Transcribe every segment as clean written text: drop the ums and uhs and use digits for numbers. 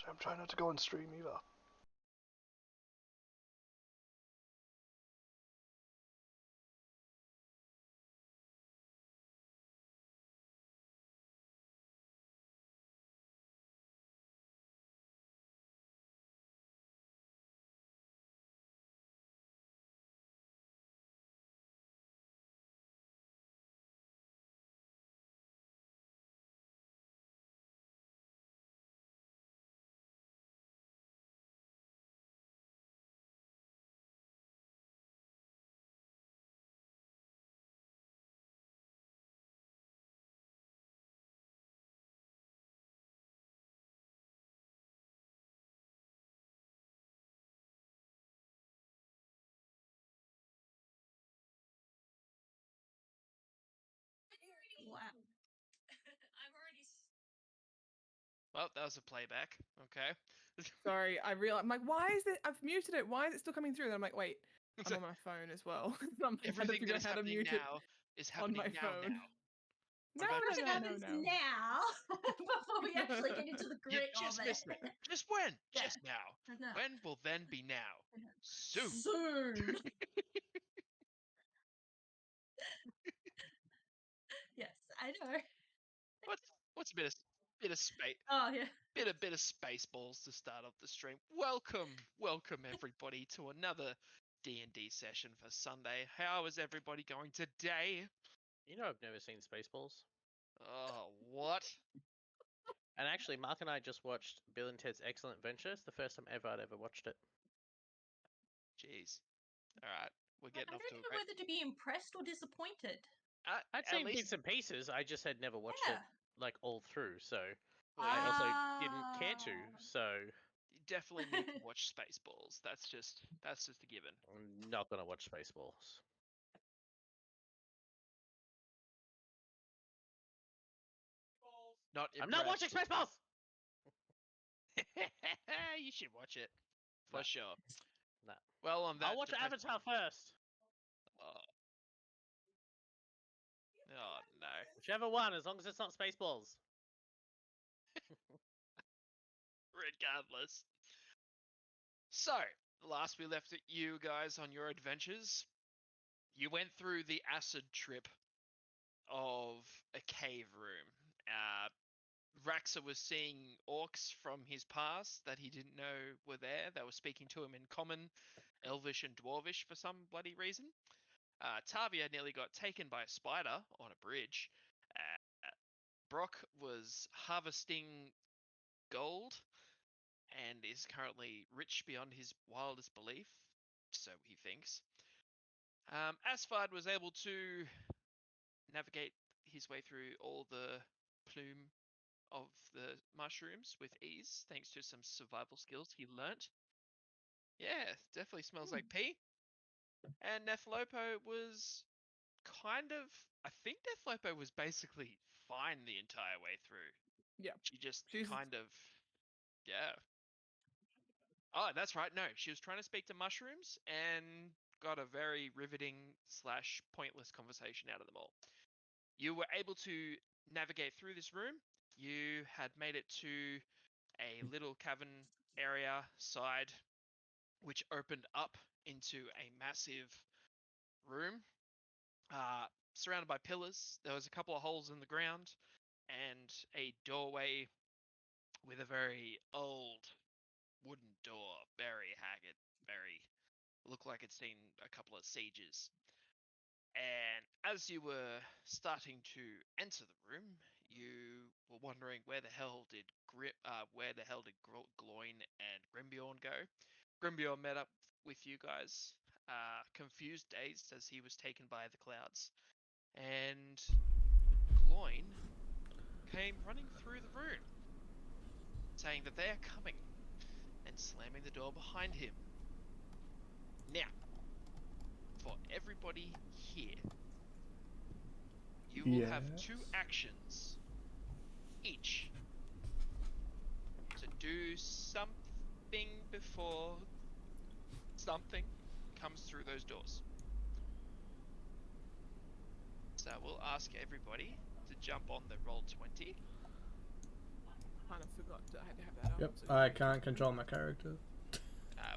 So I'm trying not to go on stream either. Wow. Well, that was a playback. Okay. Sorry, I realized. I'm like, why is it? I've muted it. Why is it still coming through? And I'm like, wait, I'm on my phone as well. I'm like, Everything that is happening now is happening my now. phone. Now. What happens now before we actually get into the grit just of missed it? Just when? Yeah. Just now. No. When will then be now? Soon. Soon. Yes, I know. What's a bit of space? Oh yeah. Bit of Spaceballs to start off the stream. Welcome everybody to another D&D session for Sunday. How is everybody going today? You know, I've never seen Spaceballs. Oh, what? And actually, Mark and I just watched Bill and Ted's Excellent Adventure. It's the first time I'd ever watched it. Jeez. All right, we're getting I off don't to a know great. whether to be impressed or disappointed. I'd At seen least bits and pieces. I just had never watched it like all through, so well, I yeah, also didn't care to. So you definitely need to watch Spaceballs. That's just a given. I'm not gonna watch Spaceballs. Not I'm not watching Spaceballs. You should watch it for No. sure. No. Well, on that, I'll watch Avatar first. Oh no. Whichever one, as long as it's not Spaceballs. Regardless. So, last we left you guys on your adventures, you went through the acid trip of a cave room. Raxa was seeing orcs from his past that he didn't know were there. They were speaking to him in common, elvish and dwarvish for some bloody reason. Tavia nearly got taken by a spider on a bridge. Brock was harvesting gold and is currently rich beyond his wildest belief, so he thinks. Asphard was able to navigate his way through all the plume of the mushrooms with ease, thanks to some survival skills he learnt. Yeah, definitely smells like pee. And Nephlopo was I think Nephlopo was basically fine the entire way through. Yeah. She's kind of, yeah. Oh, that's right. No, she was trying to speak to mushrooms and got a very riveting / pointless conversation out of them all. You were able to navigate through this room. You had made it to a little cavern area side, which opened up into a massive room, surrounded by pillars. There was a couple of holes in the ground and a doorway with a very old wooden door, very haggard, very looked like it's seen a couple of sieges. And as you were starting to enter the room, you were wondering where the hell did Gloin and Grimbjorn go. Grimbjorn met up with you guys, confused, dazed, as he was taken by the clouds. And Gloin came running through the room, saying that they are coming, and slamming the door behind him. Now, for everybody here, you will have 2 actions each to do something before something comes through those doors. So we'll ask everybody to jump on the roll 20. kind of forgot that I had to have that up. Yep, so- I can't control my character.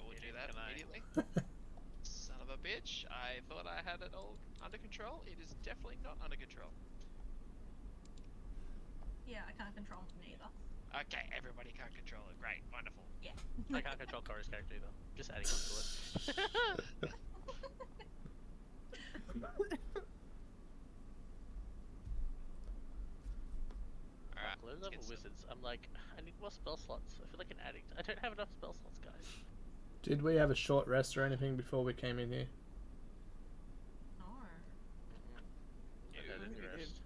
We'll do that Can I? immediately. Son of a bitch. I thought I had it all under control. It is definitely not under control. Yeah, I can't control him either. Okay, everybody can't control it. Great, wonderful. I can't control Cora's character either. Just adding on to it. Alright, Low let's level get some- wizards. I'm like, I need more spell slots. I feel like an addict. I don't have enough spell slots, guys. Did we have a short rest or anything before we came in here? No. Yeah, Yeah, didn't we rest.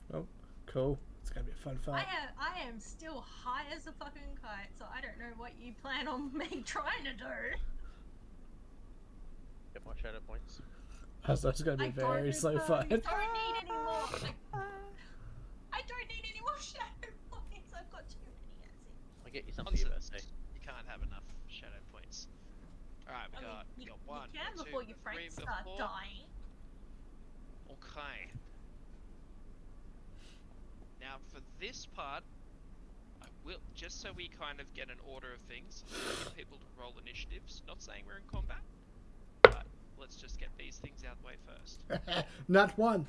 Cool. It's gonna be a fun fight. I am still high as a fucking kite, so I don't know what you plan on me trying to do. Get more shadow points. That's gonna be a very slow I fight. don't need any more. I don't need any more shadow points. I've got too many. I'll get you some for your Nonsense. birthday. You can't have enough shadow points. Alright, we got you, one, you can two, before your three, friends we start got four. dying. Okay. Now for this part, I will, just so we kind of get an order of things, I'll get people to roll initiatives. Not saying we're in combat, but let's just get these things out the way first. Not one.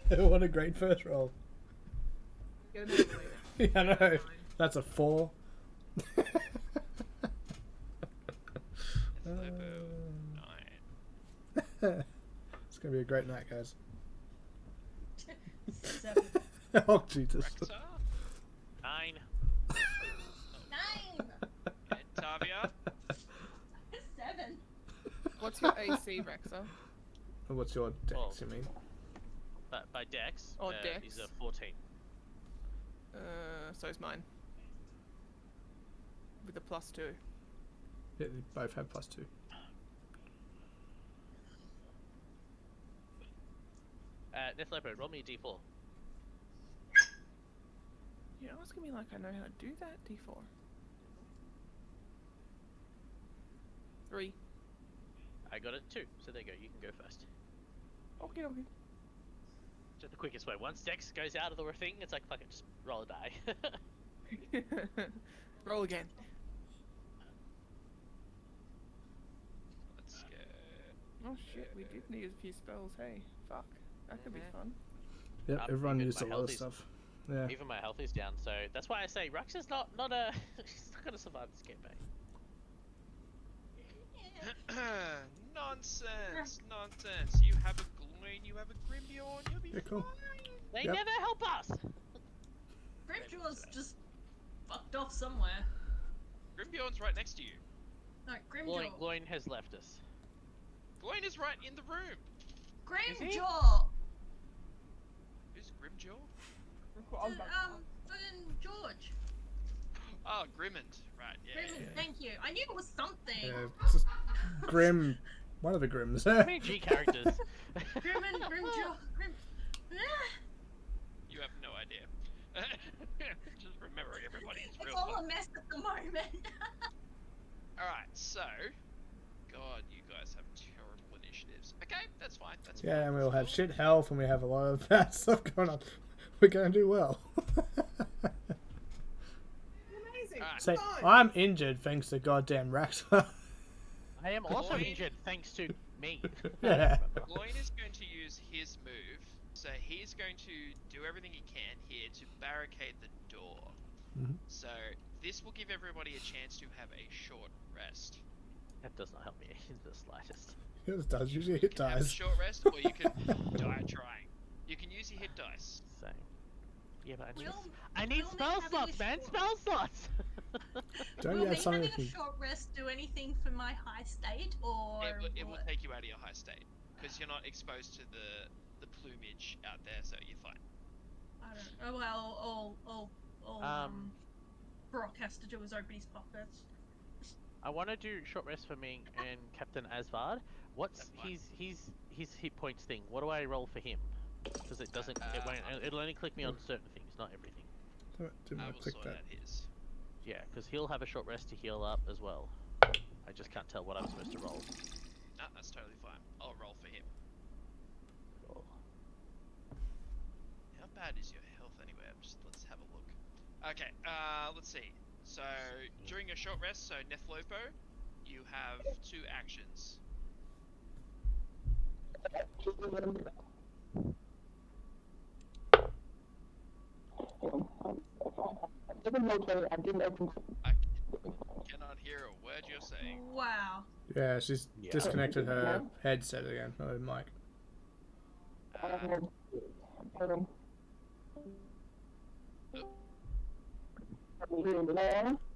What a great first roll. Get another later. Yeah, I know. Fine. That's a 4. It's level 9. It's gonna be a great night, guys. 7. Oh Jesus. Rexa 9. 9. and Tavia. 7. What's your AC, Rexa? What's your dex? Well, You mean? But by dex, Oh, is dex. a 14. So is mine. With a +2. Yeah, they both have +2. Death Leopard, roll me a d4. You're asking me like I know how to do that, D4. 3. I got it 2, so there you go. You can go first. Okay, okay. Just the quickest way. Once dex goes out of the thing, it's like, fuck it, just roll a die. Roll again. Let's go. Oh shit, we did need a few spells, hey. Fuck. That could be fun. Yep, everyone even used a my lot health of is- stuff. Yeah. Even my health is down, so that's why I say Rux is not a. She's not gonna survive this campaign. Nonsense! Nonsense! You have a Gloin, you have a Grimbjorn, you'll be Yeah, cool. fine! They Yep. never help us. Grimjaw's just fucked off somewhere. Grimbjorn's right next to you. No, Gloin, Grimjaw. Gloin has left us. Gloin is right in the room! he? Grimjaw! Who's Grimjaw? Fucking George. Oh, Grimmond. Right, yeah. Grimmond, thank you. I knew it was something. Yeah, it's just Grim. One of the Grims. How many G characters? Grimmond, Grimjaw, Grim. You have no idea. Just remembering everybody's It's real all fun. a mess at the moment. Alright, so... God, you guys have terrible initiatives. Okay, that's fine. That's Yeah, fine. and we all have That's shit health, and we have a lot of bad stuff going on. We're gonna do well. Amazing. Alright. Say, Fine. I'm injured thanks to goddamn Raxa. I am also Gloin. injured thanks to me. Yeah. Gloin is going to use his move, so he's going to do everything he can here to barricade the door. Mhm. So this will give everybody a chance to have a short rest. That does not help me in the slightest. It does. Usually You it can have a dies. short rest, or you can die trying. You can use your hit dice. Same. Yeah, but Will- I need will me spell having a slots, man. short- Spell slots. Don't Will you have me something having that a can... short rest do anything for my high state, or It will what? take you out of your high state because you're not exposed to the plumage out there, so you're fine. I don't. Oh well, all Brock has to do is open his pockets. I want to do short rest for me and Captain Asvard. What's That's fine. his hit points thing? What do I roll for him? Because it doesn't. It won't. It'll only click me on certain things, not everything. Didn't I I will click sort that? out his. Yeah, because he'll have a short rest to heal up as well. I just can't tell what I'm supposed to roll. No, that's totally fine. I'll roll for him. Cool. How bad is your health anyway? Let's have a look. Okay, let's see. So during a short rest, so Nethlopo, you have 2 actions. I cannot hear a word you're saying. Wow. Yeah, she's Yeah. disconnected her headset again. Oh, mic.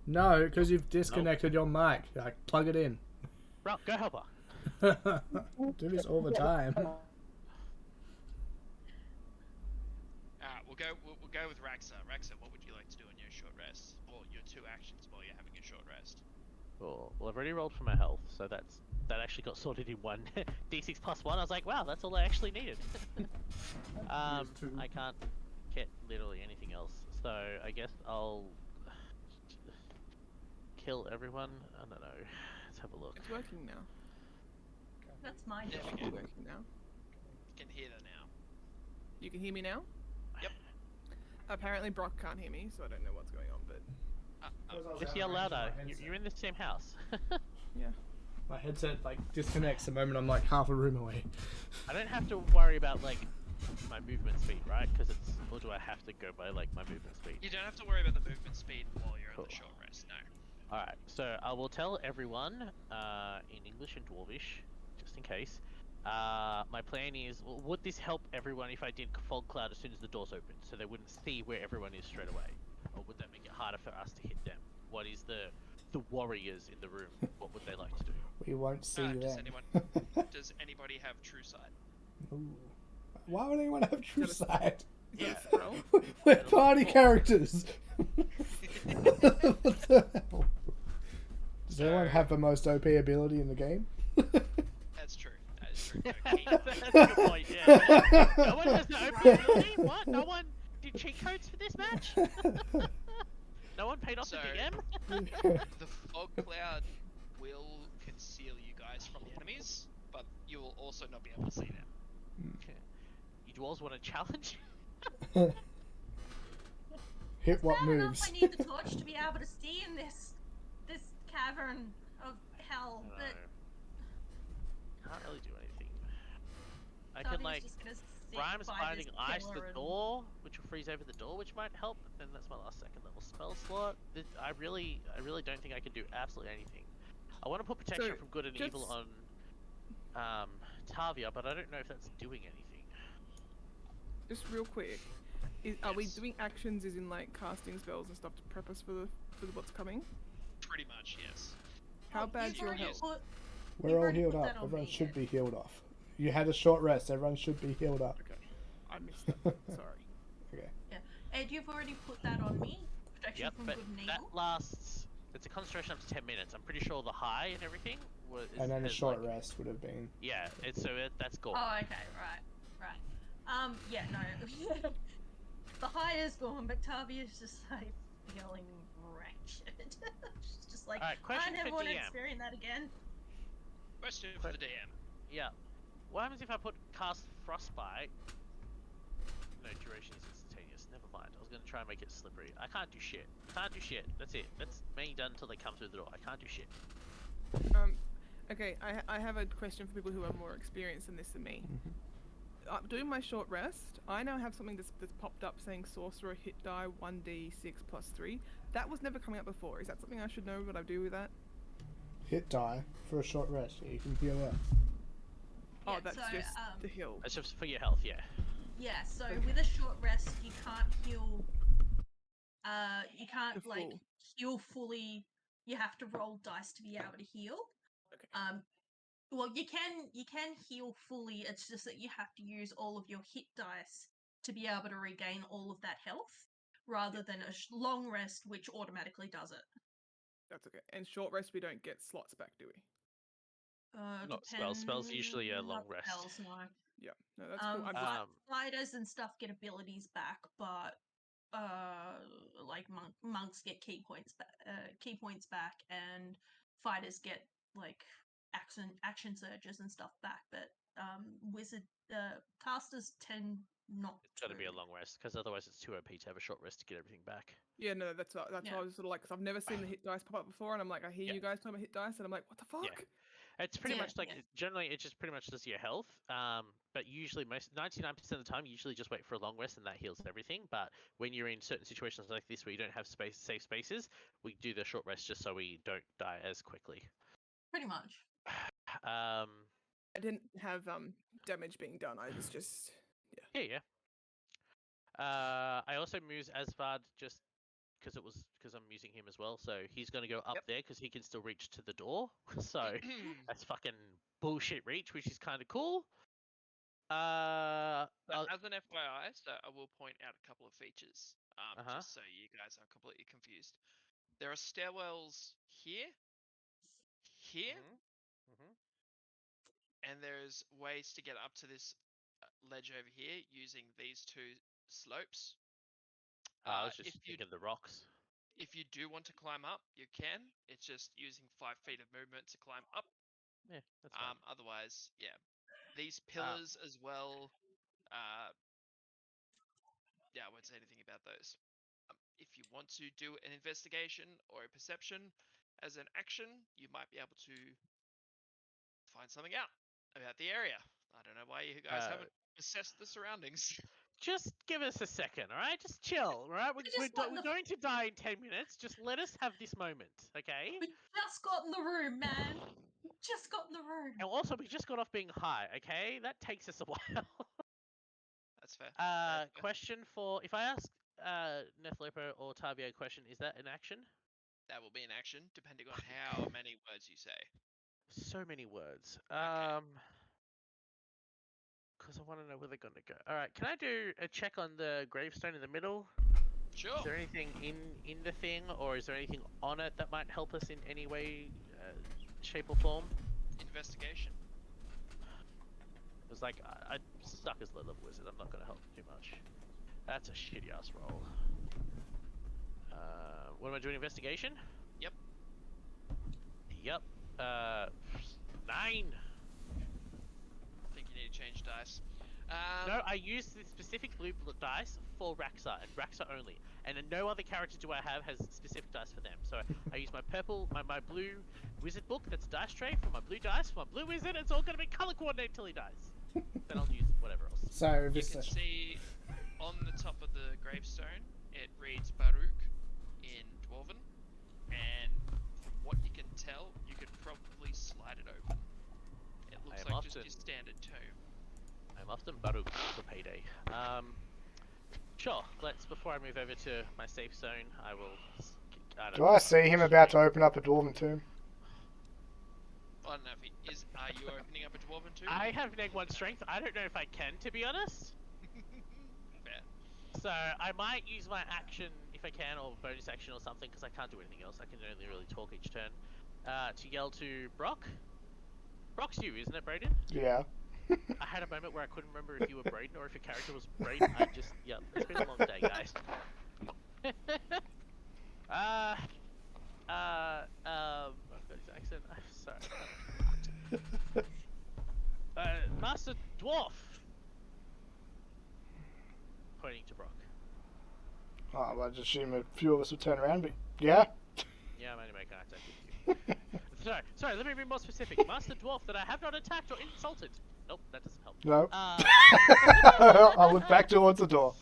No, because you've disconnected your mic. Like, plug it in. Bro, go help her. Do this all the time. We'll go with Raxa. Raxa, what would you like to do on your short rest, or your 2 actions while you're having a short rest? Cool. Well, I've already rolled for my health, so that actually got sorted in one d6 plus 1. I was like, wow, that's all I actually needed. I can't get literally anything else, so I guess I'll kill everyone. I don't know. Let's have a look. It's working now. That's my There job. we It's go. working now. You can hear that now. You can hear me now? Yep. Apparently Brock can't hear me, so I don't know what's going on, but Just yell louder. You're in the same house. yeah. My headset like disconnects the moment I'm like half a room away. I don't have to worry about like my movement speed, right? Because it's, or do I have to go by like my movement speed? You don't have to worry about the movement speed while you're on Cool. the short rest, no. Alright, so I will tell everyone in English and Dwarvish, just in case. My plan is, would this help everyone if I did fog cloud as soon as the doors open, so they wouldn't see where everyone is straight away? Or would that make it harder for us to hit them? What is the warriors in the room? What would they like to do? We won't see Does them. Does anybody have true sight? Ooh. Why would anyone have true Is that sight? Is that Yeah. a spell? We're party characters. What the hell? Does anyone have the most OP ability in the game? That's true. That is true. No, Keith That's a good point, yeah. No one has the open ability? What? No one did cheat codes for this match? No one paid off the So- DM? The fog cloud will conceal you guys from the enemies, but you will also not be able to see them. You dwarves want a challenge? Hit what Bad enough moves? I need the torch to be able to see in this cavern of hell, I but can't really do anything. I Darby's can like just gonna sit Rhymes by Binding this Ice pillar the and- door, which will freeze over the door, which might help. But then that's my last second level spell slot. I really don't think I can do absolutely anything. I want to put protection So, from good and evil just- on Tavia, but I don't know if that's doing anything. Just real quick. Are we Yes. doing actions as in like casting spells and stuff to prep us for what's coming? Pretty much, yes. How Well, bad's you've your already health? put- We're You've all already healed put up. that on Everyone me, should yeah. be healed off. You had a short rest. Everyone should be healed up. Okay. I missed that. Sorry. Okay. Ed, you've already put that on me. Protection Yep, from but good and that evil. lasts. It's a concentration up to 10 minutes. I'm pretty sure the high and everything was. And then a has, short like, rest would have been. Yeah, that's gone. Oh, okay, right. Yeah, no. The high is gone, but Tavia's just like feeling wretched. She's just like, Alright, I question never for want to DM. experience that again. Question for the DM. Yeah. What happens if I put cast frostbite? No, duration is instantaneous. Never mind. I was gonna try and make it slippery. I can't do shit. Can't do shit. That's it. That's me done until they come through the door. I can't do shit. Okay, I have a question for people who are more experienced in this than me. Doing my short rest, I now have something that's popped up saying sorcerer hit die 1d6 plus 3. That was never coming up before. Is that something I should know what I do with that? Hit die for a short rest. You can heal up. Oh, Yeah, that's so, just the heal. That's just for your health, yeah. Yeah, so Okay. with a short rest, you can't heal. You can't The like full. heal fully. You have to roll dice to be able to heal. Okay. Well, you can heal fully. It's just that you have to use all of your hit dice to be able to regain all of that health, rather than a long rest, which automatically does it. That's okay. And short rest, we don't get slots back, do we? Not spells. Spells usually a long not rest. Spells, no. Yeah. No, that's cool. I'm just, Fighters and stuff get abilities back, but like monks get key points back, and fighters get like action surges and stuff back. But casters tend not It's got to be a to. long rest, because otherwise it's too OP to have a short rest to get everything back. Yeah, no, that's why Yeah. I was sort of like, because I've never seen the hit dice pop up before, and I'm like, I hear Yeah. you guys talking about hit dice, and I'm like, what the fuck? It's pretty Yeah, much like yeah. generally it just pretty much does your health. But usually 99% of the time you usually just wait for a long rest and that heals everything. But when you're in certain situations like this where you don't have safe spaces, we do the short rest just so we don't die as quickly. Pretty much. I didn't have damage being done. I was just Yeah. I also moved Asvard just because I'm using him as well. So he's gonna go up there because he can still reach to the door. So that's fucking bullshit reach, which is kind of cool. So as an FYI, so I will point out a couple of features, just so you guys aren't completely confused. There are stairwells here, and there's ways to get up to this ledge over here using these two slopes. I was just thinking the rocks. If you do want to climb up, you can. It's just using 5 feet of movement to climb up. Yeah, that's fine. Otherwise, yeah. These pillars as well. Yeah, I won't say anything about those. If you want to do an investigation or a perception as an action, you might be able to find something out about the area. I don't know why you guys haven't assessed the surroundings. Just give us a second, all right? Just chill, all right? We're going to die in 10 minutes. Just let us have this moment, okay? We just got in the room, man. We just got in the room. And also, we just got off being high, okay? That takes us a while. That's fair. Question for... If I ask Nethlopo or Tavia a question, is that an action? That will be an action, depending on how many words you say. So many words. Okay. Because I want to know where they're going to go. All right, can I do a check on the gravestone in the middle? Sure. Is there anything in the thing, or is there anything on it that might help us in any way, shape or form? Investigation. It was like, I stuck as low-level wizard. I'm not going to help too much. That's a shitty-ass roll. What am I doing? Investigation? Yep. 9! I think you need to change dice. No, I use the specific blue dice for Raxa, and Raxa only. And no other character do I have has specific dice for them. So I use my purple, my blue wizard book, that's a dice tray, for my blue dice, for my blue wizard, it's all going to be color coordinated until he dies. Then I'll use whatever else. So You can see on the top of the gravestone, it reads Baruch in Dwarven, and from what you can tell, you could probably slide it open. It looks like just your standard tomb. I'm often Baruch for payday. Sure, before I move over to my safe zone, I will... Do I see him about to open up a dwarven tomb? I don't know if he is. Are you opening up a Dwarven tomb? I have -1 strength. I don't know if I can, to be honest. Fair. So I might use my action, if I can, or bonus action or something, because I can't do anything else. I can only really talk each turn. To yell to Brock. Brock's you, isn't it, Brayden? Yeah. I had a moment where I couldn't remember if you were Brayden or if your character was Brayden. Yep, it's been a long day, guys. I've got his accent. I'm sorry. Master Dwarf! Pointing to Brock. Oh, well, I just assume a few of us would turn around, but yeah. Yeah, I'm only making contact with you. Sorry, let me be more specific. Master Dwarf that I have not attacked or insulted. Nope, that doesn't help. No. I'll look back towards the door.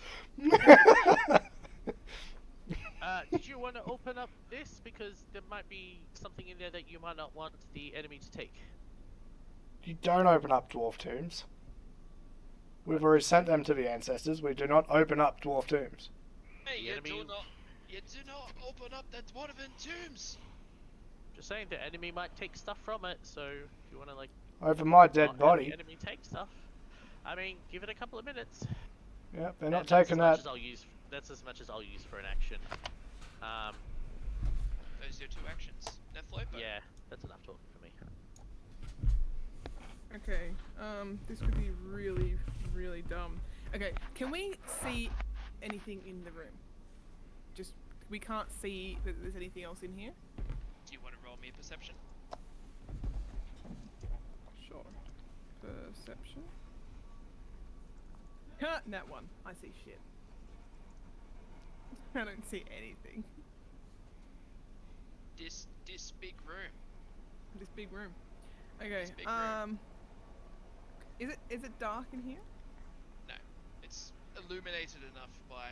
Did you want to open up this? Because there might be something in there that you might not want the enemy to take. You don't open up dwarf tombs. We've already sent them to the ancestors. We do not open up dwarf tombs. Hey, you do not open up the Dwarven tombs! Just saying, the enemy might take stuff from it, so if you want to, like... Over my dead not body. have the enemy take stuff. I mean, give it a couple of minutes. Yeah, they're not taking that. That's as much as I'll use for an action. Those are your 2 actions. Nethlopo? Yeah, that's enough talking for me. Okay, this could be really, really dumb. Okay, can we see anything in the room? Just, we can't see that there's anything else in here? Do you want to roll me a perception? Sure. Perception. Nat 1. I see shit. I don't see anything. This big room. This big room. Okay. This big room. Is it dark in here? No, it's illuminated enough by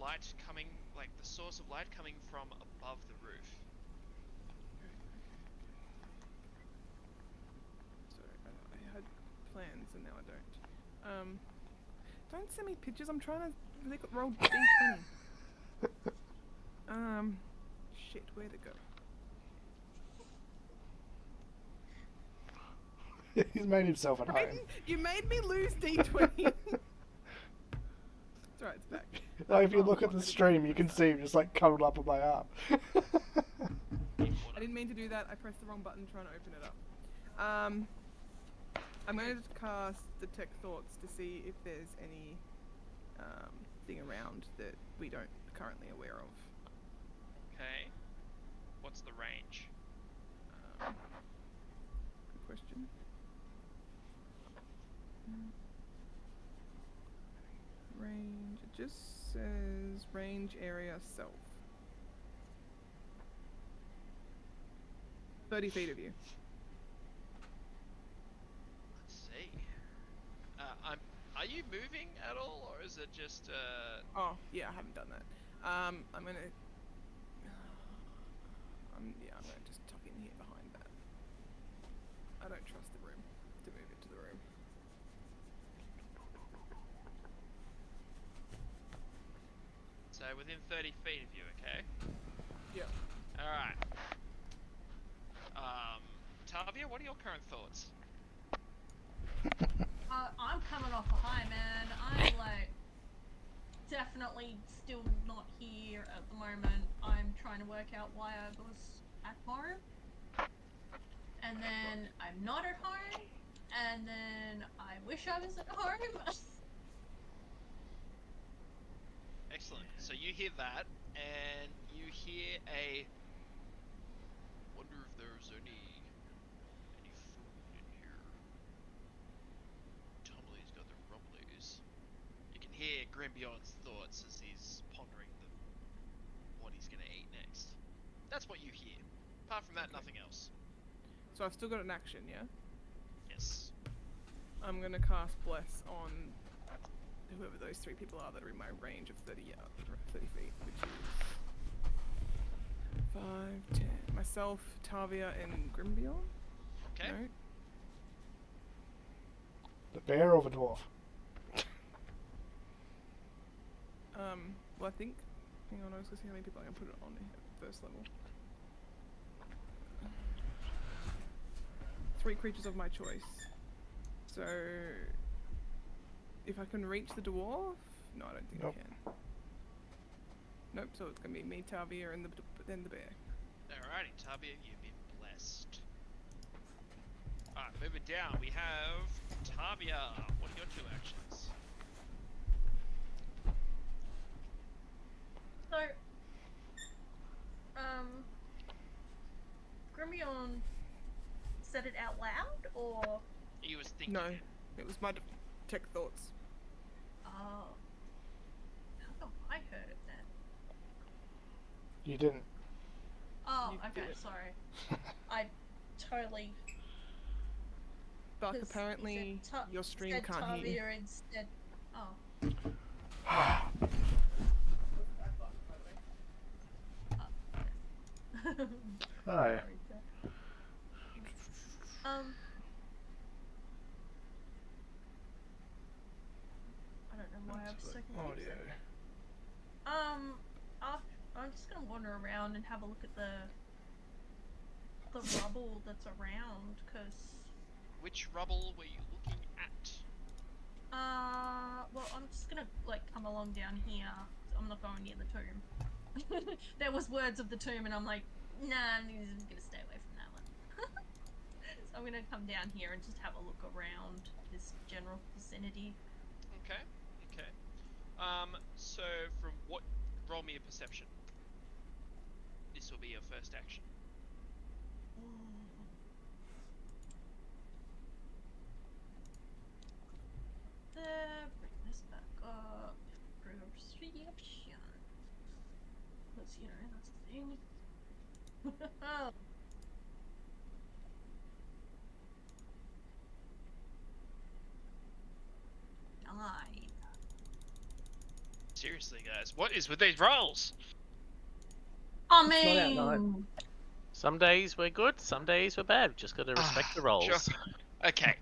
light coming, like the source of light coming from above the roof. Sorry, I had plans and now I don't. Don't send me pictures. I'm trying to roll D20. Shit, where'd it go? He's made himself at home. Brayden, you made me lose D20. It's alright, it's back. Like, if you Oh, look at the what did stream, you can see him just like cuddled up on my arm. I didn't mean to do that. I pressed the wrong button trying to open it up. I'm going to cast Detect Thoughts to see if there's any thing around that we don't currently aware of. Okay. What's the range? Good question. Range. It just says range area self. 30 feet of you. Let's see. Are you moving at all, or is it just Oh, yeah, I haven't done that. I'm gonna just tuck in here behind that. I don't trust the room to move into the room. so within 30 feet of you? Okay. Yeah. All right. Tavia, what are your current thoughts? I'm coming off a high, man. I'm like definitely still not here at the moment. I'm trying to work out why I was at home, and then I'm not at home, and then I wish I was at home. Excellent. So you hear that, and you hear a. Wonder if there's any food in here. Tumbly's got the rumblies. You can hear Grimbion's thoughts as he's pondering what he's gonna eat next. That's what you hear. Apart from that, nothing else. So I've still got an action, yeah? Yes. I'm gonna cast Bless on whoever those three people are that are in my range of 30 feet, which is 5, 10. Myself, Tavia, and Grimbion? Okay. No? The bear or the dwarf? Well, I think. Hang on, I was gonna see how many people I can put it on here at first level. 3 creatures of my choice. So, if I can reach the dwarf? No, I don't think Nope. I can. Nope, so it's gonna be me, Tavia, and then the bear. Alrighty, Tavia, you've been blessed. Alright, moving down, we have Tavia. What are your 2 actions? So, Grimion said it out loud, or He was thinking. No, it. it was my Detect Thoughts. oh, how come I heard it then? You didn't. Oh, You okay, did it. sorry. I totally. Buck, 'cause apparently he said your stream said can't hear you. Tavia instead. Oh. Hi. I don't know why I was so confused. Audio. I'm just gonna wander around and have a look at the rubble that's around, cause. Which rubble were you looking at? Well, I'm just gonna like come along down here. I'm not going near the tomb. There was words of the tomb, and I'm like, nah, I'm gonna stay away from that one. So I'm gonna come down here and just have a look around this general vicinity. Okay, okay. So from what, roll me a perception. This will be your first action. there. Bring this back up. Perception. Because, you know, that's the thing. Died. Seriously, guys, what is with these rolls? I It's not out night. mean, Some days we're good, some days we're bad. We've just got to respect the rolls. Sure. Okay.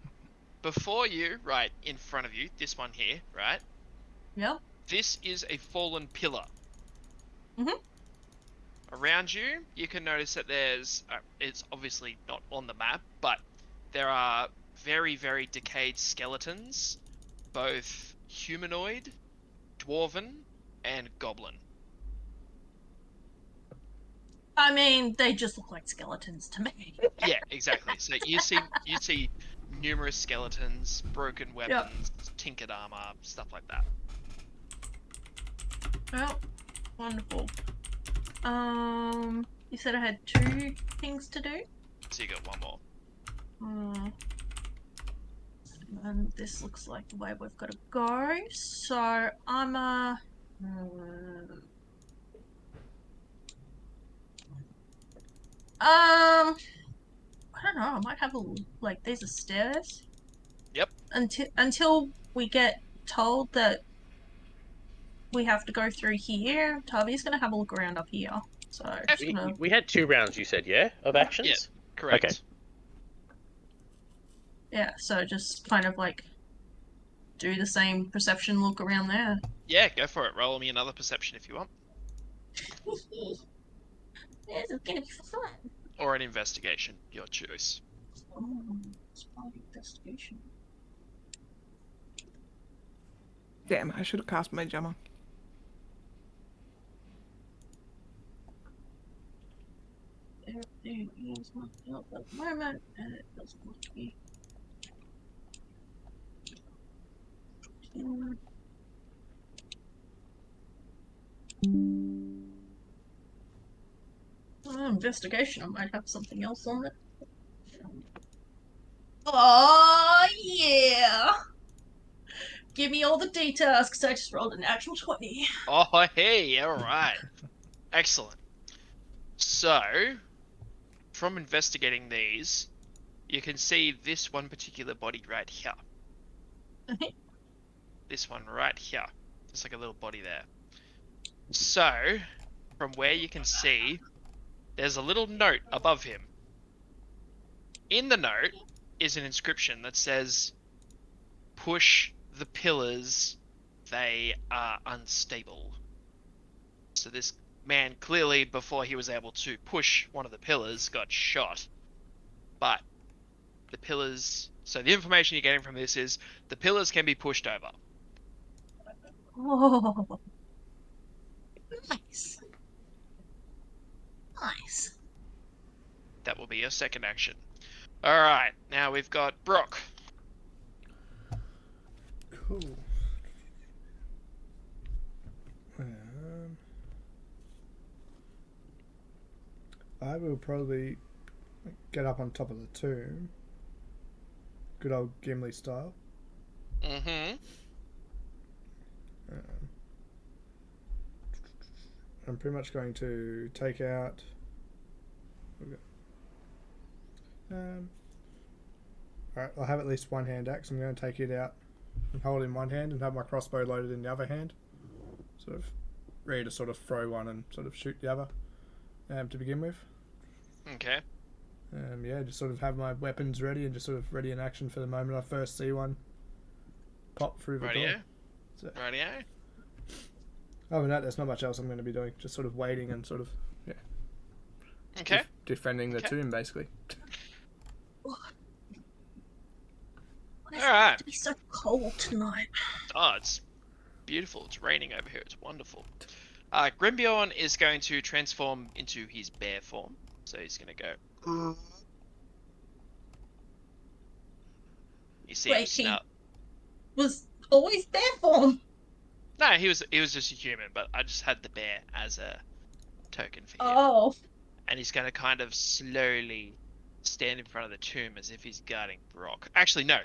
Before you, right in front of you, this one here, right? yeah. This is a fallen pillar. Mhm. Around you, you can notice that there's, it's obviously not on the map, but there are very, very decayed skeletons, both humanoid, dwarven, and goblin. I mean, they just look like skeletons to me. Yeah, exactly. So you see numerous skeletons, broken weapons, tinkered armor, stuff like that. Well, wonderful. You said I had 2 things to do? So you got one more. And this looks like the way we've got to go. So I'm I don't know. I might have like these are stairs. Yep. Until we get told that we have to go through here. Tavi's gonna have a look around up here. So just gonna... We had 2 rounds, you said, yeah, of actions. Yeah. Correct. Okay. Yeah. So just kind of like do the same perception look around there. Yeah, go for it. Roll me another perception if you want. This is gonna be fun. Or an investigation, your choice. Spy investigation. Damn, I should have cast my jammer. Everything is not help at the moment, and it doesn't look to be. Investigation, I might have something else on it. Oh, yeah! Give me all the details, because I just rolled an actual 20. Oh, hey, alright. Excellent. So, from investigating these, you can see this one particular body right here. This one right here. There's like a little body there. So, from where you can see, there's a little note above him. In the note is an inscription that says, "Push the pillars, they are unstable." So this man clearly, before he was able to push one of the pillars, got shot. But the pillars... So the information you're getting from this is, the pillars can be pushed over. Oh. Nice. Nice. That will be your second action. Alright, now we've got Brock. Cool. I will probably get up on top of the tomb. Good old Gimli style. Mm-hmm. I'm pretty much going to take out... Alright, I'll have at least one hand axe. I'm going to take it out and hold it in one hand and have my crossbow loaded in the other hand. Sort of ready to sort of throw one and sort of shoot the other to begin with. Okay. Yeah, just sort of have my weapons ready and just sort of ready in action for the moment I first see one pop through the Radio. door. So, Radio. other than that, there's not much else I'm going to be doing. Just sort of waiting and sort of, yeah. Okay. Defending the tomb, basically. Alright. To be so cold tonight. Oh, it's beautiful. It's raining over here. It's wonderful. Grimbjorn is going to transform into his bear form. So he's going to go... You see him Wait, he snap. was always bear form. No, he was just a human, but I just had the bear as a token for him. Oh. And he's going to kind of slowly stand in front of the tomb as if he's guarding Brock. Actually, no.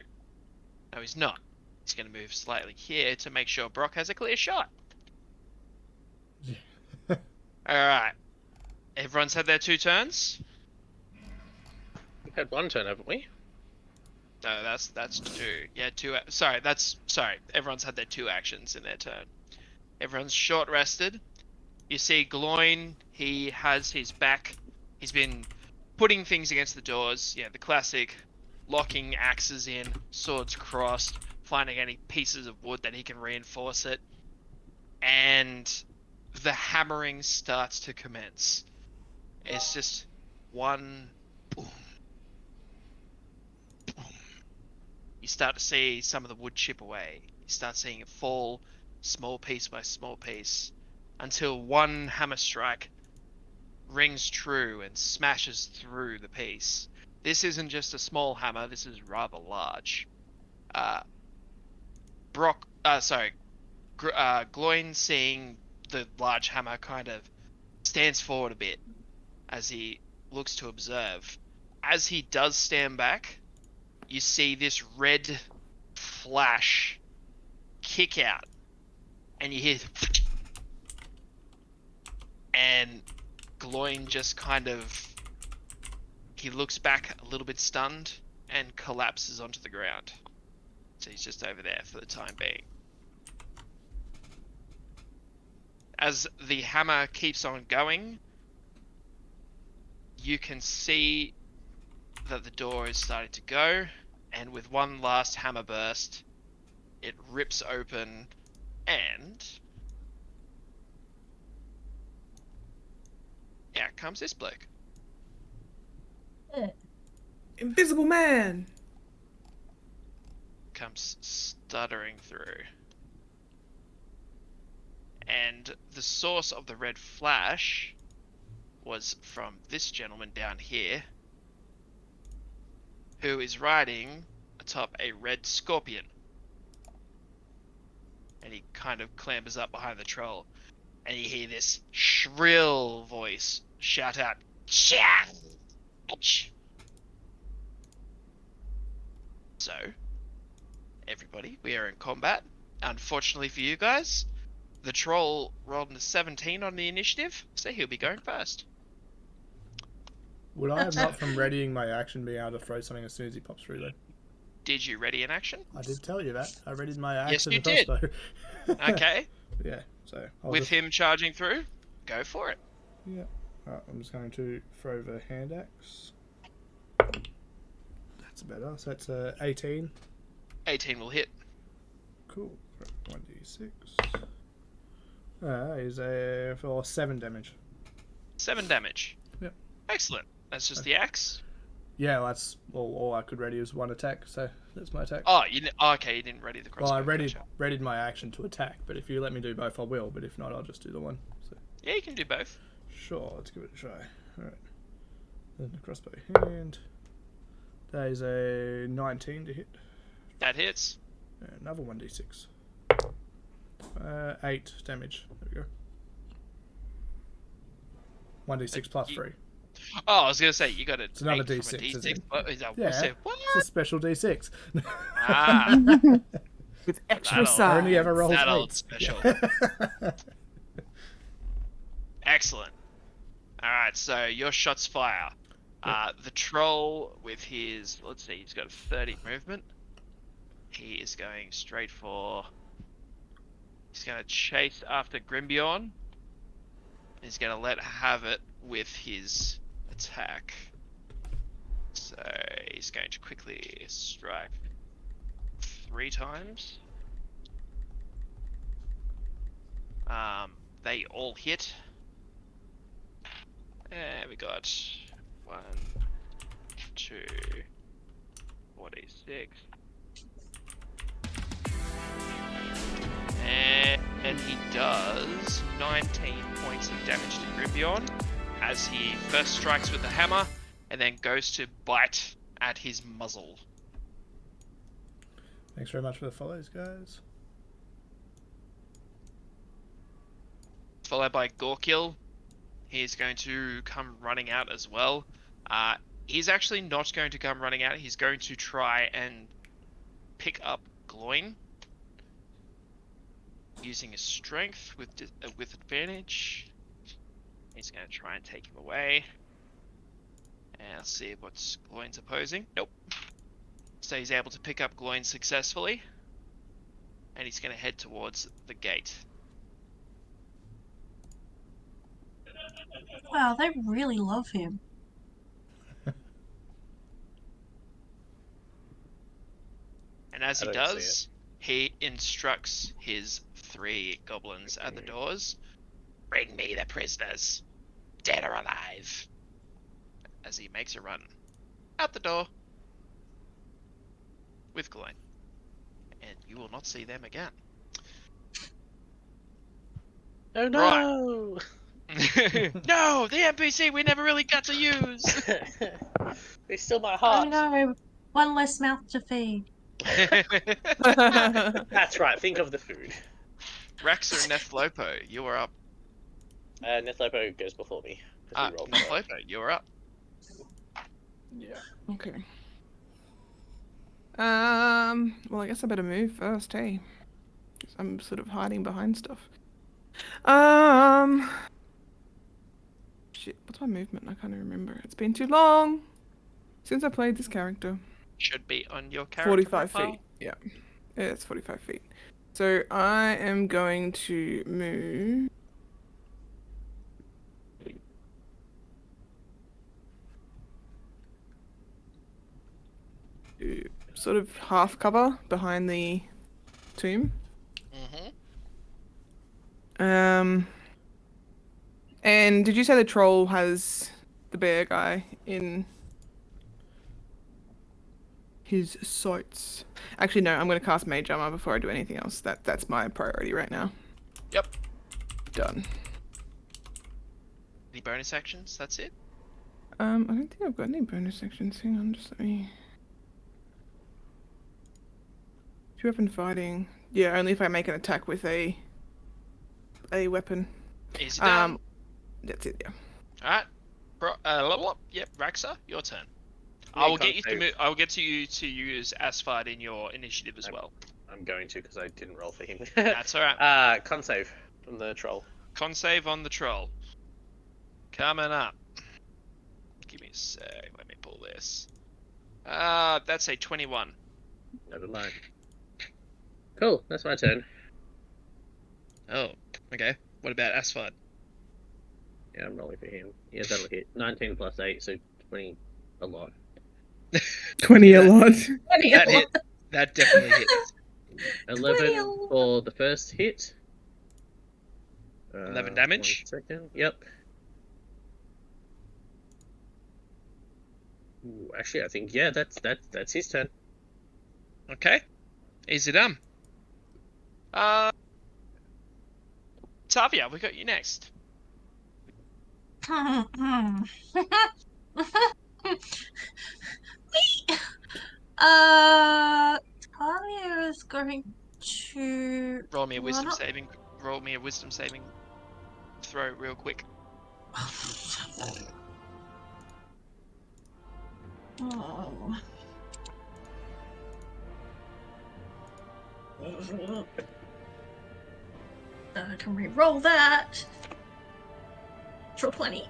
No, he's not. He's going to move slightly here to make sure Brock has a clear shot. Alright. Everyone's had their 2 turns? We've had one turn, haven't we? No, that's 2. Yeah, 2. Sorry. Everyone's had their 2 actions in their turn. Everyone's short rested. You see Gloin, he has his back. He's been putting things against the doors. Yeah, the classic locking axes in, swords crossed, finding any pieces of wood that he can reinforce it. And the hammering starts to commence. It's just one boom. Boom. You start to see some of the wood chip away. You start seeing it fall small piece by small piece until one hammer strike rings true and smashes through the piece. This isn't just a small hammer, this is rather large. Gloin, seeing the large hammer, kind of stands forward a bit as he looks to observe. As he does stand back, you see this red flash kick out, and you hear, and Gloin just kind of, he looks back a little bit stunned and collapses onto the ground. So he's just over there for the time being. As the hammer keeps on going, you can see that the door is starting to go, and with one last hammer burst, it rips open, and out comes this bloke. Invisible man! Comes stuttering through. And the source of the red flash was from this gentleman down here, who is riding atop a red scorpion. And he kind of clambers up behind the troll, and you hear this shrill voice shout out, "Charge!" So, everybody, we are in combat. Unfortunately for you guys, the troll rolled a 17 on the initiative, so he'll be going first. Would I have not from readying my action being able to throw something as soon as he pops through though? Did you ready an action? I did tell you that. I readied my Yes, action you and did. crossbow. Okay. Yeah, so I'll With just, him charging through, go for it. Yeah. Alright, I'm just going to throw the hand axe. That's better. So that's 18. 18 will hit. Cool. 1d6. Is for 7 damage. 7 damage. Yep. Excellent. That's just Okay. the axe. Yeah, well, that's all I could ready is 1 attack, so that's my attack. Oh, okay, you didn't ready the crossbow. Well, I Gotcha. readied my action to attack, but if you let me do both, I will. But if not, I'll just do the one. So Yeah, you can do both. sure, let's give it a try. All right. Then the crossbow hand. That is a 19 to hit. That hits. Another 1d6. 8 damage. There we go. 1d6 plus 3. Oh, I was gonna say you got It's another 8 from a D6, isn't it? What is that? Yeah. What? It's a special d6. Ah, With extra That'll- size. Only ever rolls that old 8s. special. Yeah. Excellent. All right, so your shots fire. The troll with his, let's see, he's got a 30 movement. He is going straight for. He's going to chase after Grimbjorn. He's going to let have it with his attack. So he's going to quickly strike 3 times. They all hit. And we got 1, 2, 46. And he does 19 points of damage to Grimbjorn as he first strikes with the hammer and then goes to bite at his muzzle. Thanks very much for the follows, guys. Followed by Gorkil. He's going to come running out as well. He's actually not going to come running out. He's going to try and pick up Gloin using his strength with advantage. He's going to try and take him away. And see what's Gloin's opposing. Nope. So he's able to pick up Gloin successfully. And he's going to head towards the gate. Wow, they really love him. And as he I don't see does, he instructs his 3 goblins at the doors. Bring me the prisoners, dead or alive. As he makes a run out the door with Gloin. And you will not see them again. Oh no! No, the NPC we never really got to use. They steal my Oh heart. no, one less mouth to feed. That's right. Think of the food. Raxa and Nethlopo, you are up. Nethlopo goes before me. 'Cause we rolled for it. Nethlopo, you are up. Yeah. Okay. Well, I guess I better move first, hey? 'Cause I'm sort of hiding behind stuff. Shit, what's my movement? I can't even remember. It's been too long since I played this character. Should be on your character 45 profile. feet. Yeah. Yeah, it's 45 feet. So I am going to move. To sort of half cover behind the tomb. Mm-hmm. And did you say the troll has the bear guy in his sights? Actually, no. I'm going to cast Mage Armor before I do anything else. That's my priority right now. Yep. Done. Any bonus actions? That's it? I don't think I've got any bonus actions. Hang on, just let me. 2 weapon fighting. Yeah, only if I make an attack with a weapon. Easy done. That's it. Yeah. Alright. Yep, Raxa, your turn. I will get you to use Asphyde in your initiative as well. I'm going to because I didn't roll for him. That's alright. Con save from the troll. Con save on the troll. Coming up. Give me a sec. Let me pull this. That's a 21. Never mind. Cool, that's my turn. Oh, okay. What about Asphyde? Yeah, I'm rolling for him. Yeah, that'll hit. 19 plus 8, so 20 a lot. 20 a lot. That hit. That definitely hits. 11 for the first hit. 11 damage? 1 second. Yep. Ooh, actually, I think that's his turn. Okay. Easy done. Tavia, we got you next. Talia is going to Roll me a wisdom saving throw real quick. Oh. I can re-roll that. Natural 20.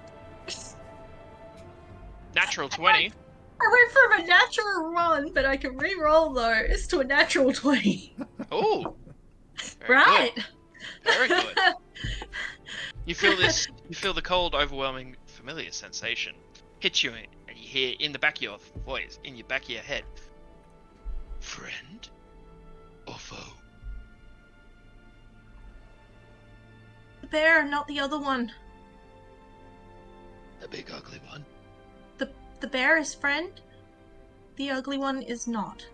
Natural 20. I went from a natural 1, but I can re-roll those to a natural 20. Oh. Right. Good. Very good. You feel the cold, overwhelming, familiar sensation hit you, and you hear in the back of your voice, in your back of your head, friend or foe? The bear, not the other one. The big ugly one. The bear is friend. The ugly one is not.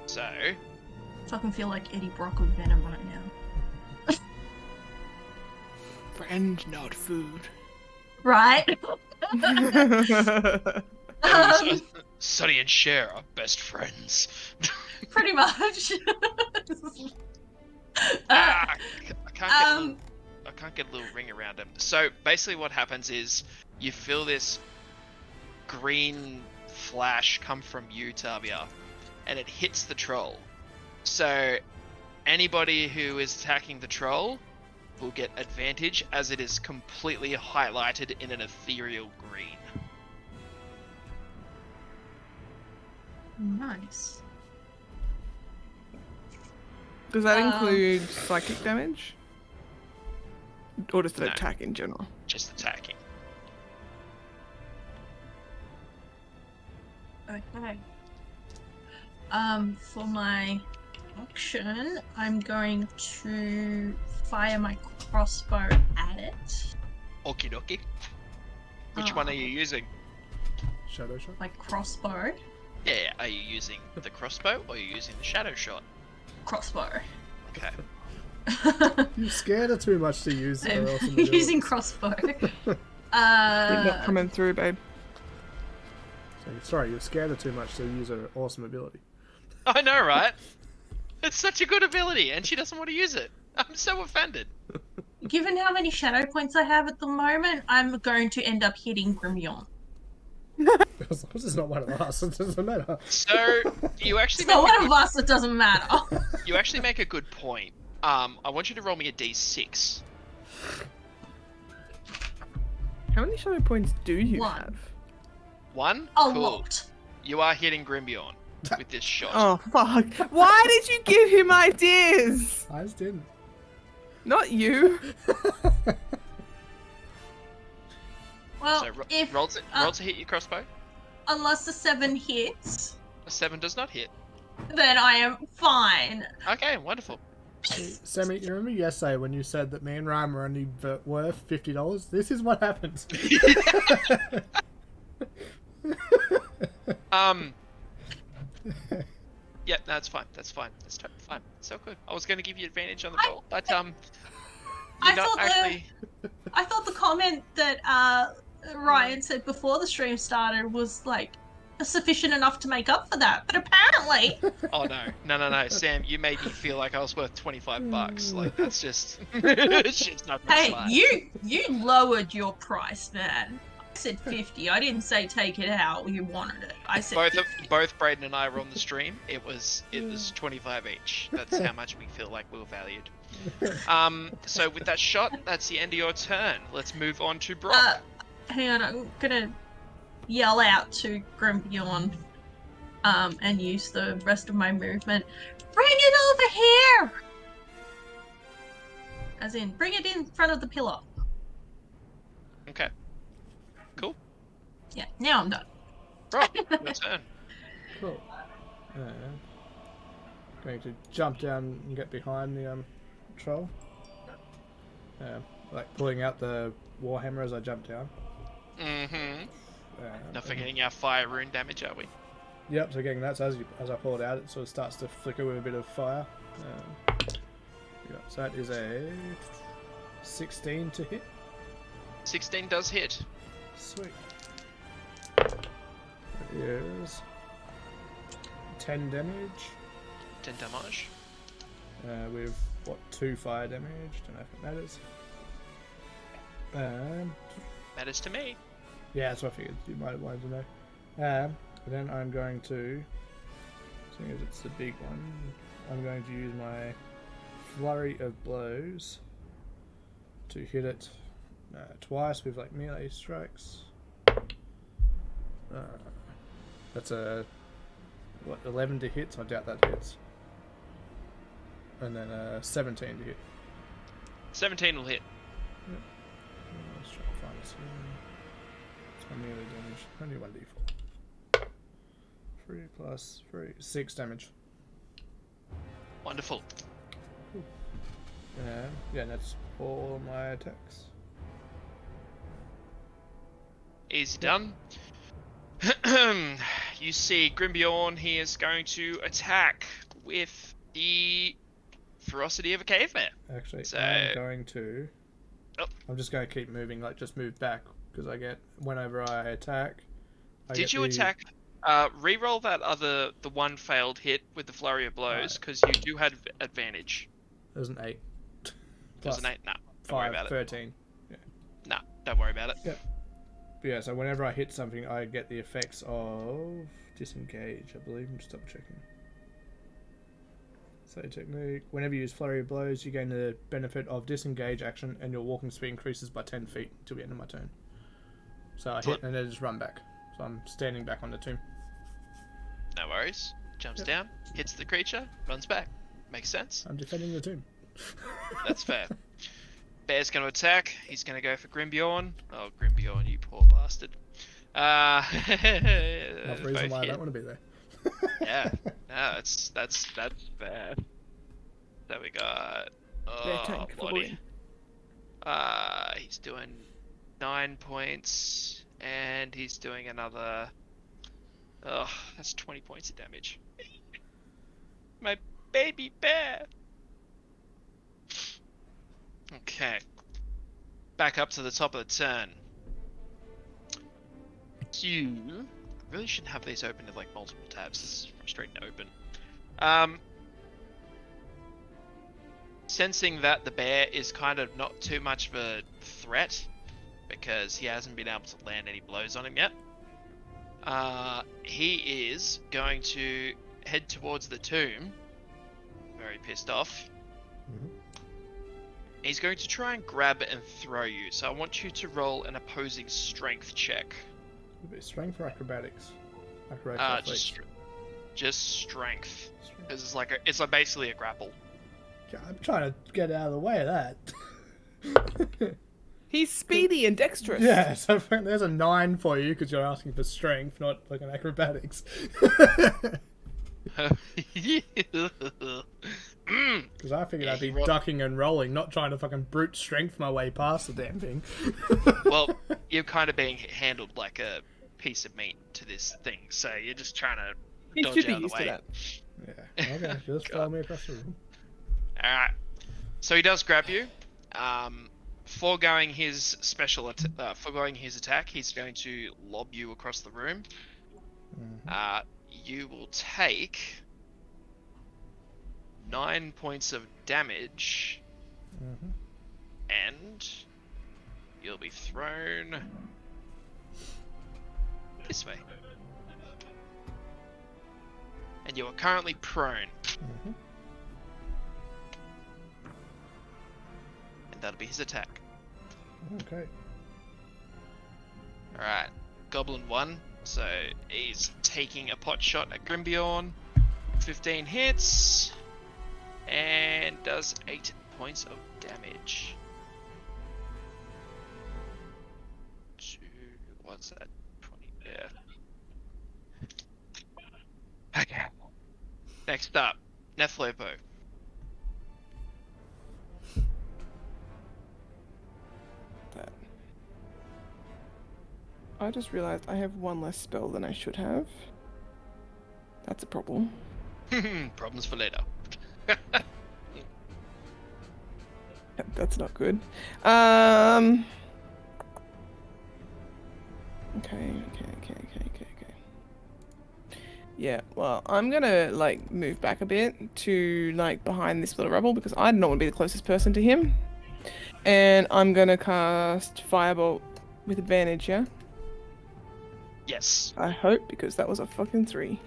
So, I fucking feel like Eddie Brock with Venom right now. Friend, not food. Right? Sonny and Cher are best friends. Pretty much. I can't get a little ring around him. So basically what happens is you feel this green flash come from you, Tavia, and it hits the troll. So anybody who is attacking the troll will get advantage as it is completely highlighted in an ethereal green. Nice. Does that include psychic damage? Or just an No. attack in general? Just attacking. Okay. For my action, I'm going to fire my crossbow at it. Okie dokie. Which one are you using? Shadow shot. My crossbow. Yeah, are you using the crossbow or are you using the shadow shot? Crossbow. Okay. You scared her too much to use her I'm awesome using abilities. crossbow. You're not coming through, babe. Sorry, you scared her too much to use her awesome ability. I know, right? It's such a good ability and she doesn't want to use it. I'm so offended. Given how many shadow points I have at the moment, I'm going to end up hitting Grimion. As long as it's not one of us, it doesn't matter. So you actually It's not make a one of good, us, it doesn't matter. you actually make a good point. I want you to roll me a d6. How many shadow points do you One. have? One? A Cool. lot. You are hitting Grimbiorn with this shot. Oh, fuck. Why did you give him ideas? I just didn't. Not you. Well, So if roll to hit your crossbow. unless the 7 hits, A 7 does not hit. then I am fine. Okay, wonderful. Sammy, you remember yesterday when you said that me and Ryan were only worth $50? This is what happens. Yeah, that's fine. That's fine. That's totally fine. So good. I was going to give you advantage on the roll, but I you're not thought actually. I thought the comment that Ryan said before the stream started was like sufficient enough to make up for that, but apparently Oh no, Sam, you made me feel like I was worth $25. Like that's just, it's just not that hey, smart. you lowered your price, man. I said 50. I didn't say take it out. You wanted it. I said 50. Both Braden and I were on the stream. It was 25 each. That's how much we feel like we were valued. So with that shot, that's the end of your turn. Let's move on to Brock. Hang on, I'm gonna yell out to Grimbion, and use the rest of my movement. Bring it over here! As in, bring it in front of the pillar. Okay. Cool. Yeah, now I'm done. Brock, your turn. Cool. Going to jump down and get behind the troll. Like pulling out the warhammer as I jump down. Mm-hmm. Not and- forgetting our fire rune damage, are we? Yep, so getting that, so as I pull it out, it sort of starts to flicker with a bit of fire. Yeah, so that is a 16 to hit. 16 does hit. Sweet. That is 10 damage. 10 damage. With, 2 fire damage? Don't know if it matters. Matters to me. Yeah, that's what I figured. You might have wanted to know. But then I'm going to, seeing as it's the big one, I'm going to use my flurry of blows to hit it twice with like melee strikes. That's a 11 to hit, so I doubt that hits. And then 17 to hit. 17 will hit. Let's try and find this here. It's my melee damage. Only 1d4. 3 plus 3. 6 damage. Wonderful. Yeah, and that's all my attacks. Easy done. You see Grimbiorn, he is going to attack with the ferocity of a cave bear. Actually, So- I'm going to. Oh. I'm just going to keep moving, like just move back, because I get whenever I attack. Did you attack? Reroll the one failed hit with the flurry of blows, because you do have advantage. There's an 8. There's an 8. Nah, don't worry 5, about it. 13. Nah, don't worry about it. Yep. But yeah, so whenever I hit something, I get the effects of disengage, I believe. I'm just double checking. So technique, whenever you use flurry of blows, you gain the benefit of disengage action, and your walking speed increases by 10 feet till the end of my turn. So I hit and then just run back. So I'm standing back on the tomb. No worries. Jumps Yep. down, hits the creature, runs back. Makes sense. I'm defending the tomb. That's fair. Bear's going to attack. He's going to go for Grimbjorn. Oh, Grimbjorn, you poor bastard. Not the reason both why I hit. don't want to be there. Yeah. No, that's fair. So we got. Their Oh, tank for bloody. bullying. He's doing 9 points, and he's doing another. Oh, that's 20 points of damage. My baby bear. Okay. Back up to the top of the turn. You really shouldn't have these open in like multiple tabs. This is frustrating to open. Sensing that the bear is kind of not too much of a threat because he hasn't been able to land any blows on him yet. He is going to head towards the tomb. Very pissed off. Mhm. He's going to try and grab and throw you. So I want you to roll an opposing strength check. Would it be strength or acrobatics? Acrobatics or athletics? Just strength. Because it's like basically a grapple. I'm trying to get out of the way of that. He's speedy and dexterous. Yeah, so there's a 9 for you because you're asking for strength, not fucking acrobatics. Because I figured I'd be ducking and rolling, not trying to fucking brute strength my way past the damn thing. Well, you're kind of being handled like a piece of meat to this thing, so you're just trying to He dodge should be out of the used to way. that. Yeah, okay, just follow me across the room. Alright. So he does grab you. Foregoing his foregoing his attack, he's going to lob you across the room. Mhm. You will take 9 points of damage, Mhm. and you'll be thrown this way. And you are currently prone, Mhm. and that'll be his attack. Okay. Alright, Goblin 1, so he's taking a pot shot at Grimbjorn. 15 hits, and does 8 points of damage. What's that? 20 there. Okay. Next up, Nethlopo. That. I just realized I have one less spell than I should have. That's a problem. Problems for later. That's not good. Okay. Yeah, well, I'm gonna, like, move back a bit to, like, behind this little rubble because I don't want to be the closest person to him. And I'm gonna cast Firebolt with advantage, yeah? Yes. I hope, because that was a fucking 3.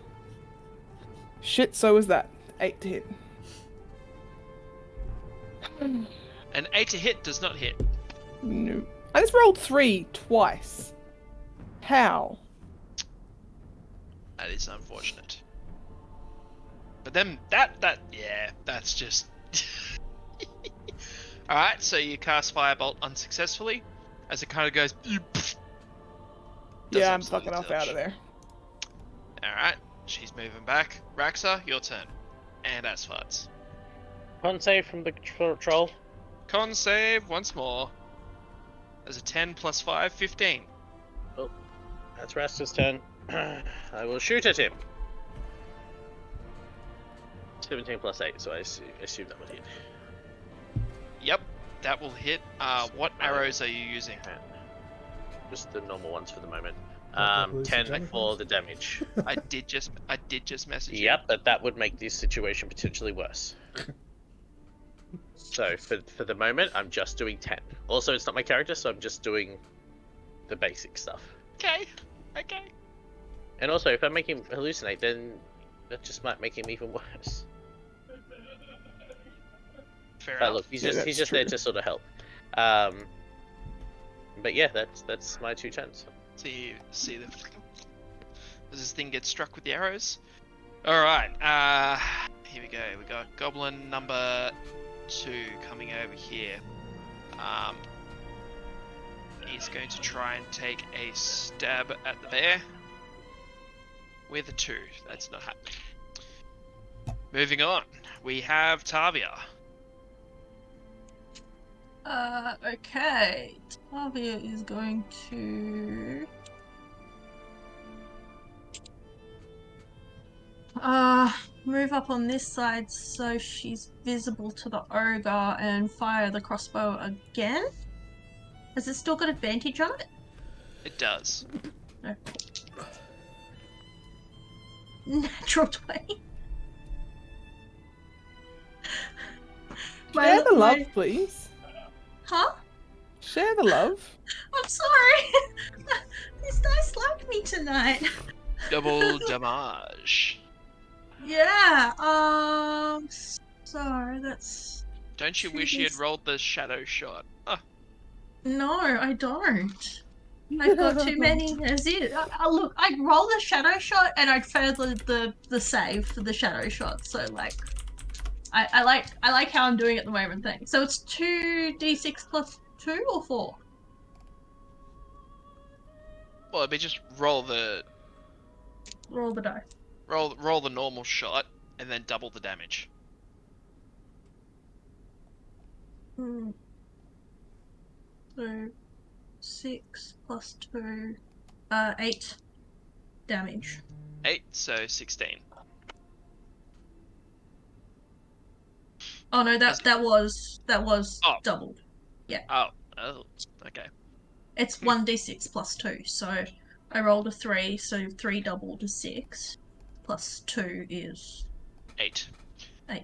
Shit, so was that. 8 to hit. An 8 to hit does not hit. No. I just rolled 3 twice. How? That is unfortunate. But then that's just. Alright, so you cast Firebolt unsuccessfully as it kind of goes. Yeah, I'm fucking off out of there. Alright, she's moving back. Raxa, your turn. And Aspharts. Con save from the troll. Con save once more. There's a 10 plus 5, 15. That's Rasta's turn. I will shoot at him. 17 plus 8, so I assume that would hit. Yep, that will hit. What arrows are you using? Just the normal ones for the moment. Probably 10 some for the damage. I did just message you. Yep, but that would make this situation potentially worse. So for the moment, I'm just doing 10. Also, it's not my character, so I'm just doing the basic stuff. Okay. And also, if I make him hallucinate, then that just might make him even worse. fair But enough. look, he's Yeah, just that's there true. to sort of help. But yeah, that's my 2 turns. See the. Does this thing get struck with the arrows? All right. Here we go. We got goblin number 2 coming over here. He's going to try and take a stab at the bear with a 2. That's not happening. Moving on, we have Tavia. Okay. Tavia is going to move up on this side so she's visible to the ogre and fire the crossbow again. Has it still got advantage on it? It does. No. Natural 20. Share the love, my- please. Huh? Share the love. I'm sorry. These dice like me tonight. Double damage. Yeah. So that's. Don't you wish you had rolled the shadow shot? No, I don't. I've got too many as it. Look, I'd roll the shadow shot and I'd fail the save for the shadow shot. So like, I like how I'm doing it at the moment. Thanks. So it's 2d6 plus 2 or 4. Well, it'd be just roll the Roll the die. roll the normal shot and then double the damage. So 6 plus 2, 8 damage. 8, so 16. Oh no, that was Oh. doubled. Oh, okay. It's 1d6 plus 2, so I rolled a 3, so 3 doubled is 6, plus 2 is 8. 8.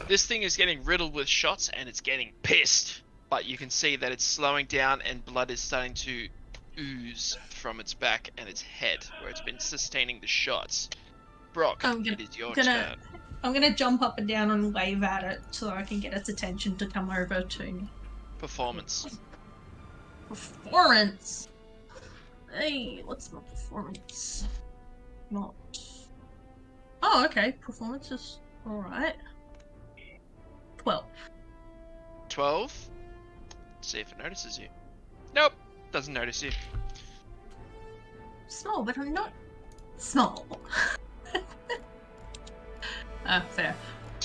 This thing is getting riddled with shots and it's getting pissed. But you can see that it's slowing down and blood is starting to ooze from its back and its head, where it's been sustaining the shots. Brock, it is your turn. I'm gonna jump up and down and wave at it so I can get its attention to come over to me. Performance. Performance! Hey, what's my performance? Not... Oh, okay, performance is alright. 12. 12. See if it notices you. Nope, doesn't notice you. Small, but I'm not small. Fair.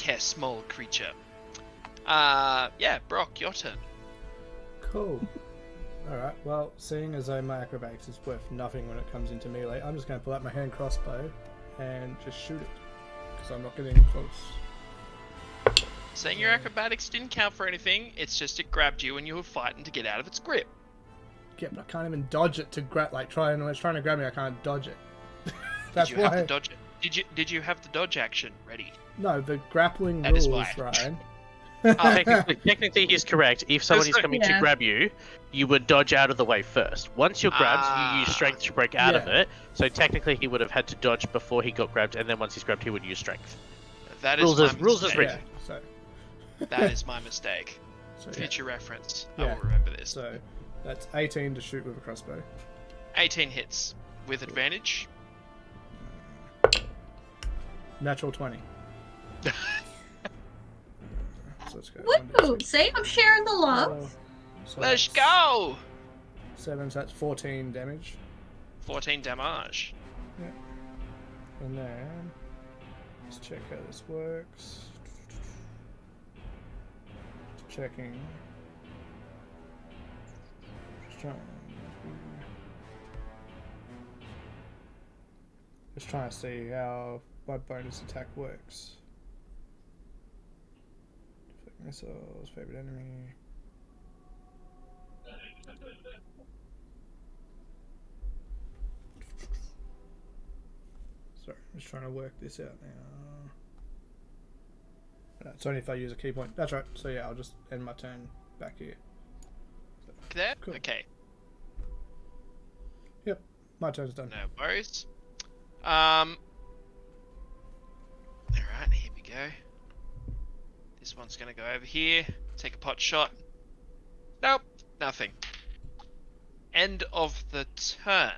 Yeah, small creature. Yeah, Brock, your turn. Cool. Alright, well, seeing as though my acrobatics is worth nothing when it comes into melee, I'm just going to pull out my hand crossbow and just shoot it. Because I'm not getting close. Saying your acrobatics didn't count for anything, it's just it grabbed you and you were fighting to get out of its grip. Yeah, but I can't even dodge it to grab. Like, when it's trying to grab me, I can't dodge it. That's Did you why. have the dodge? Did you have the dodge action ready? No, the grappling That is rules, why. Ryan. Technically, he's correct. If someone is like- coming to grab you, you would dodge out of the way first. Once you're grabbed, you use strength to break out of Yeah. it. So technically, he would have had to dodge before he got grabbed, and then once he's grabbed, he would use strength. That is Rules my as- rules as mistake. written. Yeah, so, That is my mistake. so, yeah. Future reference. Yeah. I will remember this. So that's 18 to shoot with a crossbow. 18 hits with advantage. Natural 20. So let's go. Woo! See, I'm sharing the love. So Let's that's go! 7, so that's 14 damage. 14 damage. And then let's check how this works. Checking. Just trying to see how my bonus attack works. Deflect missiles, favorite enemy. Sorry, I'm just trying to work this out now. It's only if I use a key point. That's right. So yeah, I'll just end my turn back here. There? Cool. Okay, My turn's done. no worries. Alright, here we go. This one's gonna go over here, take a pot shot. Nope, nothing. End of the turn.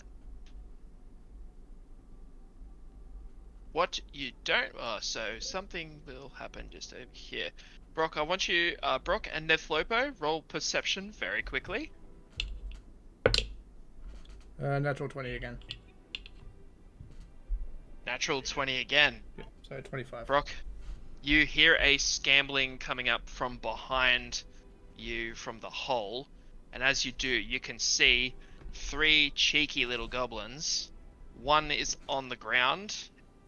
What you don't... Oh, so something will happen just over here. Brock, I want you... Brock and Nethlopo, roll perception very quickly. Natural 20 again. Natural 20 again. Yep, so 25. Brock, you hear a scambling coming up from behind you from the hole. And as you do, you can see 3 cheeky little goblins. One is on the ground.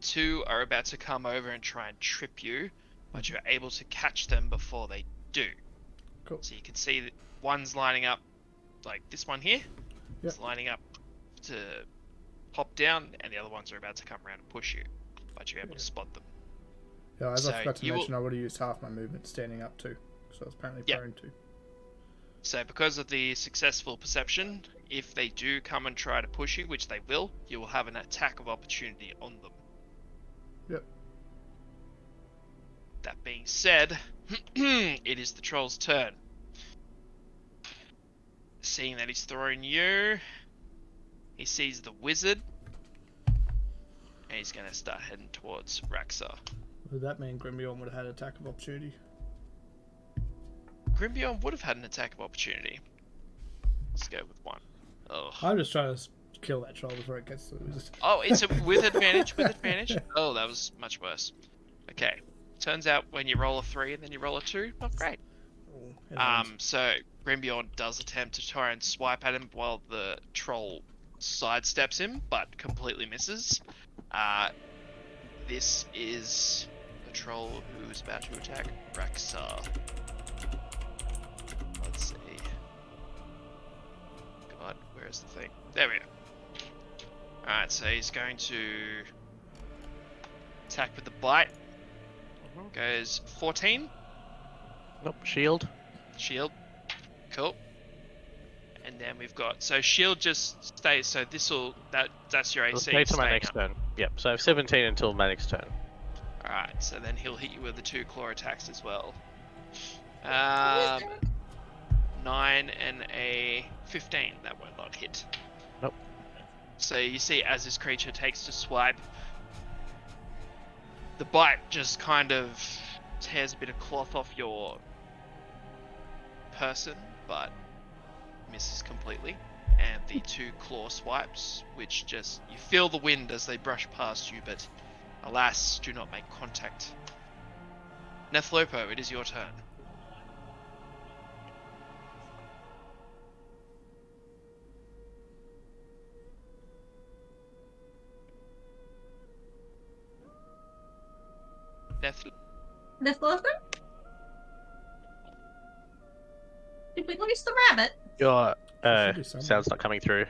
2 are about to come over and try and trip you, but you're able to catch them before they do. Cool. So you can see that one's lining up, like this one here. Yep. It's lining up to pop down, and the other ones are about to come around and push you, but you're able to spot them. Yeah, as So I forgot to you mention, I would have used half my movement standing up too, so I was apparently Yep. prone to. So because of the successful perception, if they do come and try to push you, which they will, you will have an attack of opportunity on them. Yep. That being said, it is the troll's turn. Seeing that he's throwing you, he sees the wizard, and he's going to start heading towards Raxa. Would that mean Grimbion would have had attack of opportunity? Grimbion would have had an attack of opportunity. Let's go with 1. Oh, I'm just trying to kill that troll before it gets to the wizard. oh, it's a with advantage. With advantage. Oh, that was much worse. Okay. Turns out when you roll a 3 and then you roll a 2, not great. So Grimbion does attempt to try and swipe at him while the troll sidesteps him, but completely misses. This is the troll who is about to attack Raxa. Let's see. God, where is the thing? There we go. Alright, so he's going to attack with the bite. Goes 14. Nope, shield. Shield. Cool. And then we've got... So shield just stays, so this'll... That's your AC. Let's play to my staying next up. turn. Yep, so I have 17 until my next turn. Alright, so then he'll hit you with the 2 claw attacks as well. 9 and a 15. That will not hit. Nope. So you see as this creature takes to swipe, the bite just kind of tears a bit of cloth off your person, but misses completely. And the 2 claw swipes, which just, you feel the wind as they brush past you, but alas, do not make contact. Nethlopo, it is your turn. Nethlopo? Did we lose the rabbit? Your should be somewhere. sound's not coming through.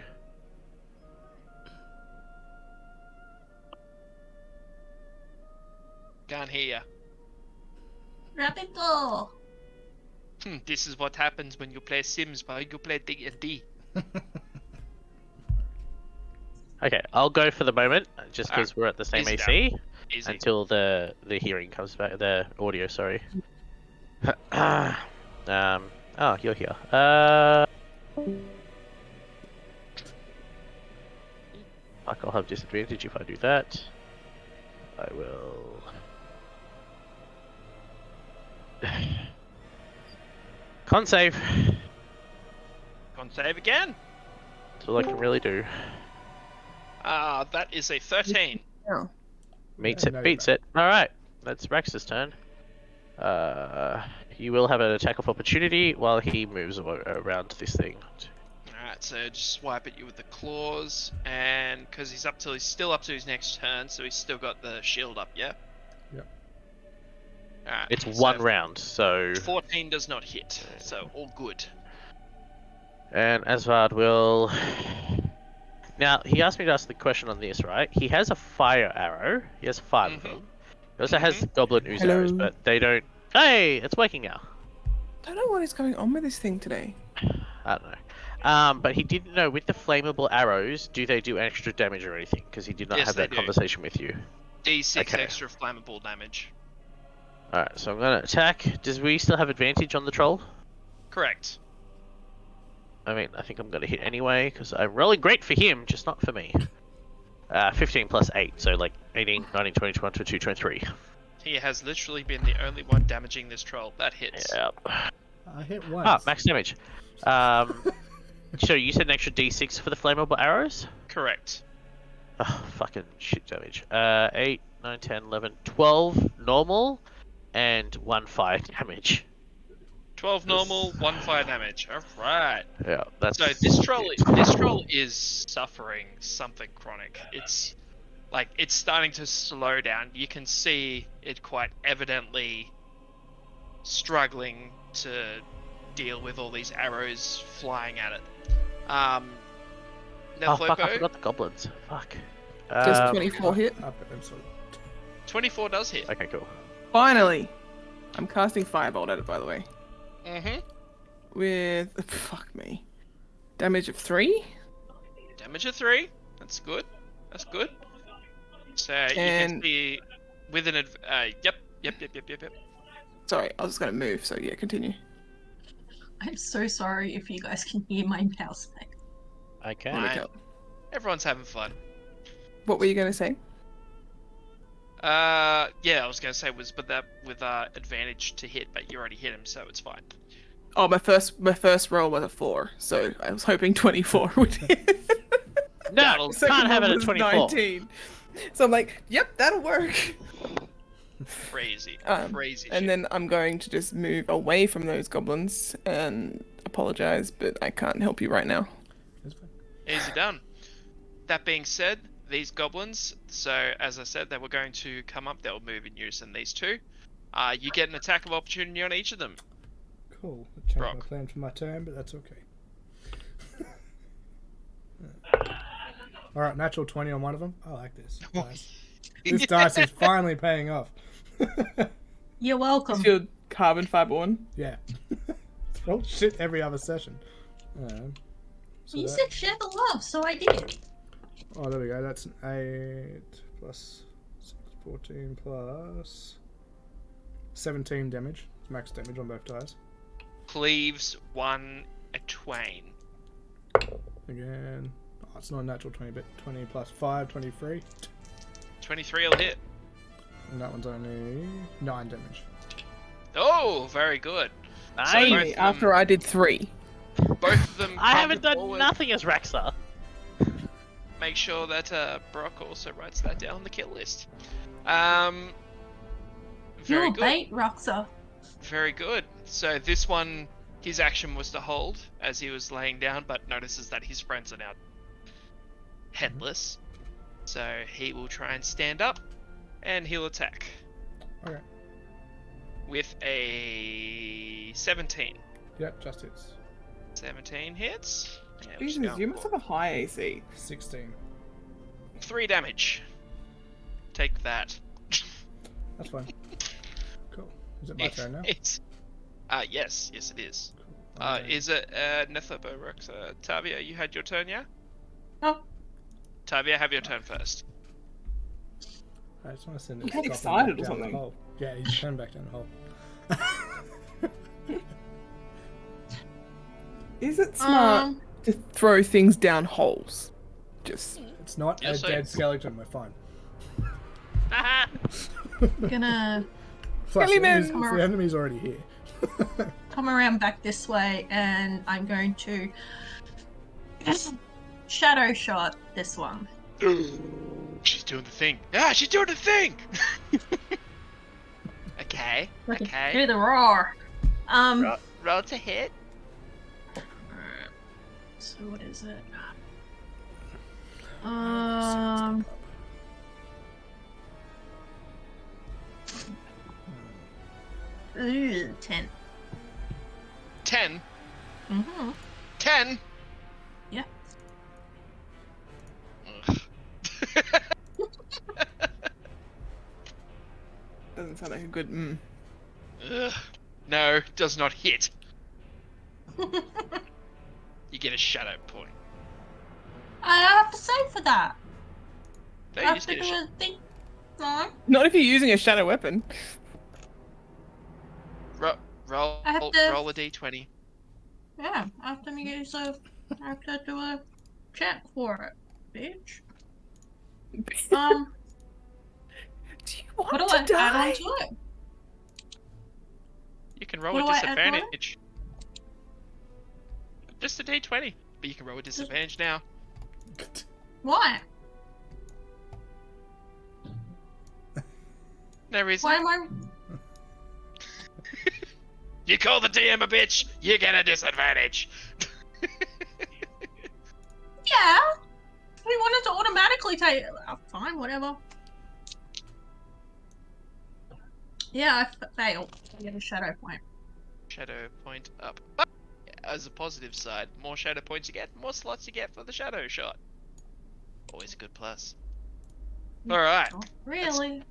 Can't hear ya. Rabbito! This is what happens when you play Sims while you play D&D. Okay, I'll go for the moment, just because we're at the same Easy AC, Easy. until the hearing comes back, the audio, sorry. Oh, you're here. Fuck, I'll have disadvantage if I do that. I will... Con save! Con save again. That's all I can really do. That is a 13. Meets Yeah, no, it, beats it. Alright, that's Rax's turn. You will have an attack of opportunity while he moves around this thing. Alright, so just swipe at you with the claws, and because he's still up to his next turn, so he's still got the shield up, yeah? Yep. Alright. It's so one round, so... 14 does not hit, so all good. And Asvard will... Now, he asked me to ask the question on this, right? He has a fire arrow. He has 5 of them. He also has goblin ooze Hello. arrows, but they don't... Hey! It's working now. Don't know what is going on with this thing today. I don't know. But he didn't know, with the flammable arrows, do they do extra damage or anything? Because he did not Yes, have they that do. conversation with you. D6 Okay. extra flammable damage. Alright, so I'm gonna attack. Does we still have advantage on the troll? Correct. I mean, I think I'm gonna hit anyway, because I'm rolling great for him, just not for me. 15 plus 8, so like 18, 19, 20, 21, 22, 23. He has literally been the only one damaging this troll. That hits. Yeah. I hit once. Ah, max damage. So you said an extra d6 for the flammable arrows? Correct. Oh, fucking shit damage. 8, 9, 10, 11, 12 normal, and 1 fire damage. 12 normal, 1 fire damage. Alright. Yeah, that's... So this troll is suffering something chronic. It's like it's starting to slow down. You can see it quite evidently struggling to deal with all these arrows flying at it. Oh, fuck, I Nethlopo, forgot the goblins. Fuck. Just 24 hit. I've got them sorted. 24 does hit. Okay, cool. Finally! I'm casting Firebolt at it, by the way. Mm-hmm. With... fuck me. Damage of 3? Damage of 3. That's good. That's good. So you can And- see with an yep. Sorry, I was just gonna move, so yeah, continue. I'm so sorry if you guys can hear my mouse back. Okay. There we Fine. go. Everyone's having fun. What were you gonna say? Yeah, I was gonna say but that with advantage to hit, but you already hit him, so it's fine. Oh, my first roll was a 4, so I was hoping 24 would hit. No, Second can't have one it at was 24. 19. So I'm like, yep, that'll work. Crazy, crazy. And shit. then I'm going to just move away from those goblins and apologize, but I can't help you right now. That's fine. Easy done. That being said, these goblins, so as I said, they were going to come up, they'll move in unison, these two. You get an attack of opportunity on each of them. Cool. I changed Brock. my plan for my turn, but that's okay. Alright, natural 20 on one of them. I like this. Nice. This dice is finally paying off. You're welcome. Is your carbon fiber one? Yeah. Well, shit every other session. So You that- said share the love, so I did. Oh, there we go. That's an 8 plus 6, 14 plus 17 damage. It's max damage on both dice. Cleaves one a twain. Again. Oh, it's not a natural 20, but 20 plus 5, 23. 23 will hit. And that one's only 9 damage. Oh, very good. Nice. So both Only of them- after I did 3. Both of them. I come haven't done forward. nothing as Raxa. Make sure that Brock also writes that down on the kill list. You're Very a good. bait, Roxa. Very good. So this one, his action was to hold as he was laying down, but notices that his friends are now headless. So he will try and stand up, and he'll attack. Okay. With a 17. Yep, just hits. 17 hits. Yeah, we're just Jesus, going you must for have a high AC. 16. 3 damage. Take that. That's fine. Cool. Is it my turn now? It's yes, it is. Cool. Is it Nethlopo, Tavia, you had your turn, yeah? Oh. Tavia, have your turn first. I just want to send You this got goblin excited back or down the something. hole. Yeah, he's turned back down the hole. Is it smart to throw things down holes? Just It's not Yes, a I- dead skeleton, we're fine. Gonna Plus, Kelly the enemy's, man. the enemy's already here. come around back this way, and I'm going to shadow shot this one. She's doing the thing. Ah, she's doing the thing! Okay, okay. Do the roar. Roll to hit. So what is it? Ooh, 10. 10. Mm-hmm. 10? Yeah. Ugh. doesn't sound like a good. Ugh. No, does not hit. You get a shadow point. I have to say for that. No, I you have just to get do a a thing. No. Not if you're using a shadow weapon. Roll I have to- roll a d20. Yeah, I have to use a. I have to do a check for it, bitch. Do you want What do to I add die? on to it? You can roll What a do I add on it? disadvantage. Just a d20, but you can roll a disadvantage now. Why? No reason. Why am I? You call the DM a bitch, you get a disadvantage. Yeah. We wanted to automatically take. Fine, whatever. Yeah, I failed. I get a shadow point. Shadow point up. But as a positive side, more shadow points you get, more slots you get for the shadow shot. Always a good plus. Alright, Not really.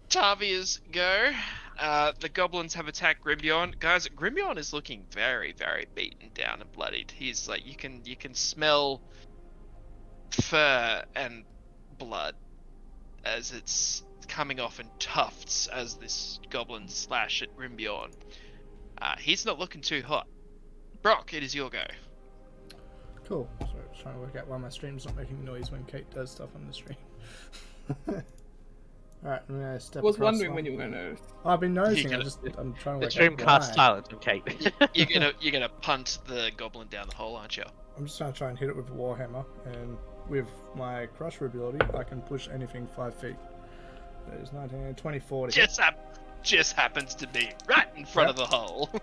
Tavia's go. The goblins have attacked Grimbion. Guys, Grimbion is looking very, very beaten down and bloodied. He's like, you can smell fur and blood as it's coming off in tufts as this goblin slash at Grimbion. He's not looking too hot. Brock, it is your go. Cool. Sorry, I was trying to work out why my stream's not making noise when Kate does stuff on the stream. Alright, I'm gonna step I was across wondering one. when you were going to notice. I've been noticing. gonna- I'm trying to The work stream out casts why. silence on Kate. You're gonna punt the goblin down the hole, aren't you? I'm just gonna try and hit it with a warhammer, and with my crusher ability, I can push anything 5 feet. There's 19, 24 to hit. Just happens to be right in front Yep. of the hole. So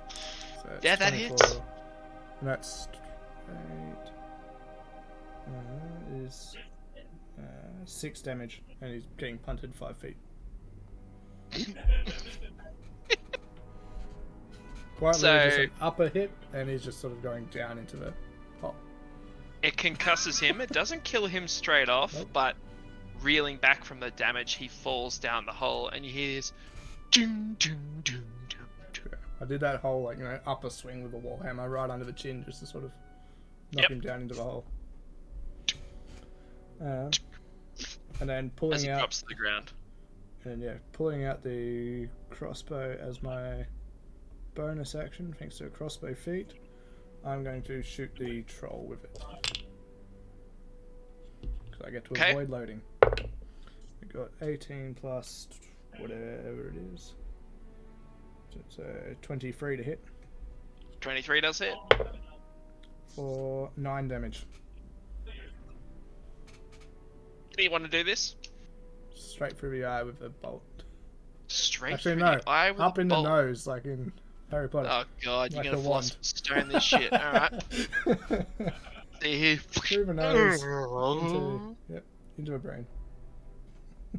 it's Yeah, that 24, hits. And that's 8. Is 6 damage, and he's getting punted 5 feet. Quite So- literally just an upper hit, and he's just sort of going down into the hole. It concusses him. It doesn't kill him straight off, Nope. but reeling back from the damage, he falls down the hole, and you hear this. Doom, doom, doom, doom, doom. I did that whole upper swing with a warhammer right under the chin, just to sort of knock Yep. him down into the hole. And then As pulling he out, drops to the ground. pulling out the crossbow as my bonus action, thanks to a crossbow feat. I'm going to shoot the troll with it. Because I get to Okay. avoid loading. We got 18 plus whatever it is. So it's 23 to hit 23 does hit. for 9 damage. Do you want to do this? Straight through the eye with a bolt. Straight Actually, through no. the eye with Up a in the bolt. nose, like in Harry Potter. Oh god, you're Like gonna a wand. philosopher's stone this shit. Alright. See here. Through the nose, into a brain.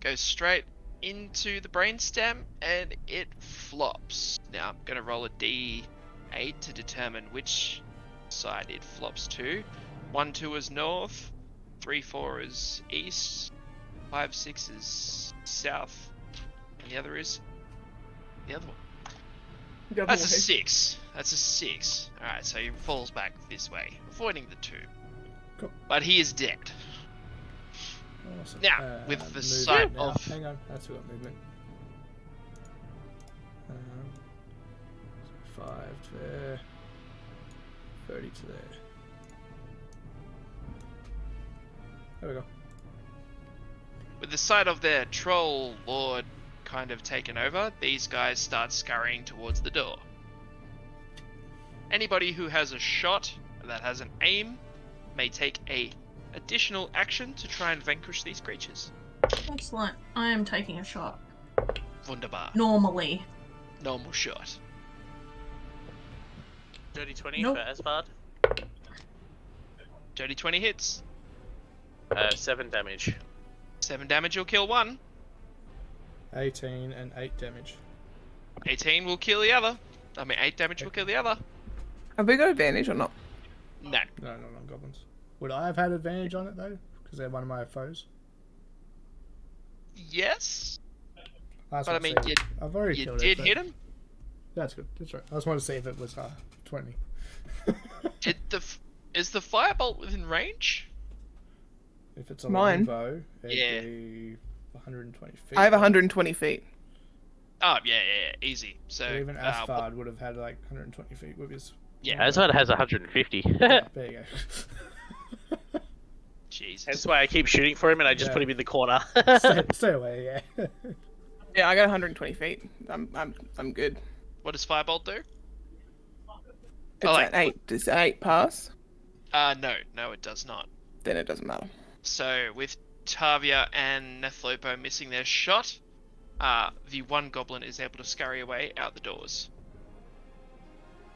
Goes straight into the brainstem and it flops. Now I'm gonna roll a D8 to determine which side it flops to. 1, 2 is north, 3, 4 is east, 5, 6 is south, and the other is the other one. The other That's a way. 6. That's a 6. Alright, so he falls back this way, avoiding the 2. Cool. But he is dead. Awesome. Now, with the movement sight now. of- Hang on, that's got movement. 5 to there. 30 to there. There we go. With the sight of their troll lord kind of taken over, these guys start scurrying towards the door. Anybody who has a shot that has an aim may take a additional action to try and vanquish these creatures. Excellent. I am taking a shot. Wunderbar. Normally. Normal shot. Dirty 20 Nope. for Asbard. Dirty 20 hits. 7 damage. 7 damage will kill one. 18 and 8 damage. 18 will kill the other. 8 damage will kill the other. Have we got advantage or not? No. No, not on goblins. Would I have had advantage on it though? Because they're one of my foes. Yes? That's But I what mean, I'm you, saying. I've already you killed did it. but hit him? That's good. That's right. I just wanted to see if it was 20. Is the firebolt within range? If it's a Mine. longbow, it'd Yeah. be 120 feet. I have 120 feet. Oh yeah, easy. So But even what- Asphard would have had like 120 feet with his. yeah, Asgard has 150. Yeah, there you go. Jesus. That's why I keep shooting for him and I just Yeah. put him in the corner. Stay away, yeah. Yeah, I got 120 feet. I'm good. What does Firebolt do? It's like- an 8. Does 8 pass? No, it does not. Then it doesn't matter. So with Tavia and Nethlopo missing their shot, the one goblin is able to scurry away out the doors.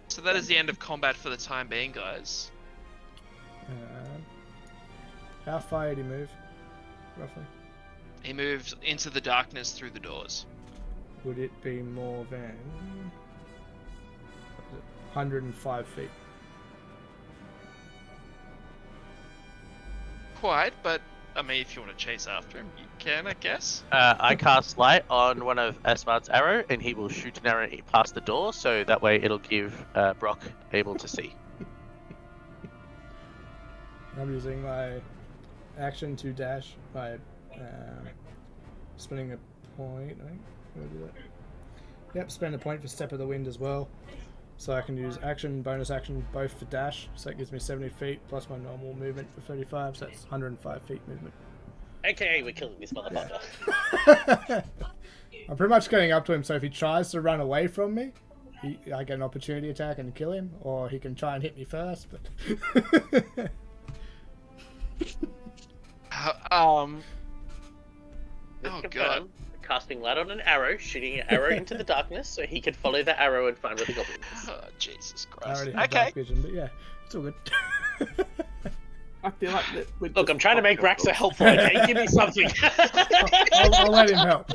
So that is the end of combat for the time being, guys. How far did he move, roughly? He moves into the darkness through the doors. Would it be more than 105 feet? Quite, but I mean, if you want to chase after him, you can, I guess. I cast light on one of Asmard's arrow, and he will shoot an arrow past the door, so that way it'll give Brock able to see. I'm using my action to dash by spinning a point. I think. Can I do that? Yep, spend a point for Step of the Wind as well. So I can use action, bonus action, both for dash. So that gives me 70 feet plus my normal movement for 35. So that's 105 feet movement. AKA, we're killing this motherfucker. I'm pretty much getting up to him. So if he tries to run away from me, I get an opportunity attack and kill him, or he can try and hit me first. But Oh god. Casting light on an arrow, shooting an arrow into the darkness, so he can follow the arrow and find where the goblin is. Oh, Jesus I Christ. already have Okay. dark vision, but yeah, it's all good. I feel like that. Look, I'm trying to make Raxa helpful, okay? Give me something. I'll let him help.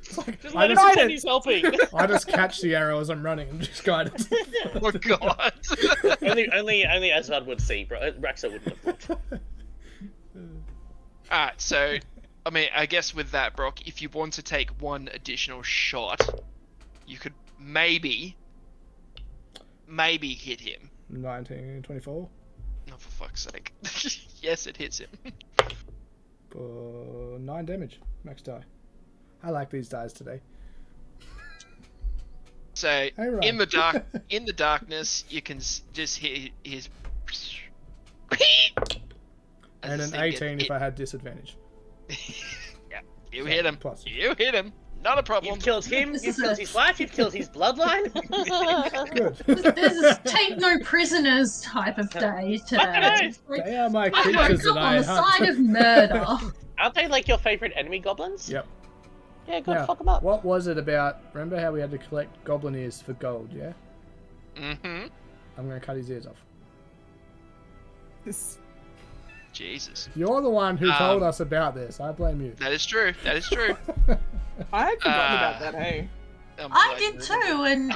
It's like, Just I, let him just, pretend he's helping. I just catch the arrow as I'm running and just guide it. Oh god. only Asgard would see, bro. Raxa wouldn't have looked. Alright, so I mean, I guess with that, Brock, if you want to take one additional shot, you could maybe hit him. 1924 Oh, for fuck's sake. Yes, it hits him. for 9 damage. Max die. I like these dies today. So Hey, Ryan. in the darkness, you can just hear his. And an 18 if I had disadvantage. Yeah, you hit him. Plus. You hit him. Not a problem. You've killed him, you've killed his wife, you've killed his bloodline. Good. This is take no prisoners type of day today. It's like, They are my I creatures woke that up I on the hunt. side of murder. Aren't they like your favourite enemy goblins? Yep. Yeah, good, Now, fuck them up. what was it about? Remember how we had to collect goblin ears for gold, yeah? Mm-hmm. I'm going to cut his ears off. Jesus. You're the one who told us about this. I blame you. That is true. That is true. I had forgotten about that, hey. I did too, and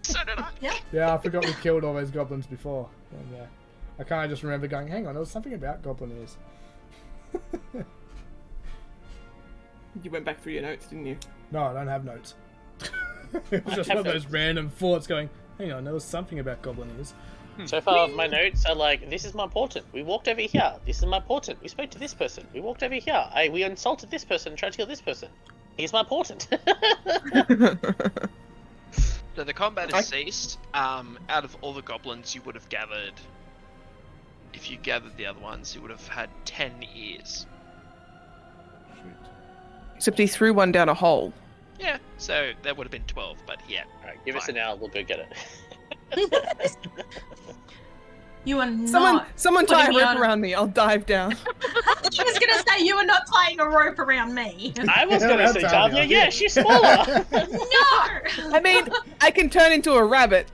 So did I. Yeah, I forgot we killed all those goblins before. And, yeah. I kind of just remember going, hang on, there was something about goblin ears. You went back through your notes, didn't you? No, I don't have notes. It was just one of those random thoughts going, hang on, there was something about goblin ears. So far, my notes are like, this is my important. We walked over here. This is my important. We spoke to this person. We walked over here. We insulted this person and tried to kill this person. Here's my important. So the combat has ceased. Out of all the goblins you would have gathered, if you gathered the other ones, you would have had 10 ears. Except he threw one down a hole. Yeah, so that would have been 12, but yeah. Alright, give us Fine. an hour. We'll go get it. you are not. Someone tie a putting me rope on- around me. I'll dive down. I was gonna say you are not tying a rope around me. I was Yeah, going to that's say, Tavia. Tavia, yeah, she's smaller. No. I mean, I can turn into a rabbit.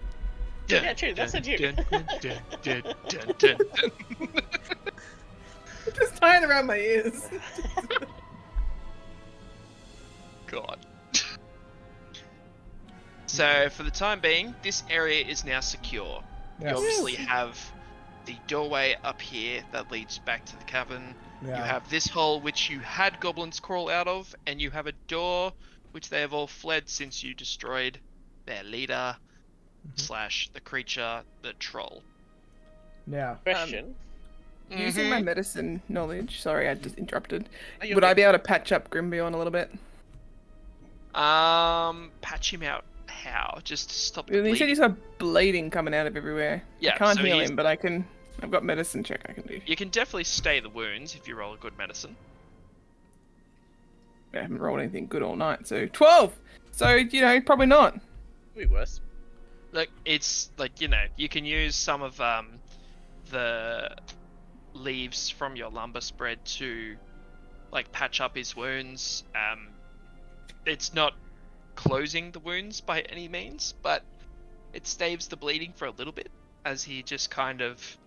Yeah, true, that's a dude. Just tying around my ears. God. So, for the time being, this area is now secure. You Yes. obviously have the doorway up here that leads back to the cavern. Yeah. You have this hole which you had goblins crawl out of, and you have a door which they have all fled since you destroyed their leader slash the creature, the troll. Now, Question. Using my medicine knowledge, sorry I just interrupted. Oh, you're Would I good. be able to patch up Grimby on a little bit? Patch him out. How? Just to stop the He said bleeding. he's got bleeding coming out of everywhere. Yeah, I can't so heal he's- him, but I can. I've got medicine check I can do. You can definitely stay the wounds if you roll a good medicine. I haven't rolled anything good all night, so 12. So probably not. Could be worse. Look, it's like you can use some of the leaves from your lumber spread to like patch up his wounds. It's not closing the wounds by any means, but it staves the bleeding for a little bit as he just kind of,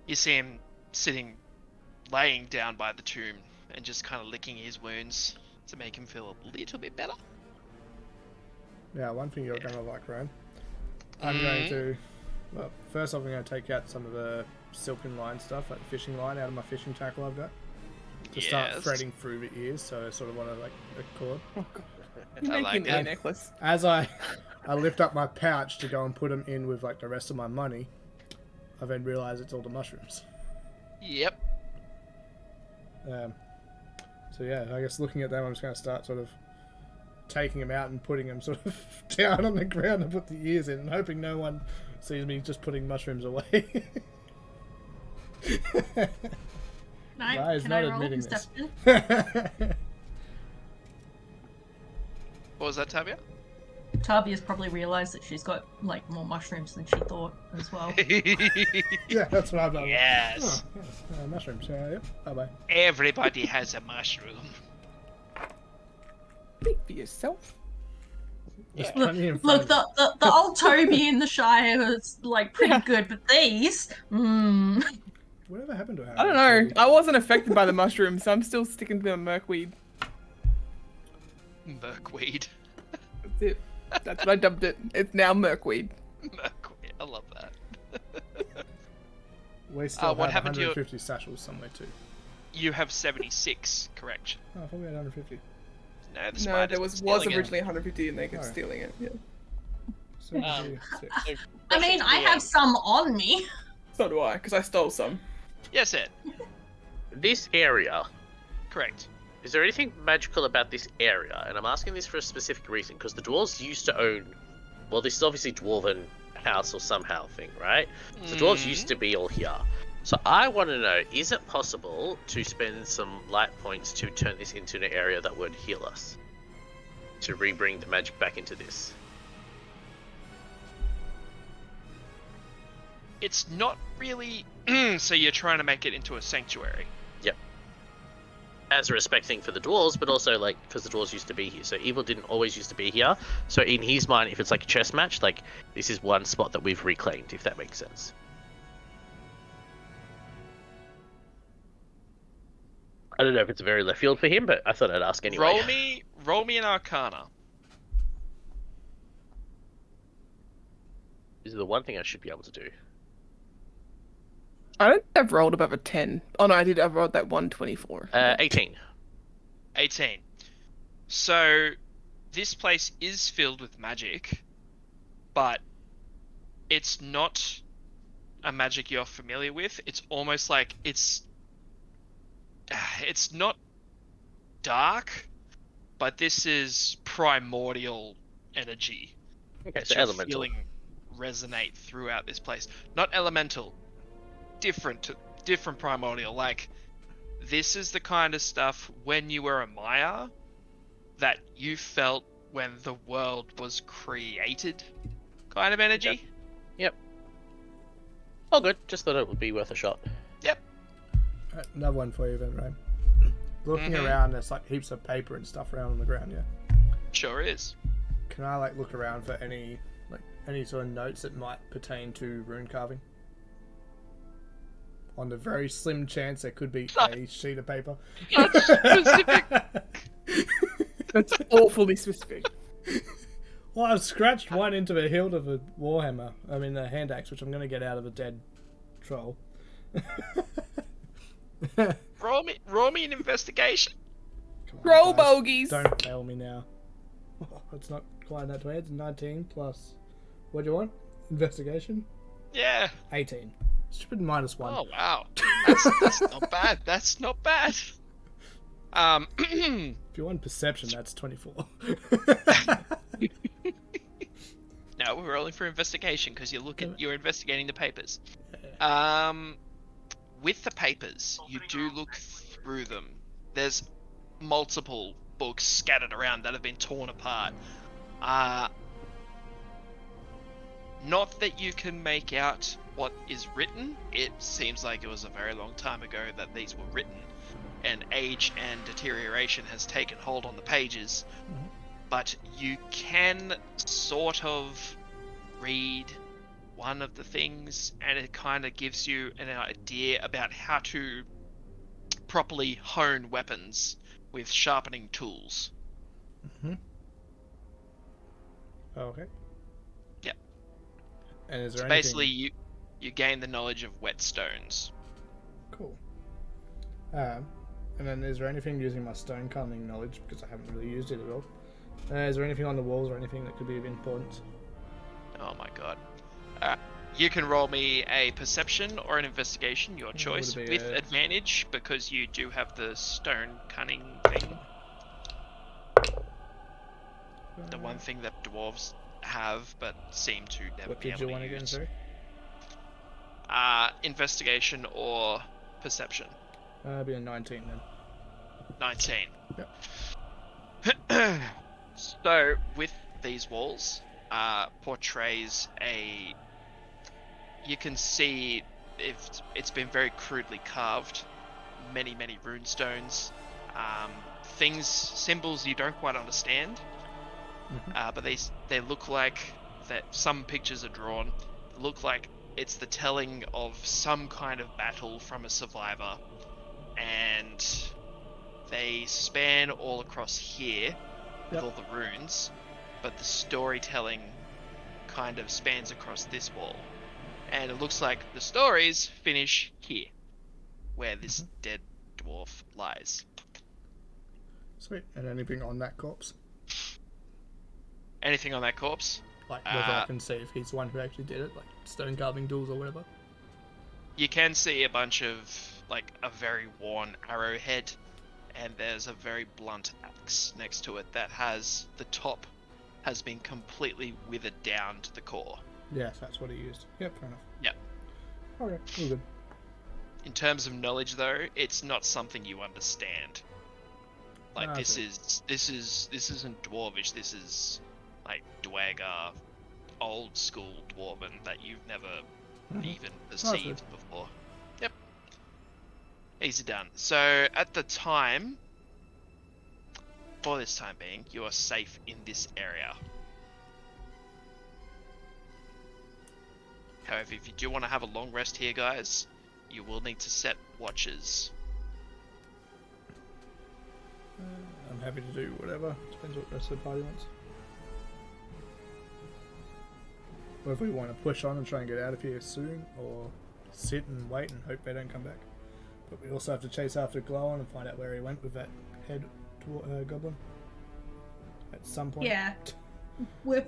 you see him laying down by the tomb and just kind of licking his wounds to make him feel a little bit better. Yeah, one thing you're going to like, Ryan. I'm going to... Well, first off, I'm going to take out some of the silken line stuff, like the fishing line, out of my fishing tackle I've got. To start Yes. threading through the ears, so I sort of want to, like, a cord. Oh god. I You're like making me a that. necklace. As I lift up my pouch to go and put them in with, like, the rest of my money, I then realise it's all the mushrooms. Yep. So yeah, I guess looking at them, I'm just going to start sort of taking them out and putting them sort of down on the ground and put the ears in, and hoping no one sees me just putting mushrooms away. No, Guys, can not I roll admitting this. Perception? What was that, Tavia? Tavia's probably realised that she's got like more mushrooms than she thought as well. Yeah, that's what I've done. Yes. Oh, yes. Mushrooms. Yep. Bye bye. Everybody has a mushroom. Speak for yourself. There's Yeah. plenty in Look, front of the old Toby in the Shire was like pretty good, but these, me. Whatever happened to her? I don't know. I wasn't affected by the mushrooms, so I'm still sticking to the merkweed. Merkweed. That's it. That's what I dubbed it. It's now merkweed. Merkweed. I love that. We still what have happened to your- 150 satchels somewhere too. You have 76, correct? Oh, I thought we had 150. No, the No, spider's there been was stealing it. originally 150 and they kept Alright. stealing it. Yeah. 76. So, I mean, I have some on me. So do I, because I stole some. Yes, Ed. this area. Correct. Is there anything magical about this area? And I'm asking this for a specific reason, because the dwarves used to own... Well, this is obviously dwarven house or somehow thing, right? So the dwarves used to be all here. So I want to know, is it possible to spend some light points to turn this into an area that would heal us? To rebring the magic back into this? It's not really... so you're trying to make it into a sanctuary. As a respect thing for the dwarves, but also like because the dwarves used to be here. So evil didn't always used to be here. So in his mind, if it's like a chess match, like this is one spot that we've reclaimed, if that makes sense. I don't know if it's a very left field for him, but I thought I'd ask anyway. Roll me an Arcana. This is the one thing I should be able to do. I don't think I've rolled above a 10. Oh no, I did. I've rolled that 124. 18. 18. So, this place is filled with magic, but it's not a magic you're familiar with. It's almost like it's not dark, but this is primordial energy. Okay, that so you're elemental. feeling resonate throughout this place. Not elemental, different primordial. Like, this is the kind of stuff when you were a Maya that you felt when the world was created, kind of energy. Yep. Oh, good. Just thought it would be worth a shot. Right, another one for you then, Ray. Looking Mhm. around, there's like heaps of paper and stuff around on the ground, yeah? Sure is. Can I like look around for any sort of notes that might pertain to rune carving? On the very slim chance there could be a sheet of paper. That's specific. That's awfully specific. Well, I've scratched one into the hilt of a warhammer. I mean, a hand axe, which I'm going to get out of a dead troll. Roll me an investigation. Come on, Roll guys. bogeys. Don't fail me now. Oh, it's not quite that way. It's 19 plus. What do you want? Investigation? Yeah. 18. Stupid -1. Oh wow. That's not bad. That's not bad. If you want perception, that's 24. No, we're rolling for investigation because Damn it. you're investigating the papers. Yeah. With the papers, you do look through them. There's multiple books scattered around that have been torn apart. Not that you can make out what is written. It seems like it was a very long time ago that these were written, and age and deterioration has taken hold on the pages. Mhm. But you can sort of read one of the things, and it kind of gives you an idea about how to properly hone weapons with sharpening tools. Mm-hmm. Okay. Yep. And is So there basically, anything... you gain the knowledge of whetstones. Cool. And then is there anything using my stone carving knowledge, because I haven't really used it at all? Is there anything on the walls or anything that could be of importance? Oh my god. You can roll me a perception or an investigation, your choice, would it be with a- advantage because you do have the stone cunning thing. The one thing that dwarves have but seem to never What be did able you want to again, use. sorry? Investigation or perception. It'd be a 19 then. 19. Yep. So, with these walls, portrays a... You can see if it's been very crudely carved. Many runestones. Symbols you don't quite understand. Mhm. But they look like that some pictures are drawn. Look like it's the telling of some kind of battle from a survivor. And they span all across here with Yep. all the runes, but the storytelling kind of spans across this wall. And it looks like the stories finish here, where this dead dwarf lies. Sweet. And anything on that corpse? Anything on that corpse? Like whether I can see if he's the one who actually did it, like stone carving tools or whatever. You can see a bunch of, like, a very worn arrowhead, and there's a very blunt axe next to it that has the top has been completely withered down to the core. Yes, that's what he used. Yep, fair enough. Yep. Okay, all good. In terms of knowledge, though, it's not something you understand. Like, Ah, this okay. isn't dwarvish. This is like Dwagar, old school dwarven that you've never even perceived before. Yep. Easy done. So at the time, for this time being, you are safe in this area. However, if you do want to have a long rest here, guys, you will need to set watches. I'm happy to do whatever. Depends what the rest of the party wants. Or if we want to push on and try and get out of here soon, or sit and wait and hope they don't come back. But we also have to chase after Glowon and find out where he went with that head goblin. At some point. Yeah, we've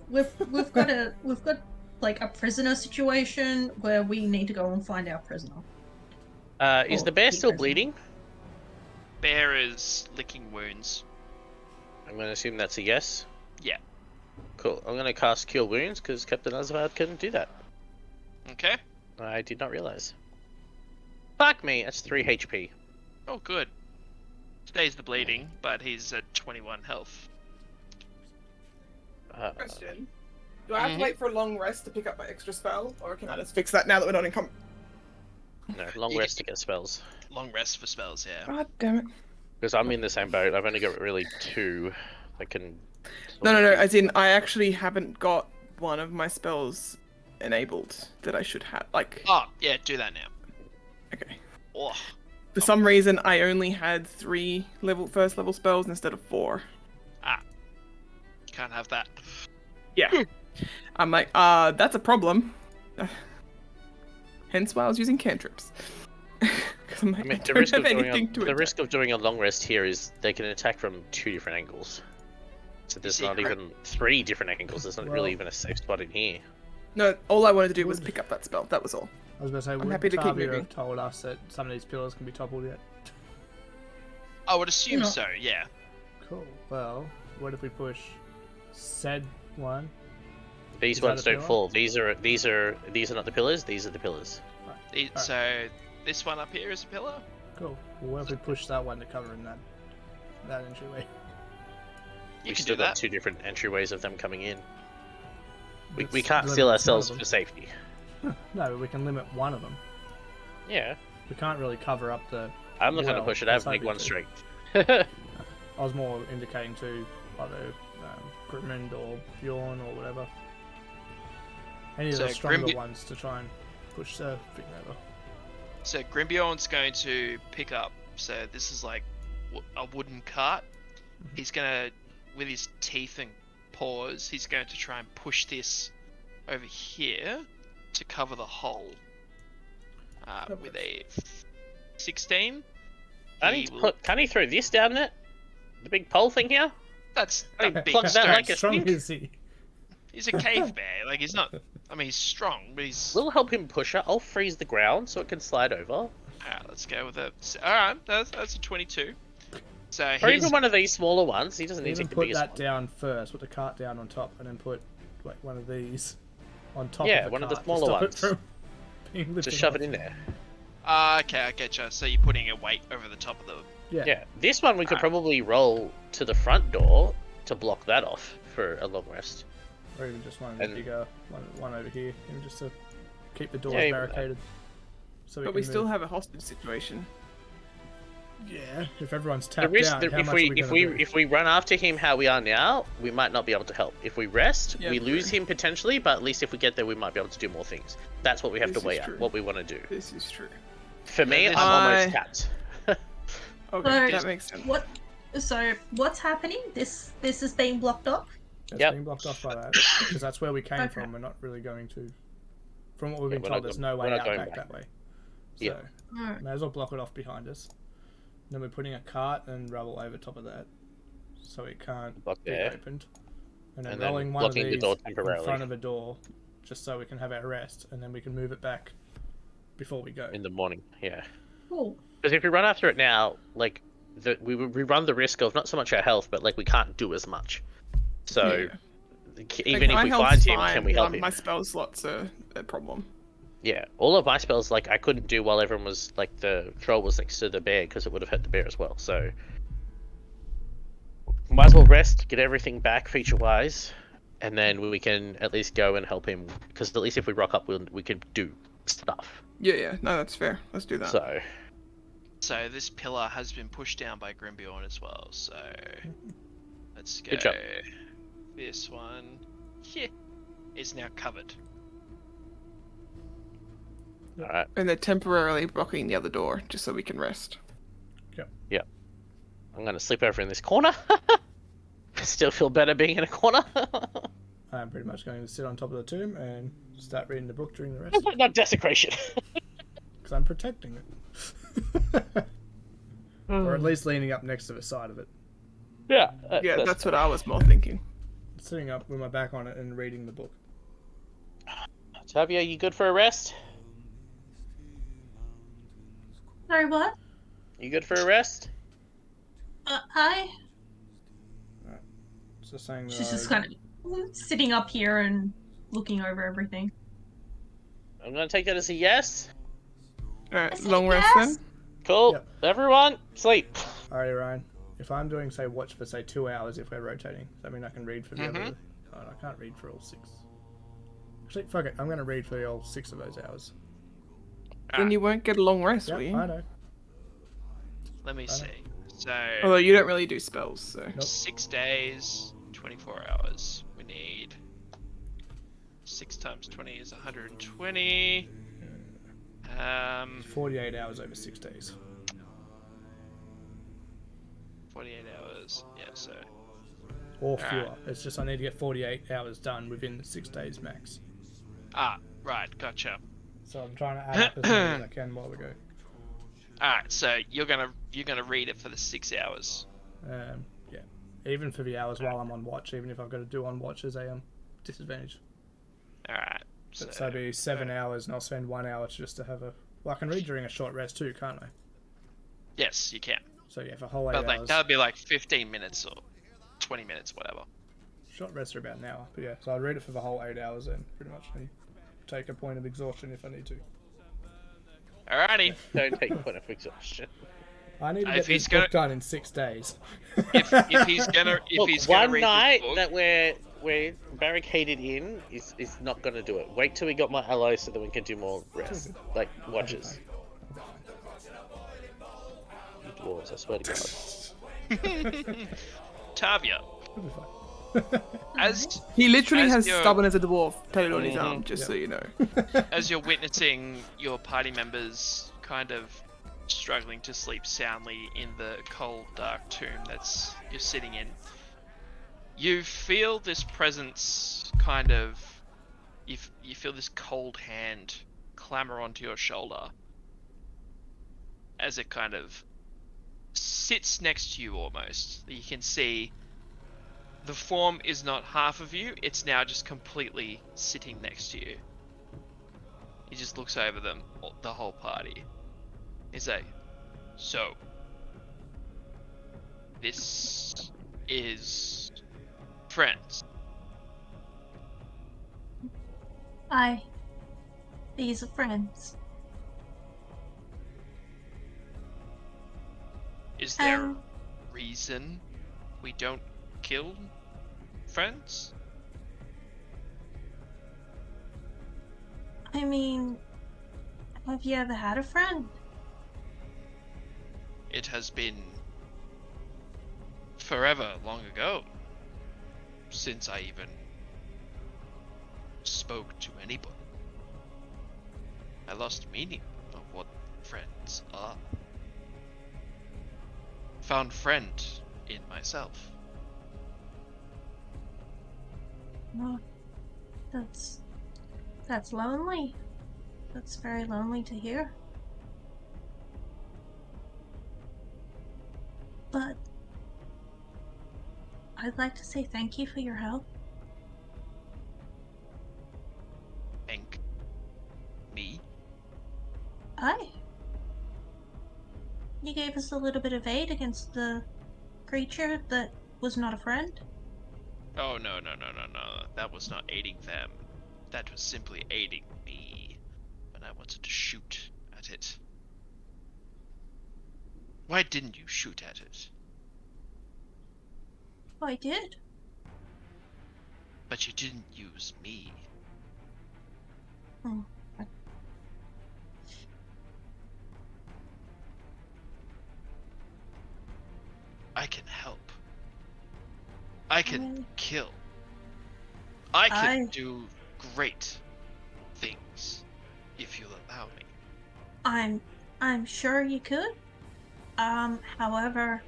got like a prisoner situation where we need to go and find our prisoner. Is Oh, the bear keep still prison. bleeding? Bear is licking wounds. I'm going to assume that's a yes. Yeah. Cool. I'm going to cast Cure Wounds because Captain Azavad couldn't do that. Okay. I did not realize. Fuck me, that's 3 HP. Oh, good. Stays the bleeding, but he's at 21 health. Question. Do I have Mhm. to wait for a long rest to pick up my extra spell, or can I just fix that now that we're not in No, long You rest to get spells. Long rest for spells, yeah. God damn it. Because I'm in the same boat. I've only got really 2. I can... No, as in, I actually haven't got one of my spells enabled that I should have. Like, Oh, yeah, do that now. okay. Oh, For some reason, I only had 3 first level spells instead of 4. can't have that. Yeah. I'm like, that's a problem. Hence why I was using cantrips. 'Cause I'm like, I mean, I the don't risk have of doing anything to the attack. risk of doing a long rest here is they can attack from 2 different angles. So there's see, not even 3 different angles. There's not Well- really even a safe spot in here. No, all I wanted to do was pick up that spell. That was all. I was going to say, I'm would happy to keep Tavia moving. have told us that some of these pillars can be toppled yet? I would assume Yeah. so. Yeah. Cool. Well, what if we push said one? These Is that ones a don't pillar? fall. These are not the pillars. These are the pillars. Alright. So this one up here is a pillar. Cool. Well, what if we push that one to cover in that entryway? You We can still do got that. 2 different entryways of them coming in. We Let's can't limit seal one of ourselves them. for safety. No, but we can limit one of them. Yeah. We can't really cover up the. I'm not going to well, push it. I I was have make hoping one to. straight. I was more indicating to either Grimond or Bjorn or whatever. Any of So the stronger Grimby- ones to try and push the thing over. So Grimbjorn's going to pick up. So this is like a wooden cart. He's gonna, with his teeth and paws, he's going to try and push this over here to cover the hole. That With works. a 16. Can he throw this down it? The big pole thing here? That's I a mean, big plug that stone. like a strong stink. is he? He's a cave bear. Like he's not. I mean, he's strong, but he's. We'll help him push it. I'll freeze the ground so it can slide over. Alright, let's go with it. Alright, that's a 22. So Or he's even one of these smaller ones. He doesn't need to Even take the put biggest that one. down first. Put the cart down on top, and then put like one of these on top. Yeah, of the one of the cart to smaller stop it ones. from being lifted Just shove off. it in there. okay, I getcha. So you're putting a weight over the top of the. Yeah. Yeah, this one we could Alright. probably roll to the front door to block that off for a long rest. Or even just one of the And- bigger one over here, even just to keep the doors Yeah, even that. barricaded. So But can we still move. have a hostage situation. Yeah, if everyone's The tapped risk, out, how if much we are we if gonna we do? if we run after him how we are now, we might not be able to help. If we rest, Yeah, we true. lose him potentially, but at least if we get there, we might be able to do more things. That's what we have This to weigh is out. true. What we want to do. This is true. For me, this- I'm almost I- capped. Okay, So- that makes sense. What? So what's happening? This is being blocked off. It's Yep. being blocked off by that because that's where we came Okay. from. We're not really going to. From what we've Yeah, been we're told, not there's going- no we're way not out going back back. that way. So, Yeah. Alright. may as well block it off behind us. Then we're putting a cart and rubble over top of that, so it can't Block be there. opened. And then And then rolling one of blocking the these door in temporarily. front of a door, just so we can have our rest, and then we can move it back before we go. In the morning, yeah. Cool. Because if we run after it now, like we run the risk of not so much our health, but like we can't do as much. So Yeah. even my if we health's find him, fine, can we but, help him? My spell slots are a problem. Yeah, all of my spells like I couldn't do while everyone was like the troll was next to the bear because it would have hurt the bear as well. So might as well rest, get everything back feature wise, and then we can at least go and help him. Because at least if we rock up, we can do stuff. Yeah, no, that's fair. Let's do that. So this pillar has been pushed down by Grimbjorn as well. So let's go. Good job. This one here is now covered. All right. And they're temporarily blocking the other door just so we can rest. I'm gonna sleep over in this corner. Still feel better being in a corner. I'm pretty much going to sit on top of the tomb and start reading the book during the rest, Not desecration. because I'm protecting it. Or at least leaning up next to the side of it. Yeah. Yeah, that's what I was more thinking. Sitting up with my back on it and reading the book. Tavia, you good for a rest? Sorry, what? You good for a rest? Hi. Just saying that She's just kind of sitting up here and looking over everything. I'm gonna take that as a yes. Alright, I said long rest yes. then? Cool. Yep. Everyone, sleep. Alrighty, Ryan. If I'm doing, say, watch for, say, 2 hours if we're rotating, does that mean I can read for the other... Oh, I can't read for all 6. Actually, fuck it. I'm going to read for all 6 of those hours. Then you won't get a long rest, Yeah, will you? I know. Let me see. So Although you don't really do spells, so. Nope. 6 days, 24 hours. We need 6 times 20 is 120. 48 hours over 6 days. 48 hours. Yeah, so Or Alright. fewer. It's just I need to get 48 hours done within the 6 days max. right, gotcha. So I'm trying to add up as many as I can while we go. Alright, so you're gonna read it for the 6 hours. Yeah. Even for the hours while I'm on watch, even if I've got to do on watch as a disadvantage. Alright. So it'd be 7 hours, and I'll spend 1 hour just to have a... Well, I can read during a short rest too, can't I? Yes, you can. So yeah, for a whole 8 But like hours. that would be like 15 minutes or 20 minutes, whatever. Short rest for about an hour. But yeah, so I'd read it for the whole 8 hours and pretty much take a point of exhaustion if I need to. Alrighty. Don't take point of exhaustion. I need to If get he's this gonna- book done in 6 days. If he's gonna Look, one read night this book, that we're barricaded in is not gonna do it. Wait till we got my allies so that we can do more rest, like watches. You dwarves, I swear to God. Tavia, It'll be fine. as He literally As has you're- stubborn as a dwarf tattooed on his Mhm. arm, just so you know. as you're witnessing your party members kind of struggling to sleep soundly in the cold, dark tomb that's you're sitting in, you feel this presence kind of, you feel this cold hand clamber onto your shoulder as it kind of sits next to you almost. You can see the form is not half of you, it's now just completely sitting next to you. He just looks over them, the whole party. He's like, so, this is friends. Aye. These are friends. Is there a Um, reason we don't kill friends? I mean, have you ever had a friend? It has been forever long ago since I even spoke to anybody. I lost meaning of what friends are. Found friend in myself. No. That's lonely. That's very lonely to hear. But I'd like to say thank you for your help. Thank me. Aye. You gave us a little bit of aid against the creature that was not a friend. Oh no. That was not aiding them. That was simply aiding me when I wanted to shoot at it. Why didn't you shoot at it? Oh, I did. But you didn't use me. Oh, I can help. I can Really? kill. I can I- do great things if you'll allow me. I'm sure you could. However,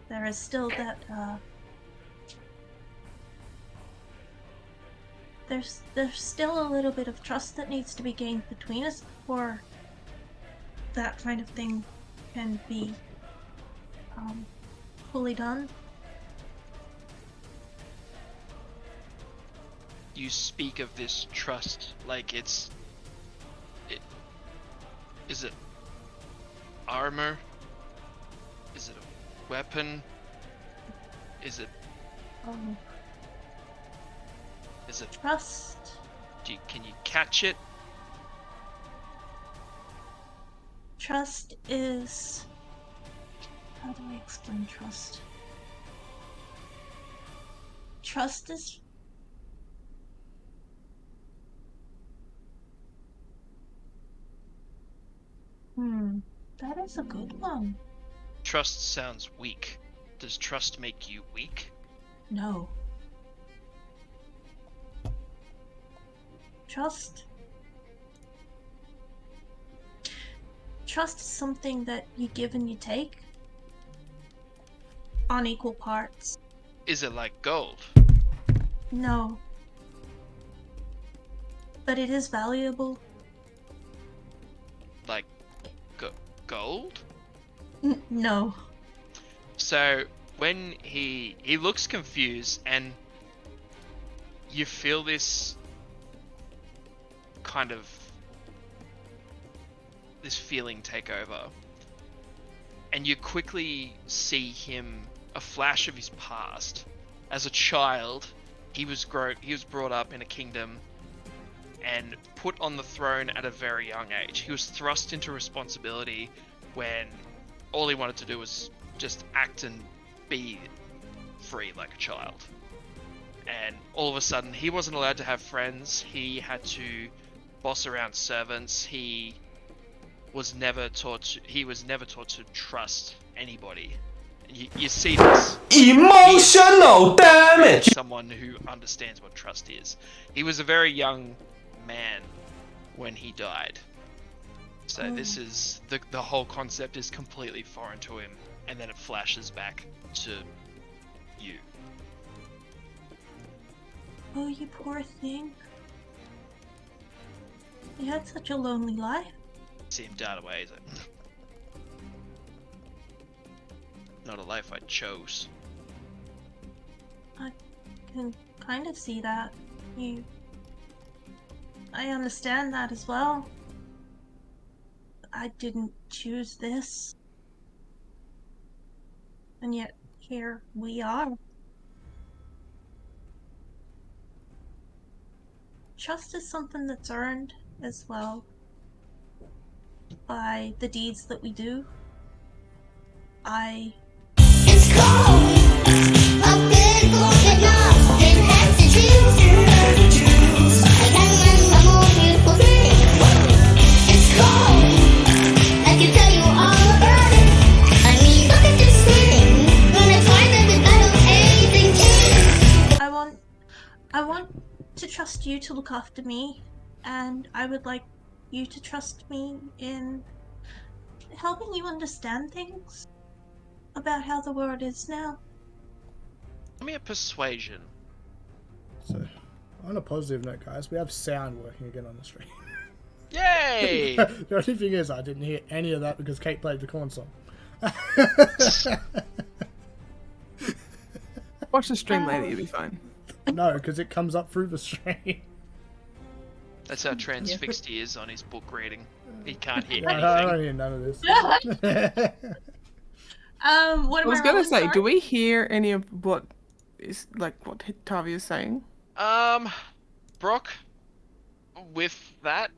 there is still that, there's still a little bit of trust that needs to be gained between us before that kind of thing can be, fully done. You speak of this trust like it is it armor? Is it a weapon? Is it Trust. can you catch it? Trust is... How do I explain trust? Trust is... That is a good one. Trust sounds weak. Does trust make you weak? No. Trust... Trust is something that you give and you take. On equal parts. Is it like gold? No. But it is valuable. Like gold? No. So when he looks confused and you feel this kind of this feeling take over and you quickly see him, a flash of his past. As a child, he was brought up in a kingdom and put on the throne at a very young age. He was thrust into responsibility when all he wanted to do was just act and be free like a child. And all of a sudden, he wasn't allowed to have friends. He had to boss around servants. He was never taught to trust anybody. And you see this. Emotional damage! Someone who understands what trust is. He was a very young man when he died. So this is the whole concept is completely foreign to him, and then it flashes back to you. Oh, you poor thing. You had such a lonely life. See him dart away. He's like, not a life I chose. I can kind of see that. I understand that as well. I didn't choose this. And yet, here we are. Trust is something that's earned as well by the deeds that we do. It's cold. A big bucket knob. It has to choose. I can a more beautiful thing. It's cold. I can tell you all about it. I mean, look at this thing. Gonna find them if I don't anything change. I want to trust you to look after me, and I would like you to trust me in helping you understand things about how the world is now. Give me a persuasion. So, on a positive note, guys, we have sound working again on the stream. Yay! The only thing is, I didn't hear any of that because Kate played the corn song. Watch the stream later, you'll be fine. No, because it comes up through the stream. That's how transfixed he is on his book reading. He can't hear I anything. don't hear none of this. What am I was I gonna rolling, say, sorry? do we hear any of what Tavia's saying? Brock, with that,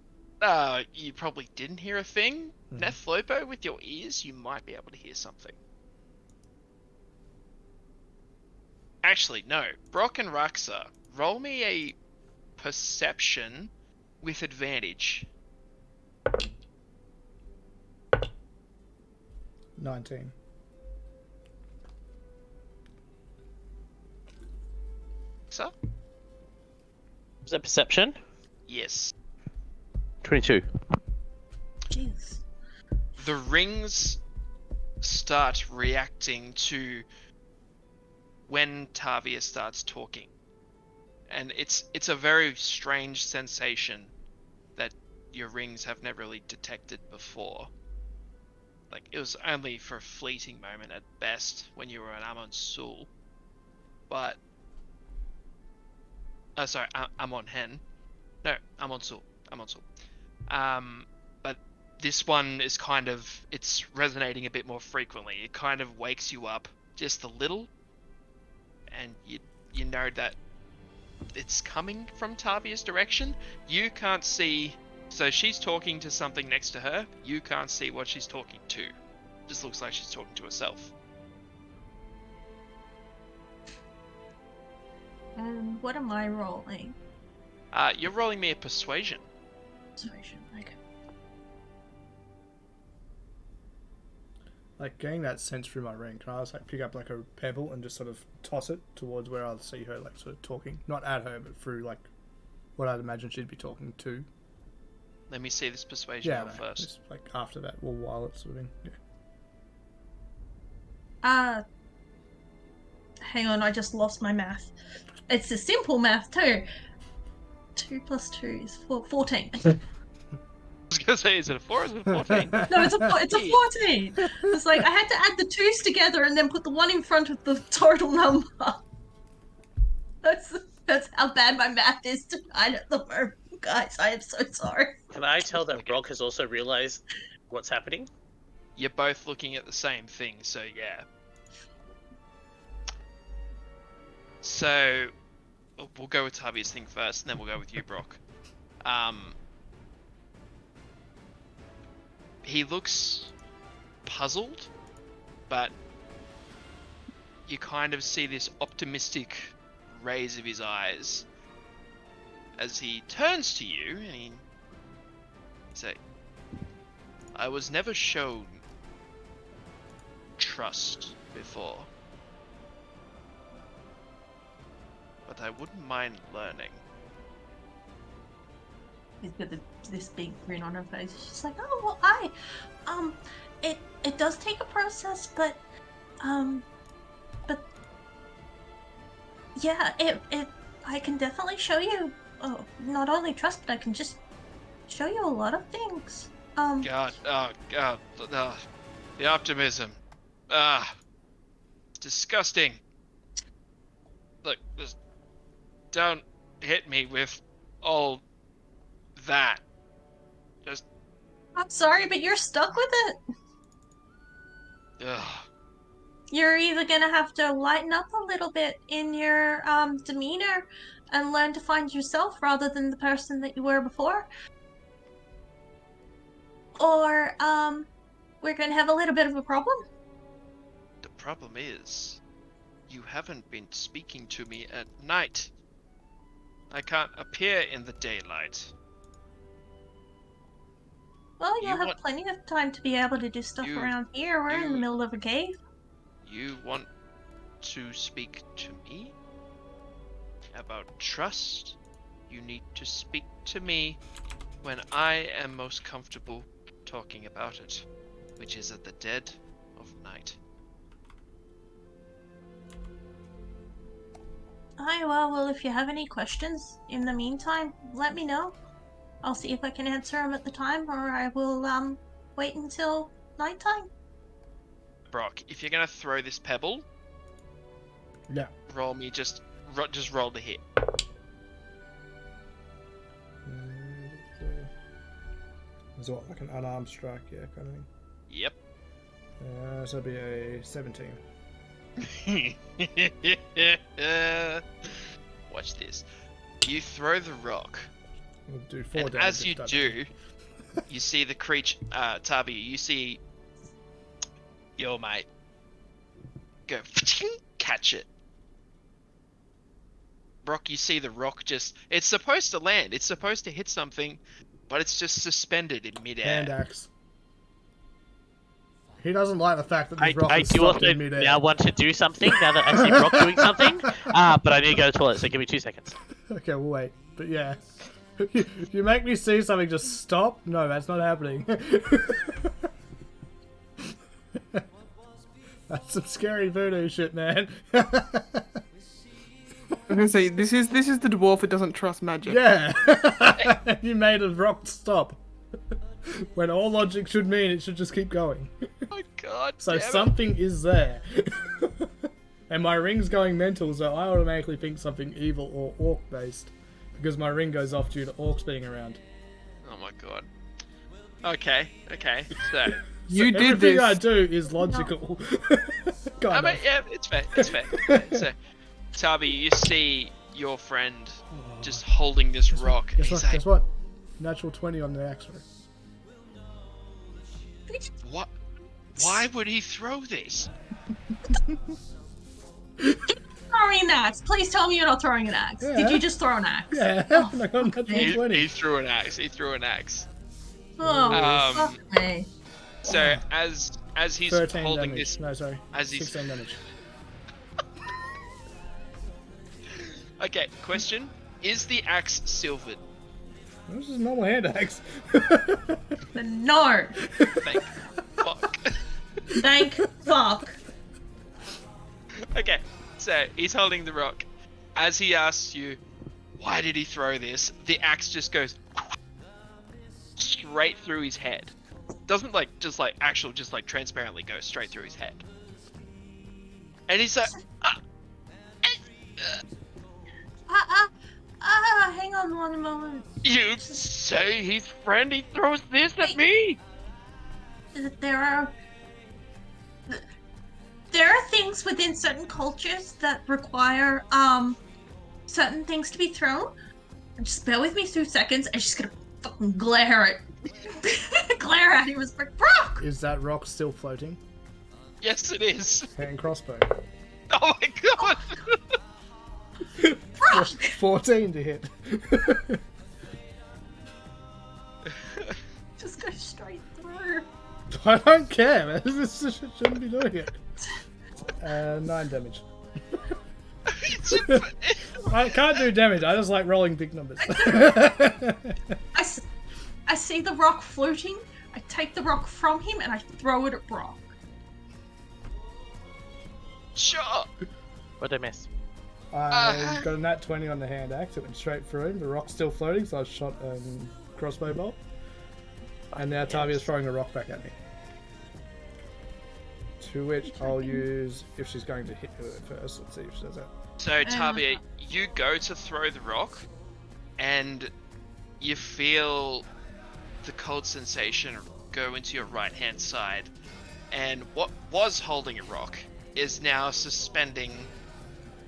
you probably didn't hear a thing. Nethlopo, with your ears, you might be able to hear something. Actually, no. Brock and Raxa, roll me a perception with advantage. 19. So? Was that perception? Yes. 22. Jeez. The rings start reacting to when Tavia starts talking. And it's a very strange sensation that your rings have never really detected before. Like, it was only for a fleeting moment at best when you were an Amon Sul. But... Oh, sorry, Amon Hen. No, Amon Sul. Amon Sul. But this one is kind of... It's resonating a bit more frequently. It kind of wakes you up just a little. And you know that it's coming from Tavia's direction. You can't see... So she's talking to something next to her. You can't see what she's talking to. Just looks like she's talking to herself. What am I rolling? You're rolling me a persuasion. Persuasion, okay. Like, getting that sense through my ring, can I just, like, pick up, like, a pebble and just sort of toss it towards where I'll see her, like, sort of talking? Not at her, but through, like, what I'd imagine she'd be talking to. Let me see this persuasion roll first. Just, like, after that, or while it's sort of thing, yeah. Hang on, I just lost my math. It's a simple math too. 2 plus 2 is 14. I was gonna say, is it a 4 or is it a 14? No, it's a 14. It's like I had to add the 2's together and then put the 1 in front of the total number. That's how bad my math is tonight at the moment, guys. I am so sorry. Can I tell that Brock has also realized what's happening? You're both looking at the same thing, so yeah. So, we'll go with Tubby's thing first, and then we'll go with you, Brock. He looks puzzled, but you kind of see this optimistic raise of his eyes as he turns to you, and he say, "I was never shown trust before, but I wouldn't mind learning." She's got this big grin on her face. She's like, "Oh well, it does take a process, but yeah, I can definitely show you. Oh, not only trust, but I can just show you a lot of things. God, the optimism. It's disgusting. Look, just don't hit me with all that. Just, I'm sorry, but you're stuck with it. ugh. You're either gonna have to lighten up a little bit in your demeanor and learn to find yourself rather than the person that you were before, or we're gonna have a little bit of a problem. The problem is, you haven't been speaking to me at night. I can't appear in the daylight. Well, You you'll have want- plenty of time to be able to do stuff You- around here. We're in the you- middle of a cave. You want to speak to me about trust? You need to speak to me when I am most comfortable talking about it, which is at the dead of night. Aye, well, if you have any questions in the meantime, let me know. I'll see if I can answer them at the time, or I will wait until nighttime. Brock, if you're gonna throw this pebble, Yeah. roll me just roll the hit. Is what, like an unarmed strike, yeah, kind of thing. Yep. So it'll be a 17. Watch this. You throw the rock, We'll do 4 and damage. as if you that- do, you see the creature, Tabi, you see your mate go catch it. Brock, you see the rock it's supposed to land, it's supposed to hit something, but it's just suspended in midair. Hand axe. He doesn't like the fact that I, this rock I is do stopped also in midair. now want to do something now that I see Brock doing something, but I need to go to the toilet, so give me 2 seconds. Okay, we'll wait. But yeah. You make me see something just stop? No, that's not happening. That's some scary voodoo shit, man. I was gonna say this is the dwarf that doesn't trust magic. Yeah. You made a rock stop. When all logic should mean it should just keep going. Oh god. So damn it. something is there. And my ring's going mental, so I automatically think something evil or orc based. Because my ring goes off due to orcs being around. Oh my god. Okay. So You did Everything this. I do is logical. Kind I of. mean, yeah, it's fair. So, Tabi, you see your friend just holding this rock. And Guess he's what? like, Guess what? Natural 20 on the axe roll. what? Why would he throw this? Throwing an axe. Please tell me you're not throwing an axe. Yeah. Did you just throw an axe? Yeah, Oh, I got natural okay. 20. He threw an axe. He threw an axe. Oh, okay. So as he's 13 holding damage. this, No, sorry. as he's 16 damage. okay. Question: is the axe silvered? This is a normal hand axe. No. Thank fuck. Thank fuck. Okay, so he's holding the rock. As he asks you, why did he throw this? The axe just goes straight through his head. Doesn't just transparently go straight through his head. And he's like, Hang on one moment. you say his friend, he throws this at me? There are there are things within certain cultures that require certain things to be thrown. Just bear with me 2 seconds. I'm just gonna fucking glare at him as like, Brock! Is that rock still floating? Yes, it is. Hand crossbow. Oh my god! Brock! 14 to hit. Just go straight through. I don't care, man. This shouldn't be doing it. 9 damage. I can't do damage. I just like rolling big numbers. I see the rock floating. I take the rock from him and I throw it at Brock. Sure. What did I miss? I got a nat 20 on the hand axe. It went straight through him. The rock's still floating, so I shot crossbow bolt. And now Tavia's throwing a rock back at me. To which I'll use if she's going to hit her first. Let's see if she does that. So, Tavia, you go to throw the rock, and you feel the cold sensation go into your right-hand side, and what was holding a rock is now suspending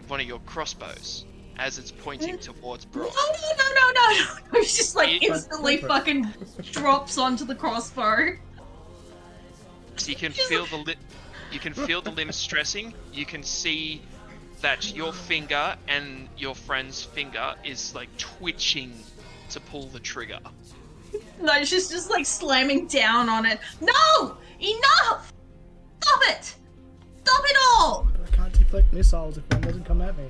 one of your crossbows as it's pointing towards Brock. No. It's just like instantly fucking drops onto the crossbow. So you can feel the limbs stressing. You can see that your finger and your friend's finger is like twitching to pull the trigger. No, she's just like slamming down on it. No! Enough! Stop it! Stop it all! But I can't deflect missiles if one doesn't come at me.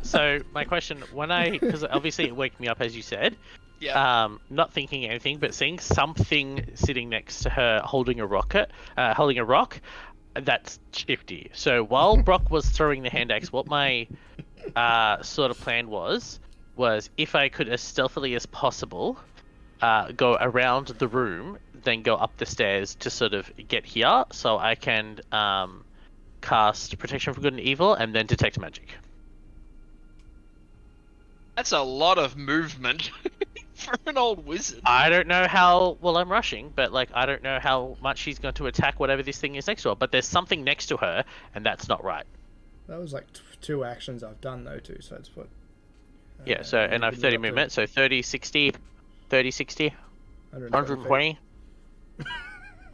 So my question, because obviously it woke me up as you said. Yeah. Not thinking anything, but seeing something sitting next to her holding a rock, that's shifty. So while Brock was throwing the hand axe, what my sort of plan was if I could as stealthily as possible go around the room, then go up the stairs to sort of get here, so I can cast Protection from Good and Evil and then Detect Magic. That's a lot of movement for an old wizard. I don't know how well I'm rushing, but like I don't know how much she's going to attack whatever this thing is next to her. But there's something next to her, and that's not right. That was like 2 actions I've done though too, so it's what. Yeah. So and I've 30 movement, so 30, 60, 30, 60, 120.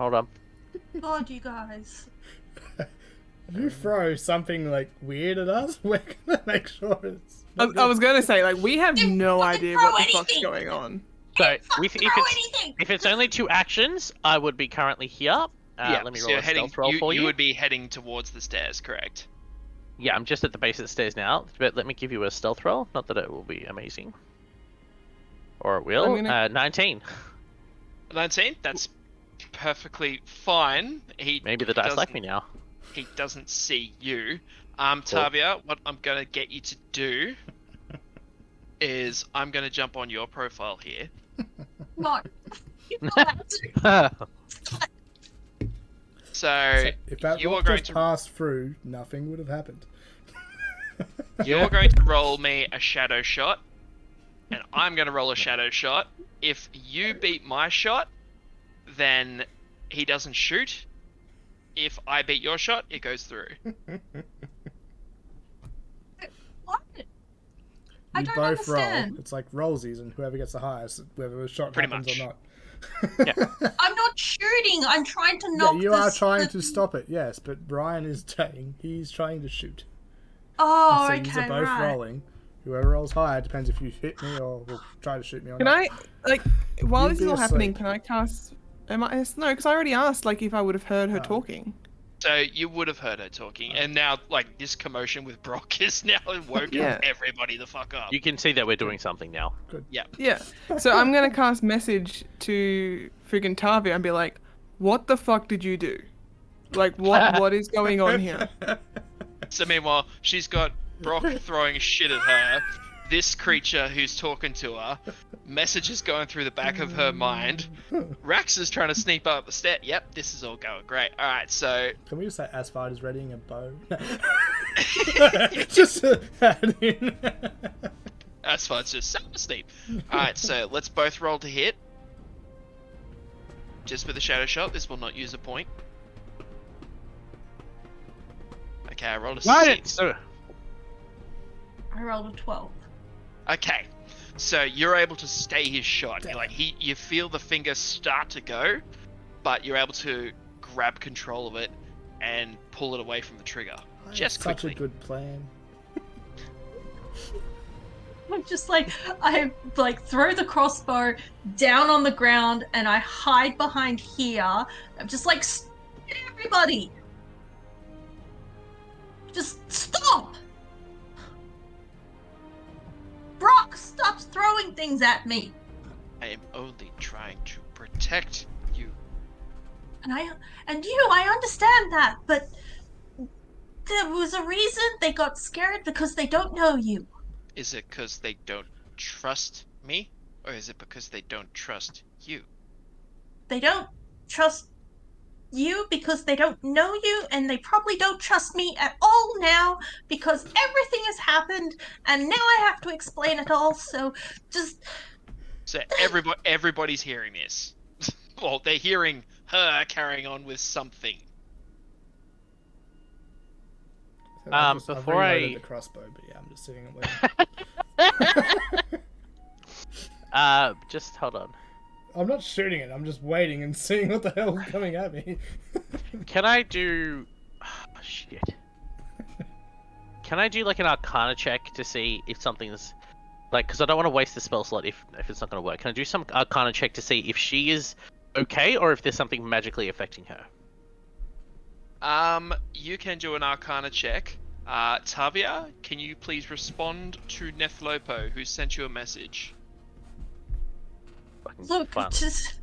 Hold on. God, you guys. You throw something like weird at us, we're gonna make sure it's. I was gonna say, like, we have no fucking idea throw what the fuck's anything. going on. So Fucking throw anything! if it's only 2 actions, I would be currently here. Let me so roll you're a stealth roll you, for you. you would be heading towards the stairs, correct? Yeah, I'm just at the base of the stairs now, but let me give you a stealth roll. Not that it will be amazing. Or it will. I'm gonna- 19. 19? That's perfectly fine. Maybe the dice doesn't- like me now. He doesn't see you. Tavia, what I'm gonna get you to do is I'm gonna jump on your profile here. No. You're not allowed to. So If that you are rock going just to passed through, nothing would have happened. you're going to roll me a shadow shot, and I'm gonna roll a shadow shot. If you beat my shot, then he doesn't shoot. If I beat your shot, it goes through. What? I You don't both understand. roll. It's like rollsies, and whoever gets the highest, whether the shot Pretty happens much. or not. I'm not shooting. I'm trying to Yeah, knock you are this- trying the- to stop it, yes, but Brian is saying he's trying to shoot. Oh, So okay, you're both right. rolling. Whoever rolls higher depends if you hit me or will try to shoot me or Can not. I, like, while You'd this is be all happening, asleep. can I cast? No, because I already asked, like, if I would have heard her Oh. talking. So you would have heard her talking, and now like this commotion with Brock is now woken Yeah. everybody the fuck up. You can see that we're doing something now. Yeah. So I'm gonna cast message to friggin' Tavia and be like, "What the fuck did you do? Like, what is going on here?" So meanwhile, she's got Brock throwing shit at her. This creature who's talking to her, messages going through the back of her mind. Rax is trying to sneak up the step. Yep, this is all going great. All right, so Can we just say Asphalt is readying a bow? Just add in. that's fine. It's just super steep. All right, so let's both roll to hit. Just for the shadow shot, this will not use a point. Okay, I rolled a Right, 6. so I rolled a 12. Okay, so you're able to stay his shot. You're like you feel the finger start to go, but you're able to grab control of it and pull it away from the trigger. Just Such quickly. a good plan. I'm just like, I like throw the crossbow down on the ground and I hide behind here. I'm just like, everybody, just stop! Brock, stop throwing things at me. I am only trying to protect you. And I understand that, but there was a reason they got scared because they don't know you. Is it because they don't trust me, or is it because they don't trust you? They don't trust you because they don't know you, and they probably don't trust me at all now because everything has happened, and now I have to explain it all. So just So everybody's hearing this. Well, they're hearing her carrying on with something. So I've before reloaded I- the crossbow, but yeah, I'm just sitting and waiting. just hold on. I'm not shooting it. I'm just waiting and seeing what the hell's coming at me. Can I do? Oh, shit. Can I do like an Arcana check to see if something's like? Because I don't want to waste the spell slot if it's not going to work. Can I do some Arcana check to see if she is okay or if there's something magically affecting her? You can do an Arcana check. Tavia, can you please respond to Nethlopo, who sent you a message? Fucking look, fun. just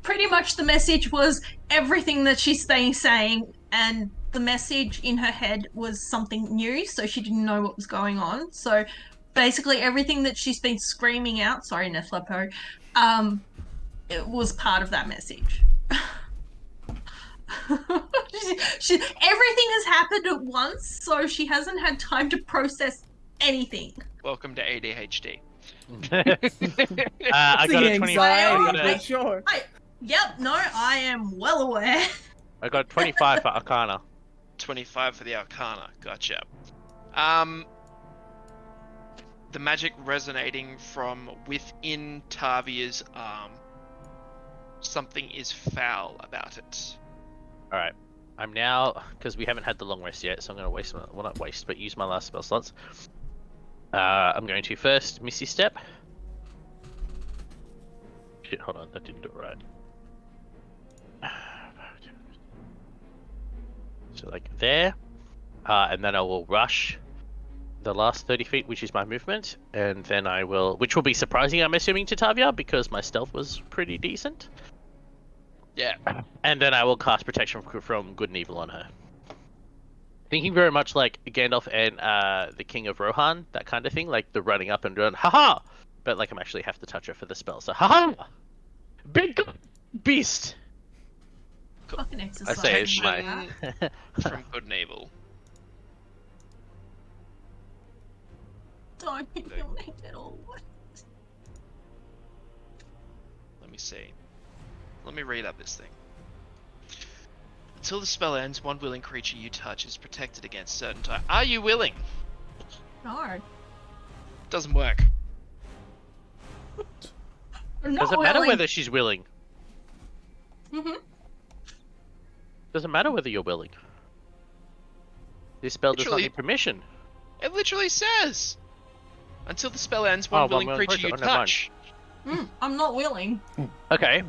pretty much the message was everything that she's saying, and the message in her head was something new, so she didn't know what was going on. So basically, everything that she's been screaming out, sorry, Nethlopo, it was part of that message. Everything has happened at once, so she hasn't had time to process anything. Welcome to ADHD. I got a 25. I anxiety, got a, but sure. Yep, no, I am well aware. I got 25 for Arcana. 25 for the Arcana. Gotcha. The magic resonating from within Tavia's arm. Something is foul about it. All right. I'm now, because we haven't had the long rest yet, so I'm going to waste my, well, not waste, but use my last spell slots. I'm going to first Misty Step. Shit, hold on, that didn't do it right. So like there, and then I will rush the last 30 feet, which is my movement, and then I will, which will be surprising, I'm assuming, to Tavia, because my stealth was pretty decent. Yeah. And then I will cast Protection from Good and Evil on her. Thinking very much like Gandalf and the King of Rohan, that kind of thing, like the running up and run, haha! But like I'm actually have to touch her for the spell, so haha! Big beast! Fucking exercise. I say it's my... Protection from good and evil. Don't make it all. Let me see. Let me read up this thing. Until the spell ends, one willing creature you touch is protected against certain type. Are you willing? No. Doesn't work. I'm Does not it matter willing. whether she's willing? Mhm. Doesn't matter whether you're willing. This spell does not Literally- need permission. It literally says. Until the spell ends, one willing creature you never mind. touch. I'm not willing. Okay.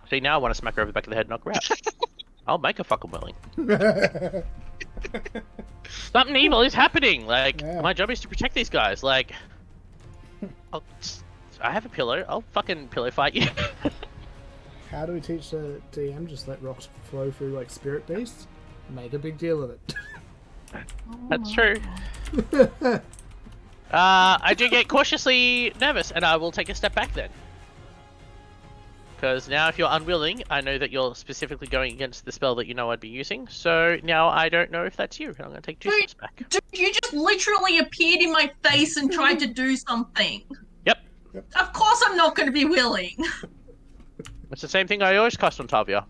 See, now I want to smack her over the back of the head and knock her out. I'll make her fucking willing. Something evil is happening. Like, Yeah. my job is to protect these guys. Like, I have a pillow. I'll fucking pillow fight you. How do we teach the DM just let rocks flow through like spirit beasts? Make a big deal of it. That's true. I do get cautiously nervous, and I will take a step back then. Because now if you're unwilling, I know that you're specifically going against the spell that you know I'd be using, so now I don't know if that's you, and I'm going to take 2 steps back. Dude, you just literally appeared in my face and tried to do something. Yep. Of course I'm not going to be willing. It's the same thing I always cast on Tavia.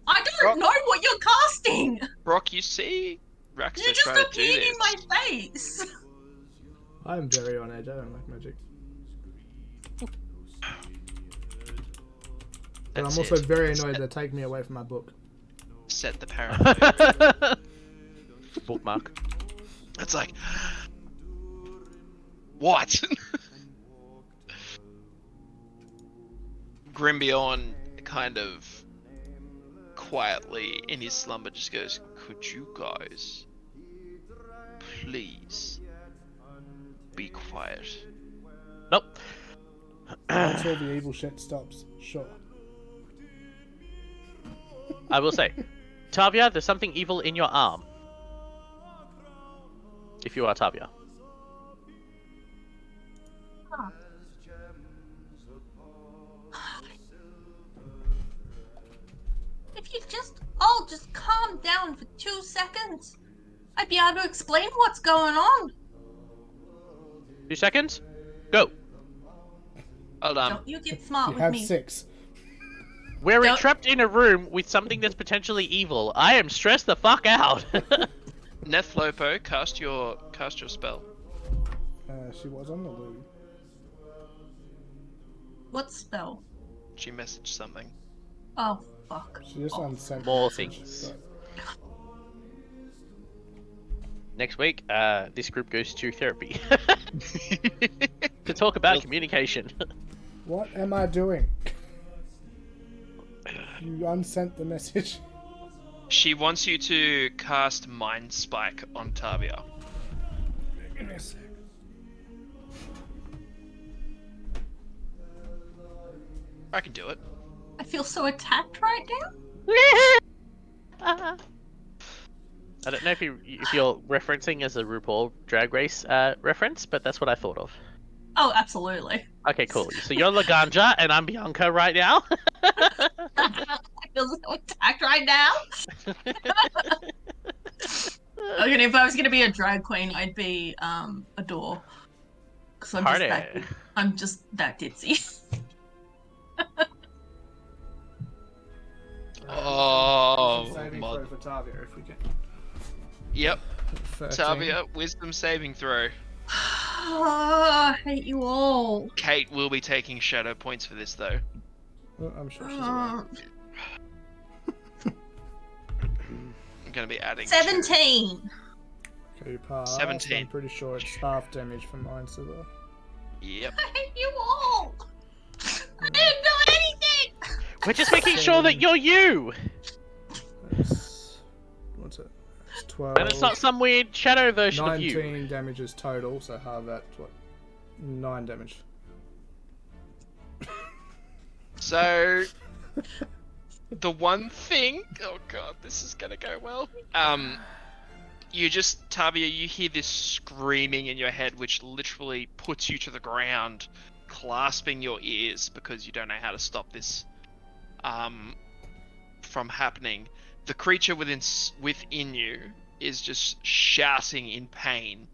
I don't know what you're casting. Brock, you see You Raxus just trying to do appeared this. in my face. I am very on edge. I don't like magic. But I'm That's also it. very annoyed they take me away from my book. Set the parent. Bookmark. It's like, what? Grimbion kind of quietly in his slumber just goes, could you guys please be quiet? Nope. Once all the evil shit stops, sure. I will say, Tavia, there's something evil in your arm. If you are Tavia. If you just all just calm down for 2 seconds, I'd be able to explain what's going on. 2 seconds? Go. Hold on. Don't you get smart You with have me. 6. We're Don't- trapped in a room with something that's potentially evil. I am stressed the fuck out. Nethlopo, cast your spell. She was on the loo. What spell? She messaged something. Oh, fuck. She just unsent More the message, things. but- Next week, this group goes to therapy. To talk about communication. What am I doing? You unsent the message. She wants you to cast Mind Spike on Tavia. Give me a sec. I can do it. I feel so attacked right now. I don't know if you're referencing as a RuPaul Drag Race reference, but that's what I thought of. Oh, absolutely. Okay, cool. So you're Laganja and I'm Bianca right now. I feel so attacked right now. Okay, if I was gonna be a drag queen, I'd be Adore. Because I'm just that ditzy. Oh, Saving mod. throw for Tavia if we can. Yep. 13. Tavia, wisdom saving throw. I hate you all. Kate will be taking shadow points for this though. Oh, I'm sure she's aware. I'm gonna be adding 17. Okay, you pass. 17. I'm pretty sure it's half damage from Mind Silver. Yep. I hate you all. I didn't do anything. We're just making sure that you're you! That's, what's it? It's 12. And it's not some weird shadow version of you. 19 damages total, so half that, what? 9 damage. So the one thing, oh god, this is gonna go well. You just, Tavia, you hear this screaming in your head, which literally puts you to the ground, clasping your ears because you don't know how to stop this from happening. The creature within you is just shouting in pain,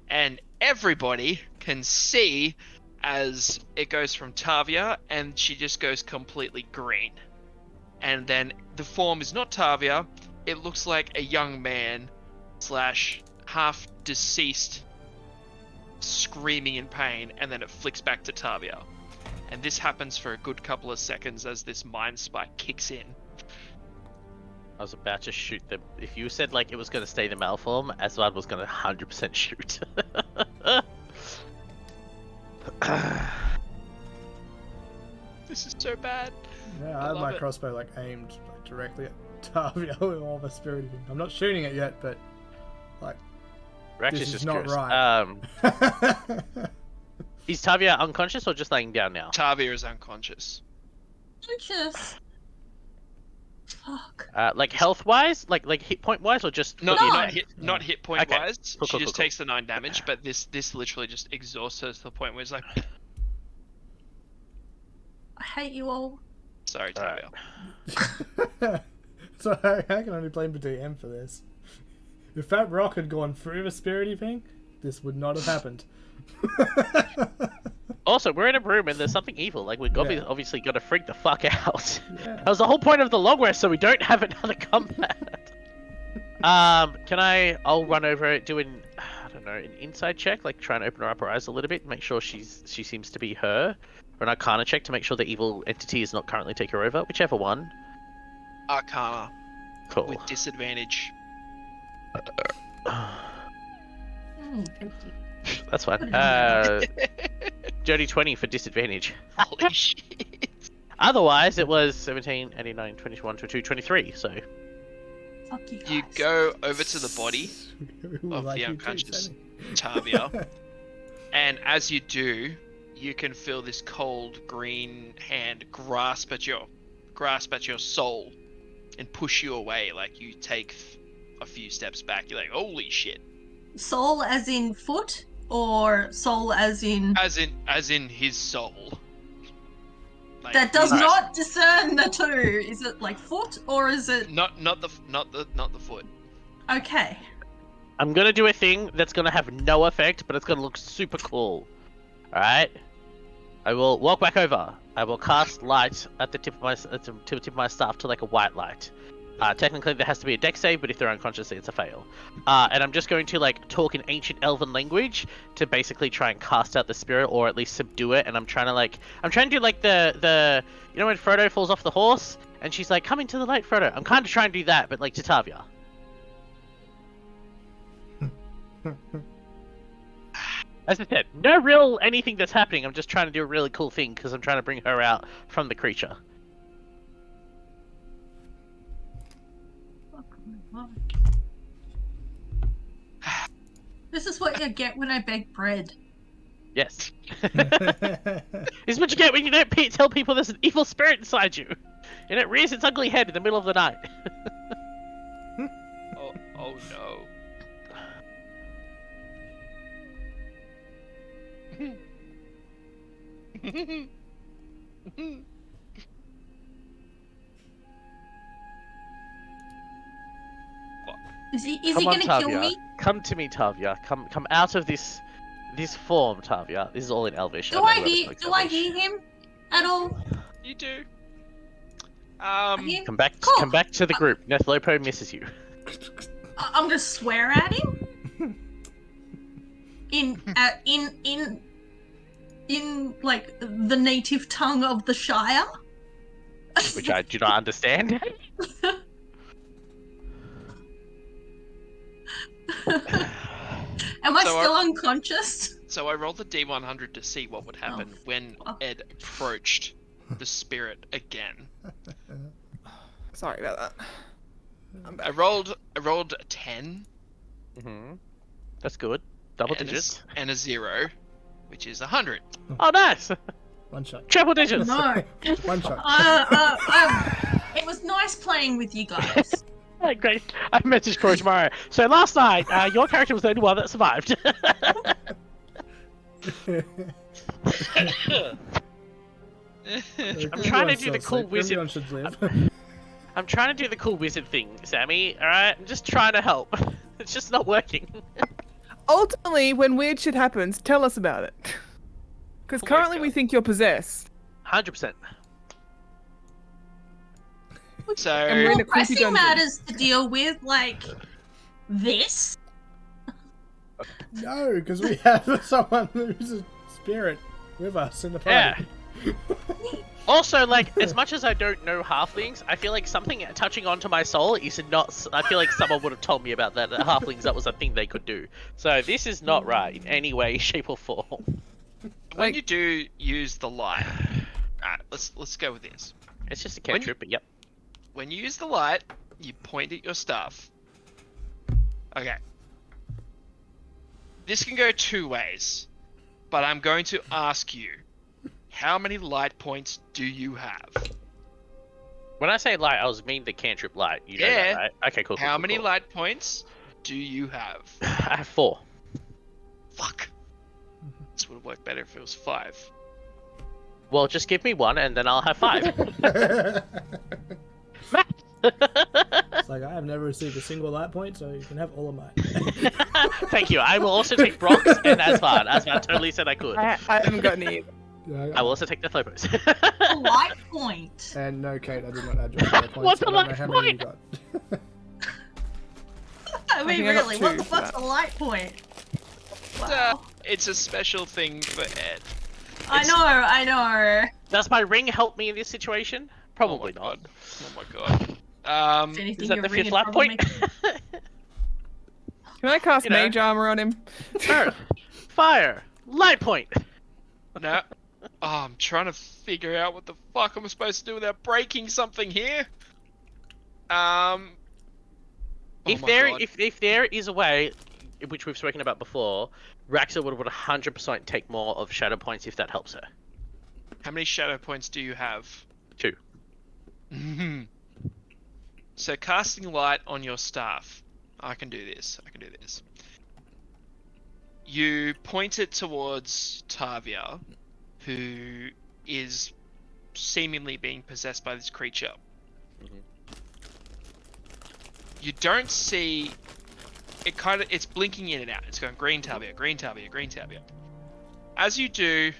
and everybody can see as it goes from Tavia and she just goes completely green. And then the form is not Tavia, it looks like a young man / half deceased screaming in pain, and then it flicks back to Tavia. And this happens for a good couple of seconds as this mind spike kicks in. I was about to shoot them. If you said like it was going to stay the malform, Aswad was going to 100% shoot. This is so bad. Yeah, I I had love my it. crossbow like aimed like, directly at Tavia with all the spirit thing. I'm not shooting it yet, but like Rex This is is just not curious. right. Is Tavia unconscious or just laying down now? Tavia is unconscious. Just. Fuck. Like health wise, like hit point wise, or just Not, for the No. event? not hit point Okay. wise. Cool, She cool, just cool, takes the 9 damage, but this literally just exhausts her to the point where it's like, I hate you all. sorry, Tavia. So I can only blame the DM for this. If that rock had gone through the spirity thing, this would not have happened. Also, we're in a room and there's something evil. Like, we've Yeah. obviously got to freak the fuck out. Yeah. That was the whole point of the long rest, so we don't have another combat. I'll run over it, do an insight check, like try and open her up her eyes a little bit, make sure she seems to be her, or an arcana check to make sure the evil entity is not currently taking her over, whichever one. Arcana Cool. with disadvantage. That's fine. Dirty 20 for disadvantage. Holy shit. Otherwise, it was 17, 18, 19, 21, 22, 23, so... Fuck you guys. You go over to the body Ooh, of like the you too, unconscious Sammy. Tavia, and as you do, you can feel this cold green hand grasp at your soul and push you away. Like you take a few steps back. You're like, holy shit. Soul as in foot, or soul as in As in his soul. Like, that does his- not discern the two. Is it like foot or is it not the foot. okay? I'm gonna do a thing that's gonna have no effect, but it's gonna look super cool. Alright? I will walk back over. I will cast light at the tip of my staff to like a white light. Technically there has to be a dex save, but if they're unconscious it's a fail. And I'm just going to like talk in ancient elven language to basically try and cast out the spirit, or at least subdue it. And I'm trying to do like the you know when Frodo falls off the horse and she's like, come into the light, Frodo. I'm kind of trying to do that, but like to Tavia. As I said, no real anything that's happening. I'm just trying to do a really cool thing because I'm trying to bring her out from the creature. This is what you get when I bake bread. Yes. This is what you get when you don't tell people there's an evil spirit inside you. And it rears its ugly head in the middle of the night. Oh no. Is he Come on, gonna kill Tavia. me? Come to me, Tavia. Come out of this form, Tavia. This is all in Elvish. Do know I whoever hear? speaks Do I Elvish. hear him at all? You do. I hear- Come back. Cool. Come back to the group. Nethlopo misses you. I'm gonna swear at him. In like the native tongue of the Shire. Which I do not understand. Am I So still unconscious? So I rolled the D100 to see what would happen when fuck. Ed approached the spirit again. Sorry about that. I'm back. I rolled a 10 That's good. Double and digits. and a 0, which is 100. Oh, nice. One shot. Triple digits. No. One shot. It was nice playing with you guys. Oh, great. I messaged Corey tomorrow. So last night, your character was the only one that survived. I'm trying to do the cool wizard- Everyone should live. I'm trying to do the cool wizard thing, Sammy. Alright? I'm just trying to help. It's just not working. Ultimately, when weird shit happens, tell us about it. Because Oh my currently we God. think you're possessed. 100%. So And we're in a creepy Pressing dungeon. matters to deal with, like this. No, because we have someone who's a spirit with us in the party. Also, like, as much as I don't know halflings, I feel like something touching onto my soul is not... I feel like someone would have told me about that. That halflings, that was a thing they could do. So this is not right in any way, shape, or form. when you do use the light, alright, let's go with this. It's just a When you- cantrip, but yep. When you use the light, you point at your stuff. Okay. This can go two ways, but I'm going to ask you, how many light points do you have? When I say light, I was mean the cantrip light. You know Yeah. that, right? Okay, cool. How cool, many cool. light points do you have? I have 4. Fuck. This would have worked better if it was 5. Well, just give me 1 and then I'll have 5. It's like I have never received a single light point, so you can have all of mine. Thank you. I will also take Brock's and Asvan. Asvan totally said I could. I haven't gotten any either. Yeah, I will also take the Lopos. A light point. And no, Kate, I did not add your shadow points. What's a I don't know light how many you point? got. I mean, think I got really, what 2 the for fuck's that. a light point? Wow. It's a special thing for Ed. I know. Does my ring help me in this situation? Probably Oh my not. God. Oh my god. If anything, Is that your the ring 5th would life probably point? make- Can I cast You know. mage armor on him? Earth, fire, light point. No. Oh, I'm trying to figure out what the fuck I'm supposed to do without breaking something here. Oh If my there, God. if there is a way, which we've spoken about before, Raxa would 100% take more of shadow points if that helps her. How many shadow points do you have? 2. So casting light on your staff. I can do this. You point it towards Tavia, who is seemingly being possessed by this creature. Mhm. You don't see it. It's blinking in and out. It's going green Tavia, green Tavia, green Tavia. As you do,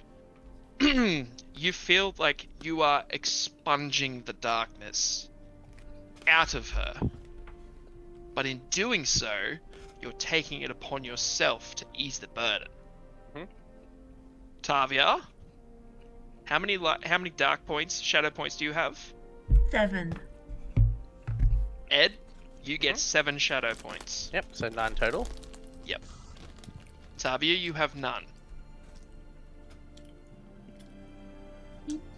you feel like you are expunging the darkness out of her. But in doing so, you're taking it upon yourself to ease the burden. Mhm. Tavia, how many dark points, shadow points do you have? 7. Ed, you get 7 shadow points. Yep, so 9 total. Tavia, you have none.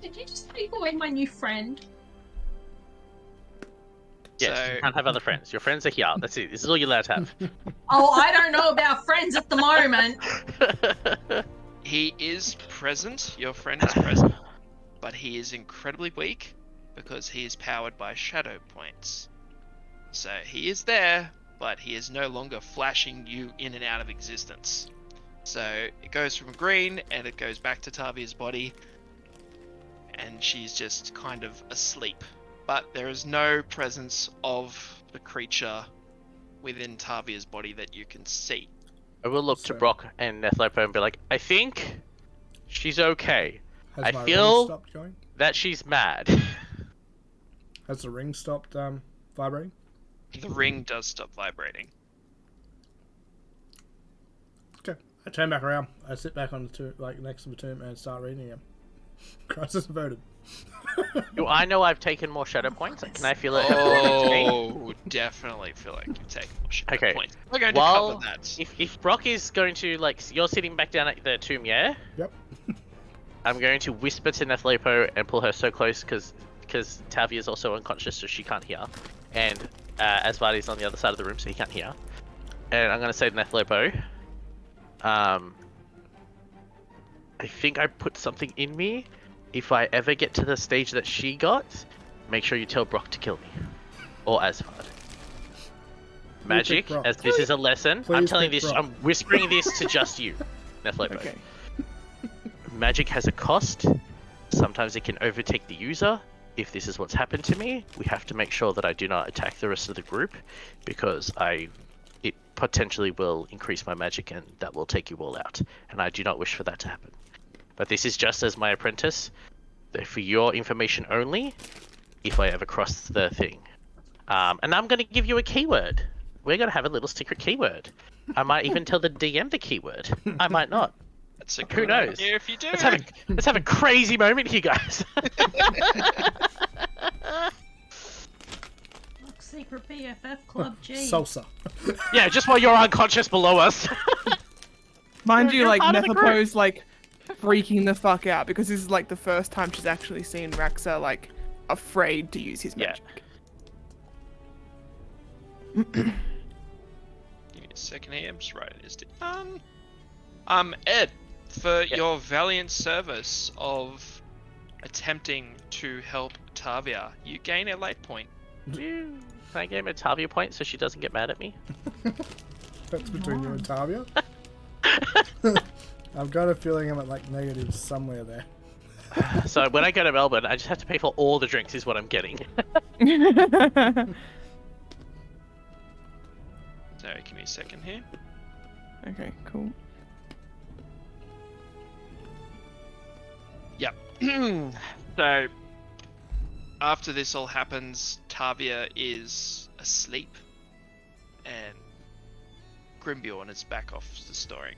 Did you just take away my new friend? Yes, So- you can't have other friends. Your friends are here. That's it. This is all you're allowed to have. Oh, I don't know about friends at the moment. He is present, your friend is present, but he is incredibly weak because he is powered by shadow points. So he is there, but he is no longer flashing you in and out of existence. So it goes from green and it goes back to Tavia's body, and she's just kind of asleep. But there is no presence of the creature within Tavia's body that you can see. I will look to So- Brock and Nethlopo and be like, I think she's okay. Has I my feel- ring stopped going? That she's mad. Has the ring stopped vibrating? The ring does stop vibrating. Okay. I turn back around. I sit back on the tomb, like next to the tomb, and start reading again. Crisis averted. Do I know I've taken more shadow points? Can I feel it? affecting me? Oh, definitely feel like you've taken more shadow Okay. points. We're going to Well, cover that. If Brock is going to, like, you're sitting back down at the tomb, yeah? Yep. I'm going to whisper to Nethlopo and pull her so close because Tavia is also unconscious, so she can't hear. And Asvardi's on the other side of the room, so he can't hear. And I'm going to say to Nethlopo, I think I put something in me. If I ever get to the stage that she got, make sure you tell Brock to kill me. Or Asvard. Magic, Brock. as this is a lesson, I'm Please telling pick this, Brock. I'm whispering this to just you, Nethlopo. Okay. Magic has a cost. Sometimes it can overtake the user. If this is what's happened to me, we have to make sure that I do not attack the rest of the group, because it potentially will increase my magic and that will take you all out. And I do not wish for that to happen. But this is just as my apprentice, for your information only, if I ever cross the thing. And I'm going to give you a keyword. We're going to have a little secret keyword. I might even tell the DM the keyword. I might not. That's a Who good knows? idea if you do. Let's have a crazy moment here, guys. Look, secret BFF Club G. Salsa. Yeah, just while you're unconscious below us. Mind You're you, like, part of the group. Netherpo's like freaking the fuck out because this is like the first time she's actually seen Raxa like afraid to use his Yeah. magic. Give me a second here. I'm just writing this down. Ed, for your valiant service of attempting to help Tavia, you gain a light point. Can I give him a Tavia point so she doesn't get mad at me? That's between you and Tavia. I've got a feeling I'm at like negative somewhere there. So when I go to Melbourne, I just have to pay for all the drinks is what I'm getting. Sorry, give me a second here. Okay, cool. Yep. So, after this all happens, Tavia is asleep, and Grimbjorn is back off the story.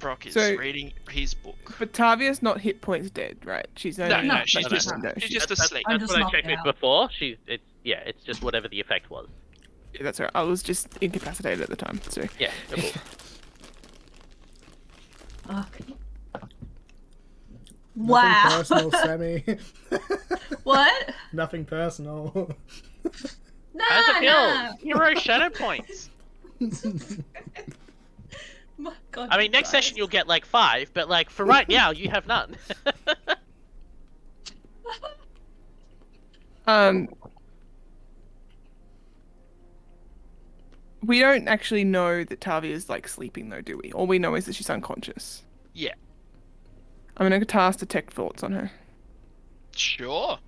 Brock is So- reading his book. But Tavia's not hit points dead, right? She's No, only. no, No, she's no, just no, she's she- just asleep. I'm That's just what I knocked checked with out. before. It's just whatever the effect was. Yeah, that's right. I was just incapacitated at the time. So Yeah, cool. Okay. Nothing Wow. personal, Sammy. What? Nothing personal. Nah, How's it nah. feel? Hero shadow points. My God, I mean, next guys. session you'll get like 5, but like for right now you have none. we don't actually know that Tavia's like sleeping though, do we? All we know is that she's unconscious. Yeah, I'm gonna cast detect thoughts on her. sure.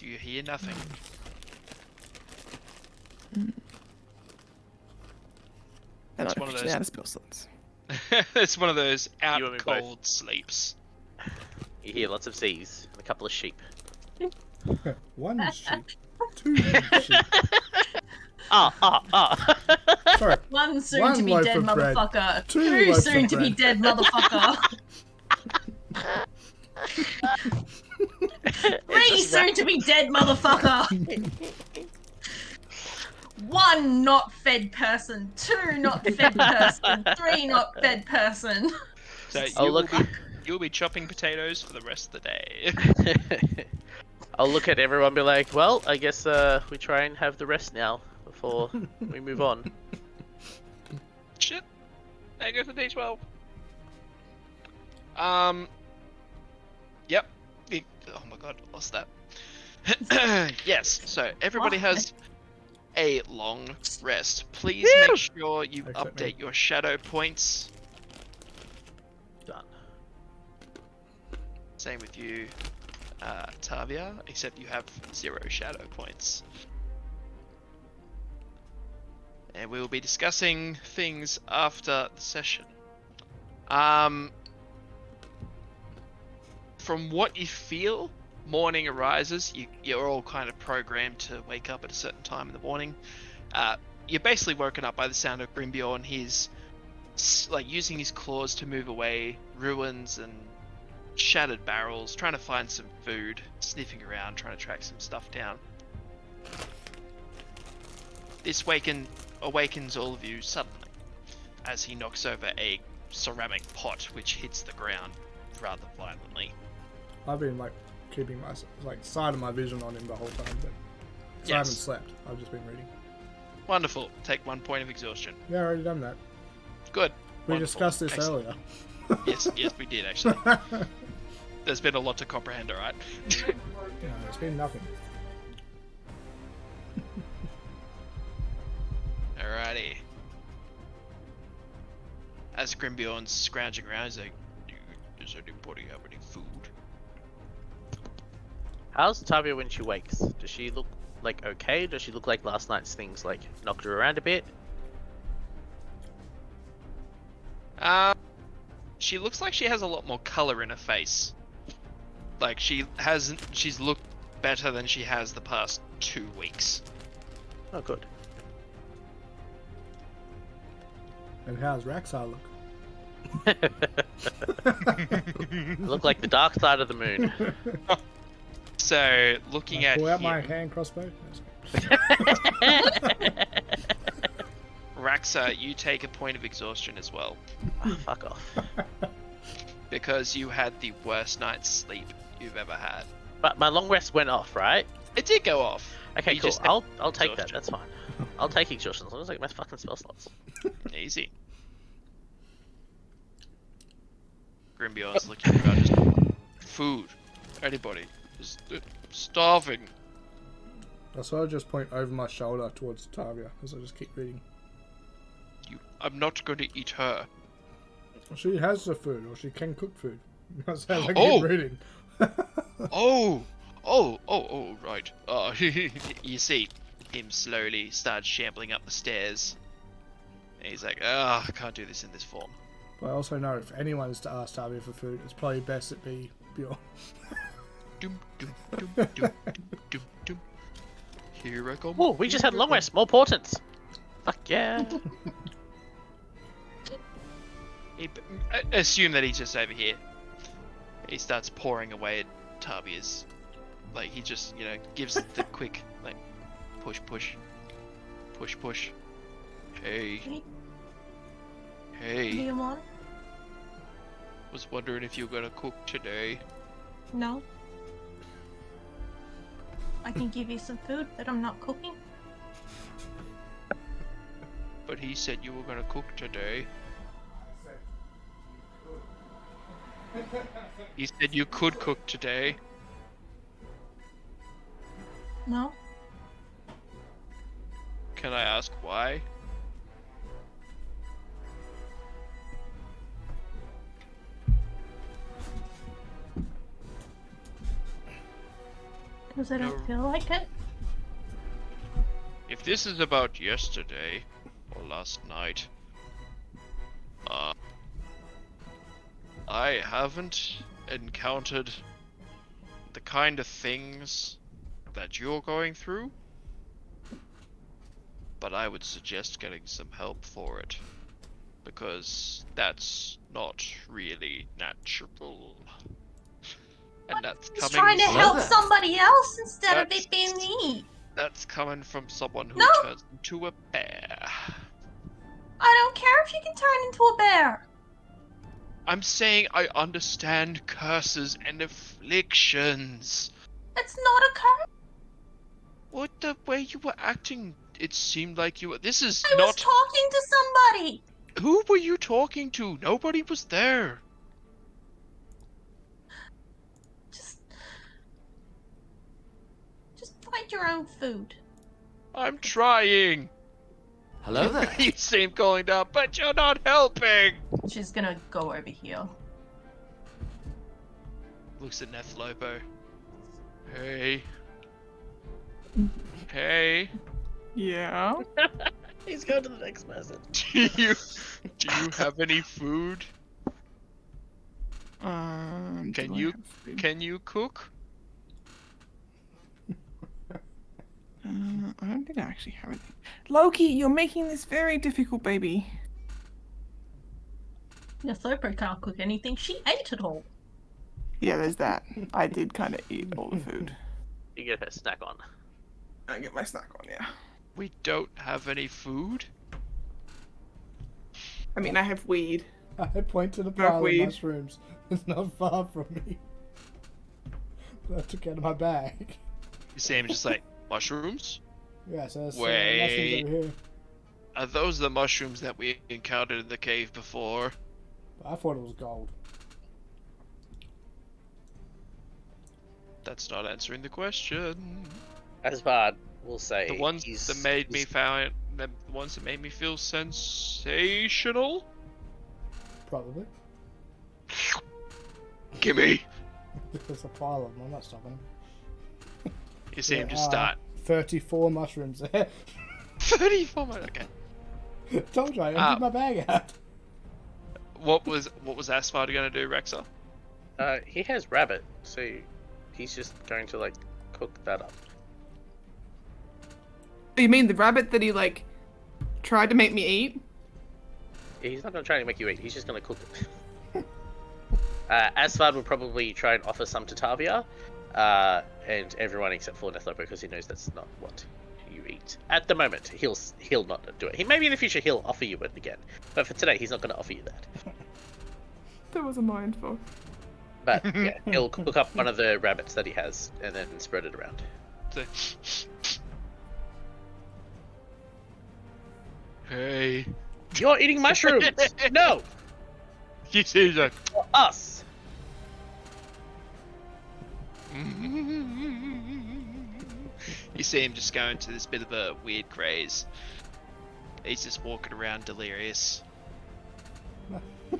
You hear nothing. And It's I'm one of officially those- out of spell slots. It's one of those out You and me both. cold sleeps. You hear lots of C's and a couple of sheep. One sheep. Two sheep. Sorry. One soon One to be loaf dead of bread. motherfucker. Two Two loaves soon of to be bread. dead motherfucker. Three soon to be dead motherfucker. One not fed person. Two not fed person. Three not fed person. So Oh, you look. you'll be chopping potatoes for the rest of the day. I'll look at everyone and be like, well, I guess we try and have the rest now before we move on. Shit. There goes the D12. Yep. Oh my god, I lost that. Yes, so everybody has a long rest. Please make sure you Except me. update your shadow points. Done. Same with you, Tavia, except you have 0 shadow points. And we will be discussing things after the session. From what you feel, morning arises. You're all kind of programmed to wake up at a certain time in the morning. You're basically woken up by the sound of Grimbjorn. He's like using his claws to move away ruins and shattered barrels, trying to find some food, sniffing around, trying to track some stuff down. This awakens all of you suddenly, as he knocks over a ceramic pot which hits the ground rather violently. I've been like keeping my side of my vision on him the whole time, but 'cause I haven't Yes. slept. I've just been reading. Wonderful. Take 1 point of exhaustion. Yeah, I already done that. Good. We Wonderful. discussed this Excellent. earlier. Yes, we did actually. There's been a lot to comprehend, alright? No, it's been nothing. Alrighty. As Grimbjorn's scrounging around, he's like, does anybody have any food? How's Tavia when she wakes? Does she look like okay? Does she look like last night's things like knocked her around a bit? She looks like she has a lot more color in her face. Like she's looked better than she has the past 2 weeks. Oh, good. And how's Raxar look? Look like the dark side of the moon. So looking at Pull out my him, hand crossbow. Raxa, you take a point of exhaustion as well, Oh, fuck off. because you had the worst night's sleep you've ever had. But my long rest went off, right? It did go off. Okay, You cool. just- I'll take that. exhaustion. That's fine. I'll take exhaustion as long as I get my fucking spell slots. Easy. Grimbjorn's looking around, just food. Anybody? Just starving. I sort of just point over my shoulder towards Tavia as I just keep reading. I'm not going to eat her. She has the food, or she can cook food. That's how I keep Oh! reading. Oh, right. You see him slowly start shambling up the stairs. And he's like, I can't do this in this form. But I also know if anyone's to ask Tavia for food, it's probably best it be Bjorn. Doom, doom, doom, doom, doom, doom, doom. Here I come. Oh, we just had long rest. More portents. Fuck yeah. Assume that he's just over here. He starts pouring away at Tavia's. Like, he just, gives the quick, like, push, push. Push, push. Hey. Do Hey. you want? Was wondering if you were gonna cook today. No. I can give you some food, but I'm not cooking. But he said you were gonna cook today. He said you could cook today. No. Can I ask why? Because I don't No. feel like it. If this is about yesterday or last night, I haven't encountered the kind of things that you're going through, but I would suggest getting some help for it, because that's not really natural. And that's He's coming trying to from, help somebody else instead of it being That's- me. that's coming from someone who No. turns into a bear. I don't care if you can turn into a bear. I'm saying I understand curses and afflictions. It's not a curse. What, the way you were acting, it seemed like you were. This is I was not. talking to somebody. Who were you talking to? Nobody was there. Just find your own food. I'm trying. Hello there. You seem going down, but you're not helping. She's gonna go over here. Looks at Nethlopo. Hey. Hey. Yeah. He's going to the next person. Do you have any food? Do I Can you have food? can you cook? I don't think I actually have anything. Loki, you're making this very difficult, baby. Nethlopo can't cook anything. She ate it all. Yeah, there's that. I did kind of eat all the food. You get her snack on. I get my snack on, yeah. We don't have any food. I mean, I have weed. I point to the pile of Milkweed. mushrooms. It's not far from me. That I took out of my bag. You see him just like, mushrooms? Yeah, so there's Wait. mushrooms over here. Are those the mushrooms that we encountered in the cave before? But I thought it was gold. That's not answering the question. Asvard will say The ones he's, that made me he's- the ones that made me feel sensational? Probably. Gimme! There's a pile of them. I'm not stopping. You see him There just are start. 34 mushrooms there. 34 minutes. Okay. Told you I emptied my bag out. What was Asphalt gonna do, Rexa? he has rabbit, so he's just going to like cook that up. You mean the rabbit that he, like, tried to make me eat? He's not going to try to make you eat. He's just going to cook it. Asvard will probably try and offer some to Tavia, and everyone except for Nethlopo, because he knows that's not what you eat. At the moment, he'll not do it. Maybe in the future he'll offer you it again, but for today he's not going to offer you that. That was a mindful. But yeah, he'll cook up one of the rabbits that he has and then spread it around. So- Hey. You're eating mushrooms. No, You see he's like. for us. You see him just go into this bit of a weird craze. He's just walking around delirious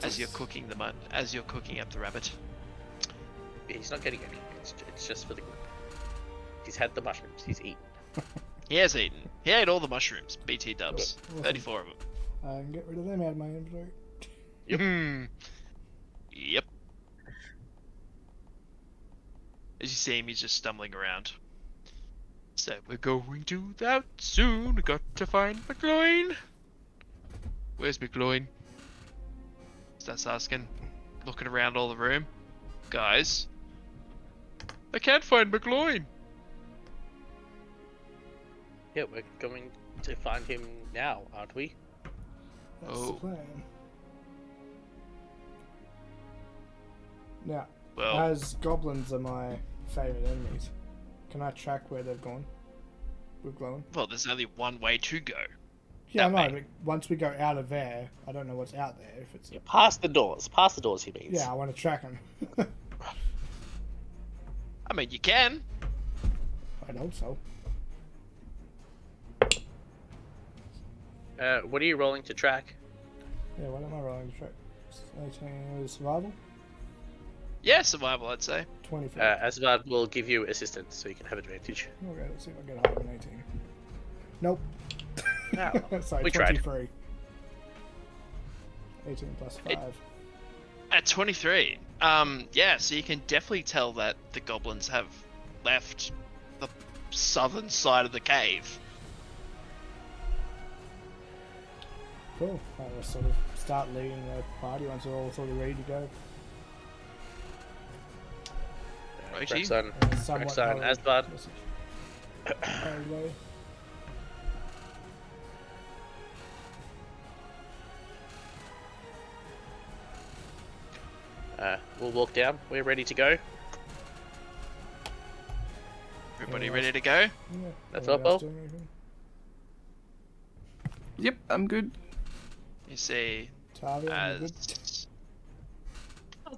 as you're cooking as you're cooking up the rabbit. He's not getting any. It's just for the group. He's had the mushrooms. He's eaten. He has eaten. He ate all the mushrooms. BT dubs. Awesome. 34 of them. I can get rid of them out of my inventory. Yep. As you see him, he's just stumbling around. So we're going to that soon. We got to find McLoin. Where's McLoin? Starts asking, looking around all the room. Guys, I can't find McLoin. Yeah, we're going to find him now, aren't we? That's Oh. the plan. Now, Well, as goblins are my favourite enemies, can I track where they've gone with glowing? well, there's only one way to go. Yeah, I That know, way. but once we go out of there, I don't know what's out there. If it's Yeah, past the doors. Past the doors, he means. yeah, I want to track them. I mean, you can. I'd hope so. What are you rolling to track? Yeah, what am I rolling to track? 18 with survival? Yeah, survival, I'd say. 24. Asvad will give you assistance, so you can have advantage. Okay, let's see if I get higher than 18. Nope. No, Sorry, we tried. 23. 18 plus 5. At 23. Yeah, so you can definitely tell that the goblins have left the southern side of the cave. Cool. I'll just sort of start leading the party once we're all sort of ready to go. Righty. Rexon, Somewhat Rexon, hurried Asvad. message. Hurried way. We'll walk down. We're ready to go. Everybody Yeah, ready to go? Yeah. That's Anyone all, else Bo? doing anything? Yep, I'm good. You see, Tavia, you good? as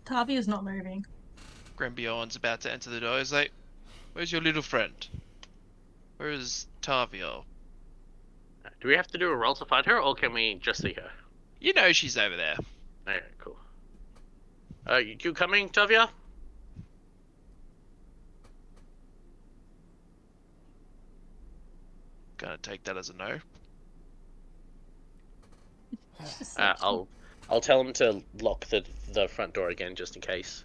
Tavia's not moving. Grembion's about to enter the door, he's like, "Where's your little friend? Where is Tavia? Do we have to do a roll to find her, or can we just see her? You know she's over there." Okay, cool. You coming, Tavia? Gonna take that as a no. Just like, I'll tell him to lock the front door again, just in case.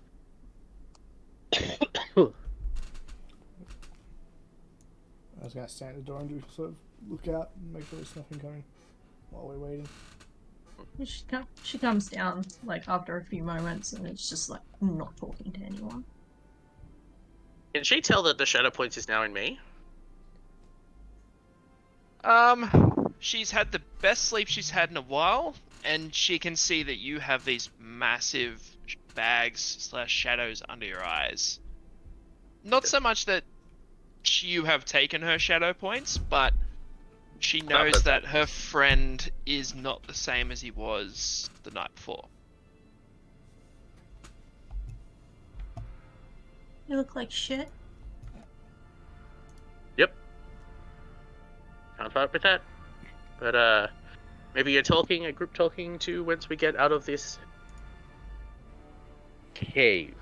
I was going to stand at the door and do sort of look out and make sure there's nothing coming while we're waiting. she comes down like after a few moments and it's just like not talking to anyone. Can she tell that the shadow point is now in me? She's had the best sleep she's had in a while, and she can see that you have these massive bags / shadows under your eyes. Not so much that you have taken her shadow points, but she knows that her friend is not the same as he was the night before. You look like shit. Yep. Can't fight with that. But, maybe a group talking to once we get out of this cave.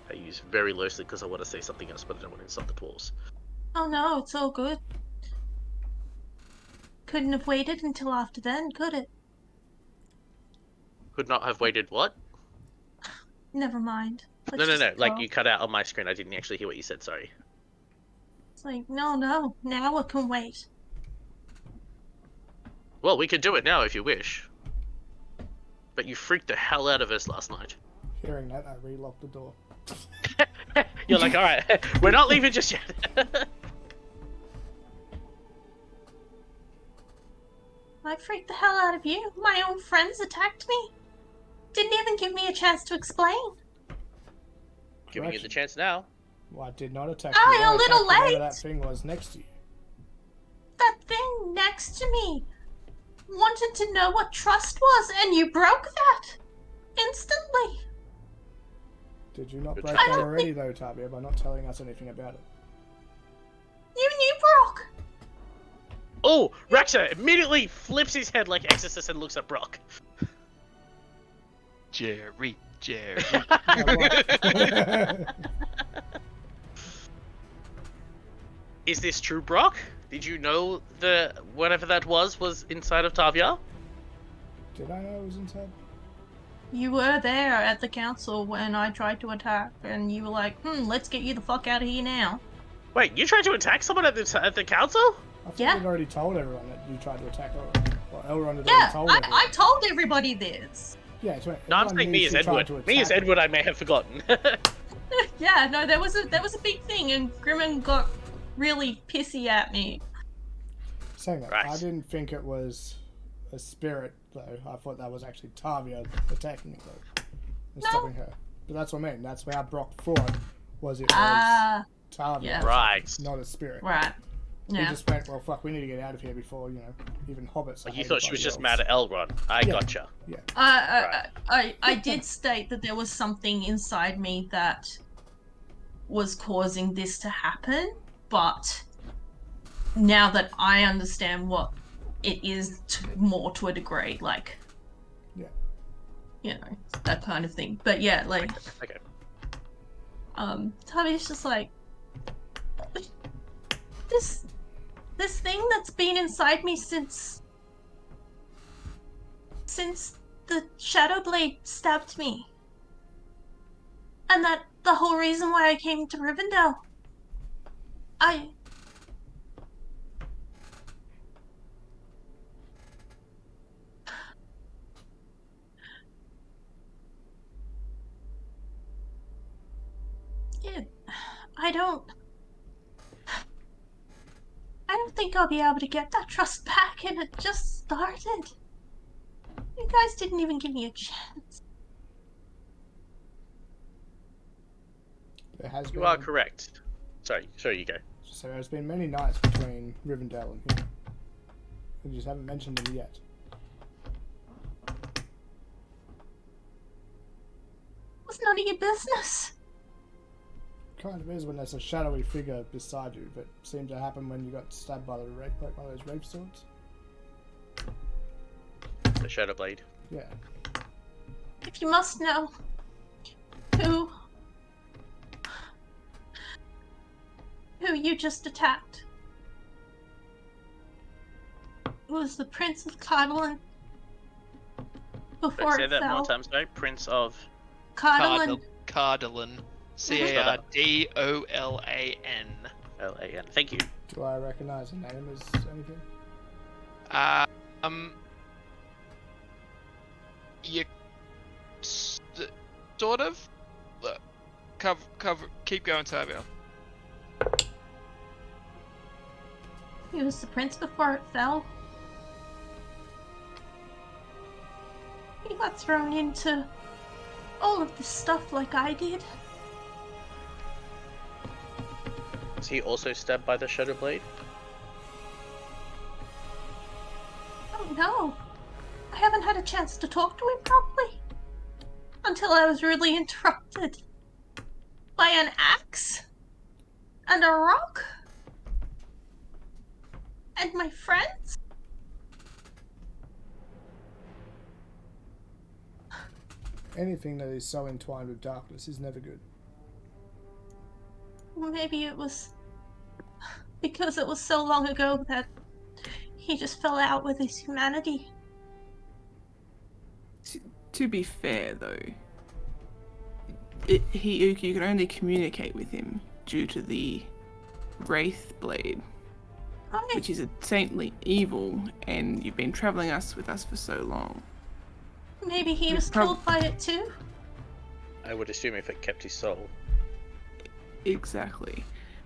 I use very loosely because I want to say something else, but I don't want to insult the dwarves. Oh no, it's all good. Couldn't have waited until after then, could it? Could not have waited what? Never mind. No. Let's Like, go. you cut out on my screen. I didn't actually hear what you said, sorry. It's like, no, now it can wait. Well, we could do it now if you wish. But you freaked the hell out of us last night. Hearing that, I relocked the door. You're like, alright, we're not leaving just yet. I freaked the hell out of you. My own friends attacked me. Didn't even give me a chance to explain. Giving you the chance now. Well, I did not attack Oh, you. you're I a little attacked whatever late. that thing was next to you. That thing next to me wanted to know what trust was, and you broke that instantly. Did you not Good break try. that already, though, Tabia, by not telling us anything about it? Even you broke. Oh, Rexa immediately flips his head like Exorcist and looks at Brock. Jerry. Is this true, Brock? Did you know the whatever that was inside of Tavia? Did I know it was inside? You were there at the council when I tried to attack, and you were like, let's get you the fuck out of here now. Wait, you tried to attack someone at the council? I thought Yeah. you'd already told everyone that you tried to attack Elrond. Well, Elrond had Yeah, already told everyone. I told everybody this. Yeah, it's No, I'm everyone saying knew me as she tried Edward. to Me as attack Edward, I may have forgotten. Yeah, no, there was a big thing, and Grimmin got really pissy at me. Saying that, Right. I didn't think it was a spirit, though. I thought that was actually Tavia attacking it, though. And No. stopping her. But that's what I mean. That's how Brock thought was it was Ah, Tavia. yeah. attacking, Right. Not a spirit. right. We Yeah. just went, well, fuck, we need to get out of here before, even hobbits. are You hated thought she by was the just elves. mad at Elrond. I Yeah. gotcha. I did state that there was something inside me that was causing this to happen, but now that I understand what it is more to a degree, like, Yeah. That kind of thing. But yeah, like, Okay. Tavia's just like, this thing that's been inside me since the Shadow Blade stabbed me. And that the whole reason why I came to Rivendell. I don't think I'll be able to get that trust back, and it just started. You guys didn't even give me a chance. There has You been, are correct. Sorry, you go. So there's been many nights between Rivendell and here. We just haven't mentioned them yet. It's none of your business. Kind of is when there's a shadowy figure beside you, but seemed to happen when you got stabbed by the like one of those wraith swords. The Shadow Blade. Yeah. If you must know who you just attacked. It was the Prince of Cardolan. Before Say it that fell. more times, sorry. Prince of. Cardolan. Cardolan. Cardolan. L-A-N. Thank you. Do I recognise the name as anything? You sort of. Cover. Keep going, Tavia. He was the prince before it fell. He got thrown into all of this stuff like I did. Was he also stabbed by the Shadow Blade? Oh no! I haven't had a chance to talk to him properly until I was rudely interrupted by an axe and a rock and my friends. Anything that is so entwined with darkness is never good. Maybe it was because it was so long ago that he just fell out with his humanity. To be fair, though, you can only communicate with him due to the Wraith Blade, Right. which is a saintly evil, and you've been traveling with us for so long. Maybe he We was killed by it too. I would assume if it kept his soul. Exactly,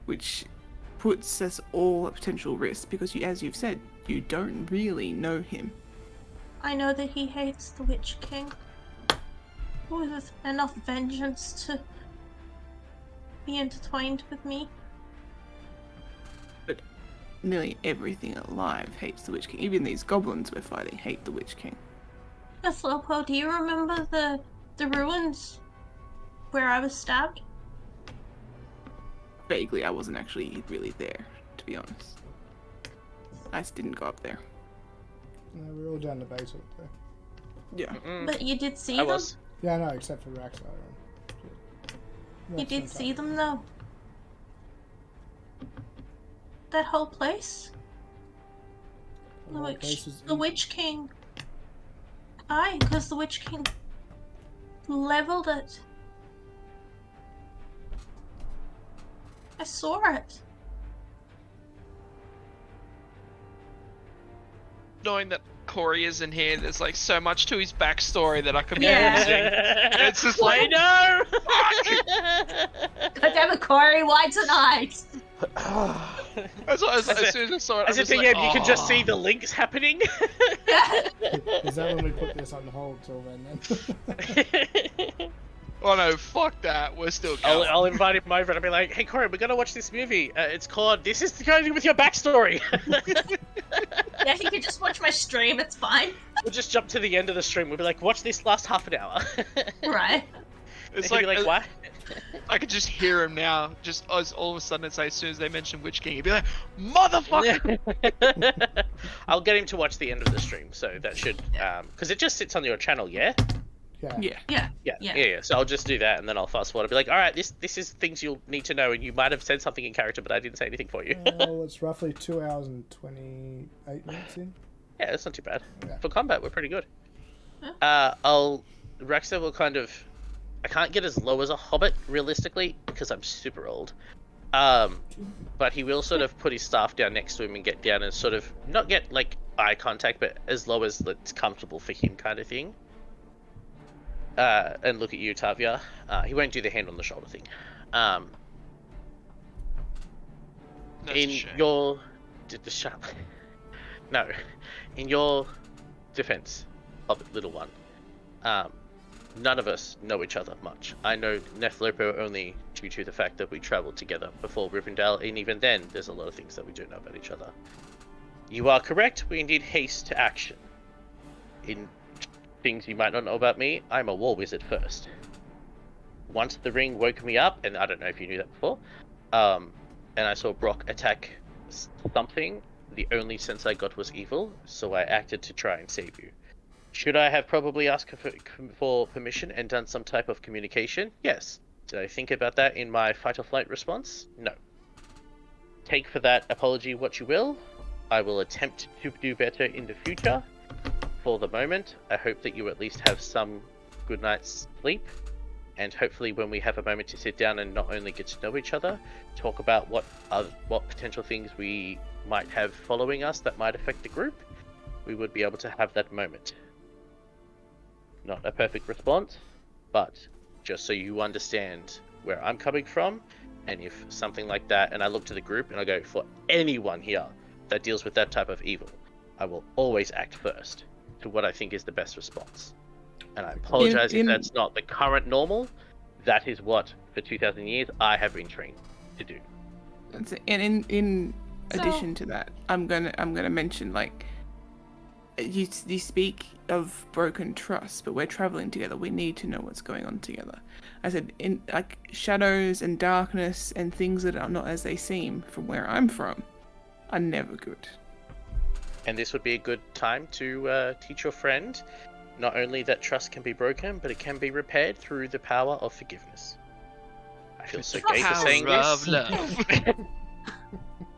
which puts us all at potential risk because, as you've said, you don't really know him. I know that he hates the Witch King with enough vengeance to be intertwined with me. But nearly everything alive hates the Witch King. Even these goblins we're fighting hate the Witch King. Yes, Lopo, do you remember the ruins where I was stabbed? Vaguely, I wasn't actually really there, to be honest. I just didn't go up there. No, we're all down the base up there. Yeah. But you did see I them? was. Yeah, no, except for Raxar. You did see them though? That whole place? The Witch King. Aye, because the Witch King leveled it. I saw it. Knowing that Corey is in here, there's like so much to his backstory that I could be Yeah. using. It's just I like, know. Goddamn it, Corey, why tonight? as soon as I saw it, I As was if like, you can just see "Oh." the links happening. Is that when we put this on hold till then? Oh no, fuck that. We're still going. I'll invite him over and I'll be like, hey Corey, we're gonna watch this movie. It's called This Is Going With Your Backstory. Yeah, you can just watch my stream, it's fine. We'll just jump to the end of the stream. We'll be like, watch this last half an hour. Right. It's He'll be like, what? I could just hear him now. Just as all of a sudden, it's like, as soon as they mention Witch King, he'd be like, motherfucker! I'll get him to watch the end of the stream, so that should, because it just sits on your channel, yeah? Yeah. Yeah. Yeah. So I'll just do that, and then I'll fast forward. I'll be like, all right, this is things you'll need to know, and you might have said something in character, but I didn't say anything for you. Well, it's roughly 2 hours and 28 minutes in. Yeah, that's not too bad. Yeah. For combat, we're pretty good. Rexer will kind of, I can't get as low as a hobbit realistically because I'm super old. But he will sort of put his staff down next to him and get down and sort of not get like eye contact, but as low as it's comfortable for him, kind of thing. And look at you, Tavia. He won't do the hand on the shoulder thing. That's a In shame. your shut up. No, in your defense, Hobbit little one. None of us know each other much. I know Nephlopo only due to the fact that we travelled together before Rivendell, and even then, there's a lot of things that we don't know about each other. You are correct, we indeed haste to action. In things you might not know about me, I'm a war wizard first. Once the ring woke me up, and I don't know if you knew that before, and I saw Brock attack something, the only sense I got was evil, so I acted to try and save you. Should I have probably asked for permission and done some type of communication? Yes. Did I think about that in my fight or flight response? No. Take for that apology what you will. I will attempt to do better in the future. For the moment, I hope that you at least have some good night's sleep. And hopefully when we have a moment to sit down and not only get to know each other, talk about what potential things we might have following us that might affect the group, we would be able to have that moment. Not a perfect response, but just so you understand where I'm coming from, and if something like that, and I look to the group and I go, for anyone here that deals with that type of evil, I will always act first to what I think is the best response. And I apologize if that's not the current normal. That is what, for 2,000 years, I have been trained to do. And in addition to that, I'm gonna mention, like, you speak of broken trust, but we're traveling together. We need to know what's going on together. I said, in like shadows and darkness and things that are not as they seem from where I'm from are never good. And this would be a good time to teach your friend not only that trust can be broken, but it can be repaired through the power of forgiveness. I feel so gay for saying this. Love.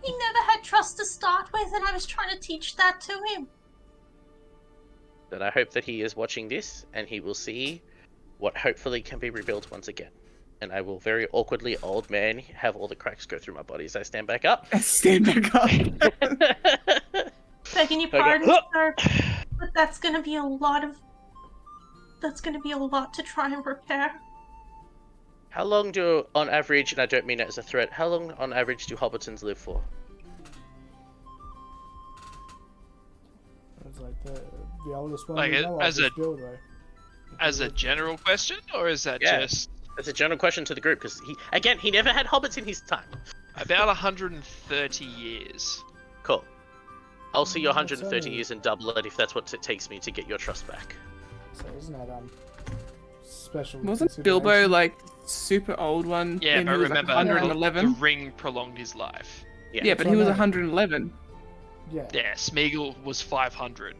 He never had trust to start with, and I was trying to teach that to him. Then I hope that he is watching this and he will see what hopefully can be rebuilt once again. And I will very awkwardly, old man, have all the cracks go through my body as I stand back up. Stand back up. Begging your Okay. pardon, sir, but that's gonna be a lot to try and repair. How long do, on average, and I don't mean it as a threat, how long on average do Hobbiton's live for? It's like the oldest one Like we it- know of as is a- Buildway. As a general question, or is that Yeah. just That's a general question to the group, because he never had hobbits in his time. about 130 years? Cool. I'll see your That's 130 only- years and double it if that's what it takes me to get your trust back. So isn't that special? Wasn't Bilbo consideration? like super old one? Yeah, and but he was remember, like the 111. ring prolonged his life. Yeah, but So he was no. 111. Yeah. Yeah, Smeagol was 500.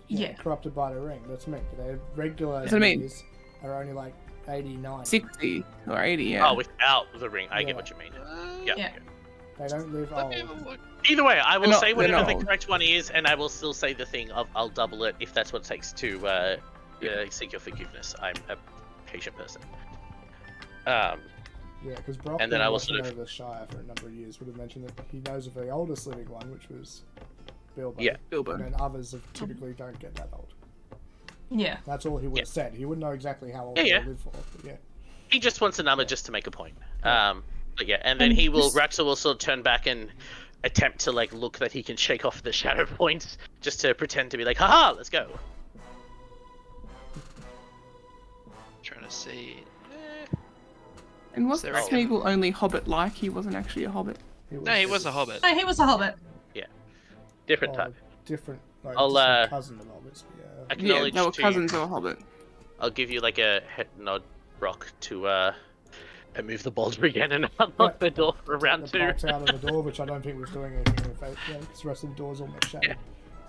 Yeah. Corrupted by the ring. That's me. Their regular That's what I mean. years are only like 89. 60 or 80, yeah. Oh, without the ring. I Yeah. get what you mean. Yeah. Yeah. Okay. They don't live Let me old. have a look. Either way, I will They're not- say they're whatever not the old. correct one is, and I will still say the thing of I'll double it if that's what it takes to seek your forgiveness. I'm patient person. Yeah, because Brock, And then I will watching sort of- over the Shire for a number of years, would have mentioned that he knows of the oldest living one, which was Bilbo. Yeah. Bilbo. And then others have typically don't get that old. Yeah. That's all he would Yeah. have said. He wouldn't know exactly how old Yeah, they yeah. live for. But yeah. He just wants a number Yeah. just to make a point. Yeah. But yeah, and then And he will. this- Raxel will sort of turn back and attempt to like look that he can shake off the shadow points, just to pretend to be like, haha, let's go. Trying to see. And was So the I reckon- Smeagol only hobbit-like? He wasn't actually a hobbit. No, he was a hobbit. No, he was a hobbit. Different Oh, type. different, like, I'll, different cousin of Hobbits. Yeah. Acknowledge Yeah, they were to cousins you. of a hobbit. I'll give you like a head nod, Brock, to move the boulder again and unlock the door for round The 2. bolts out of the door, which I don't think was doing anything in effect, because the rest of the door's almost shattered. Yeah.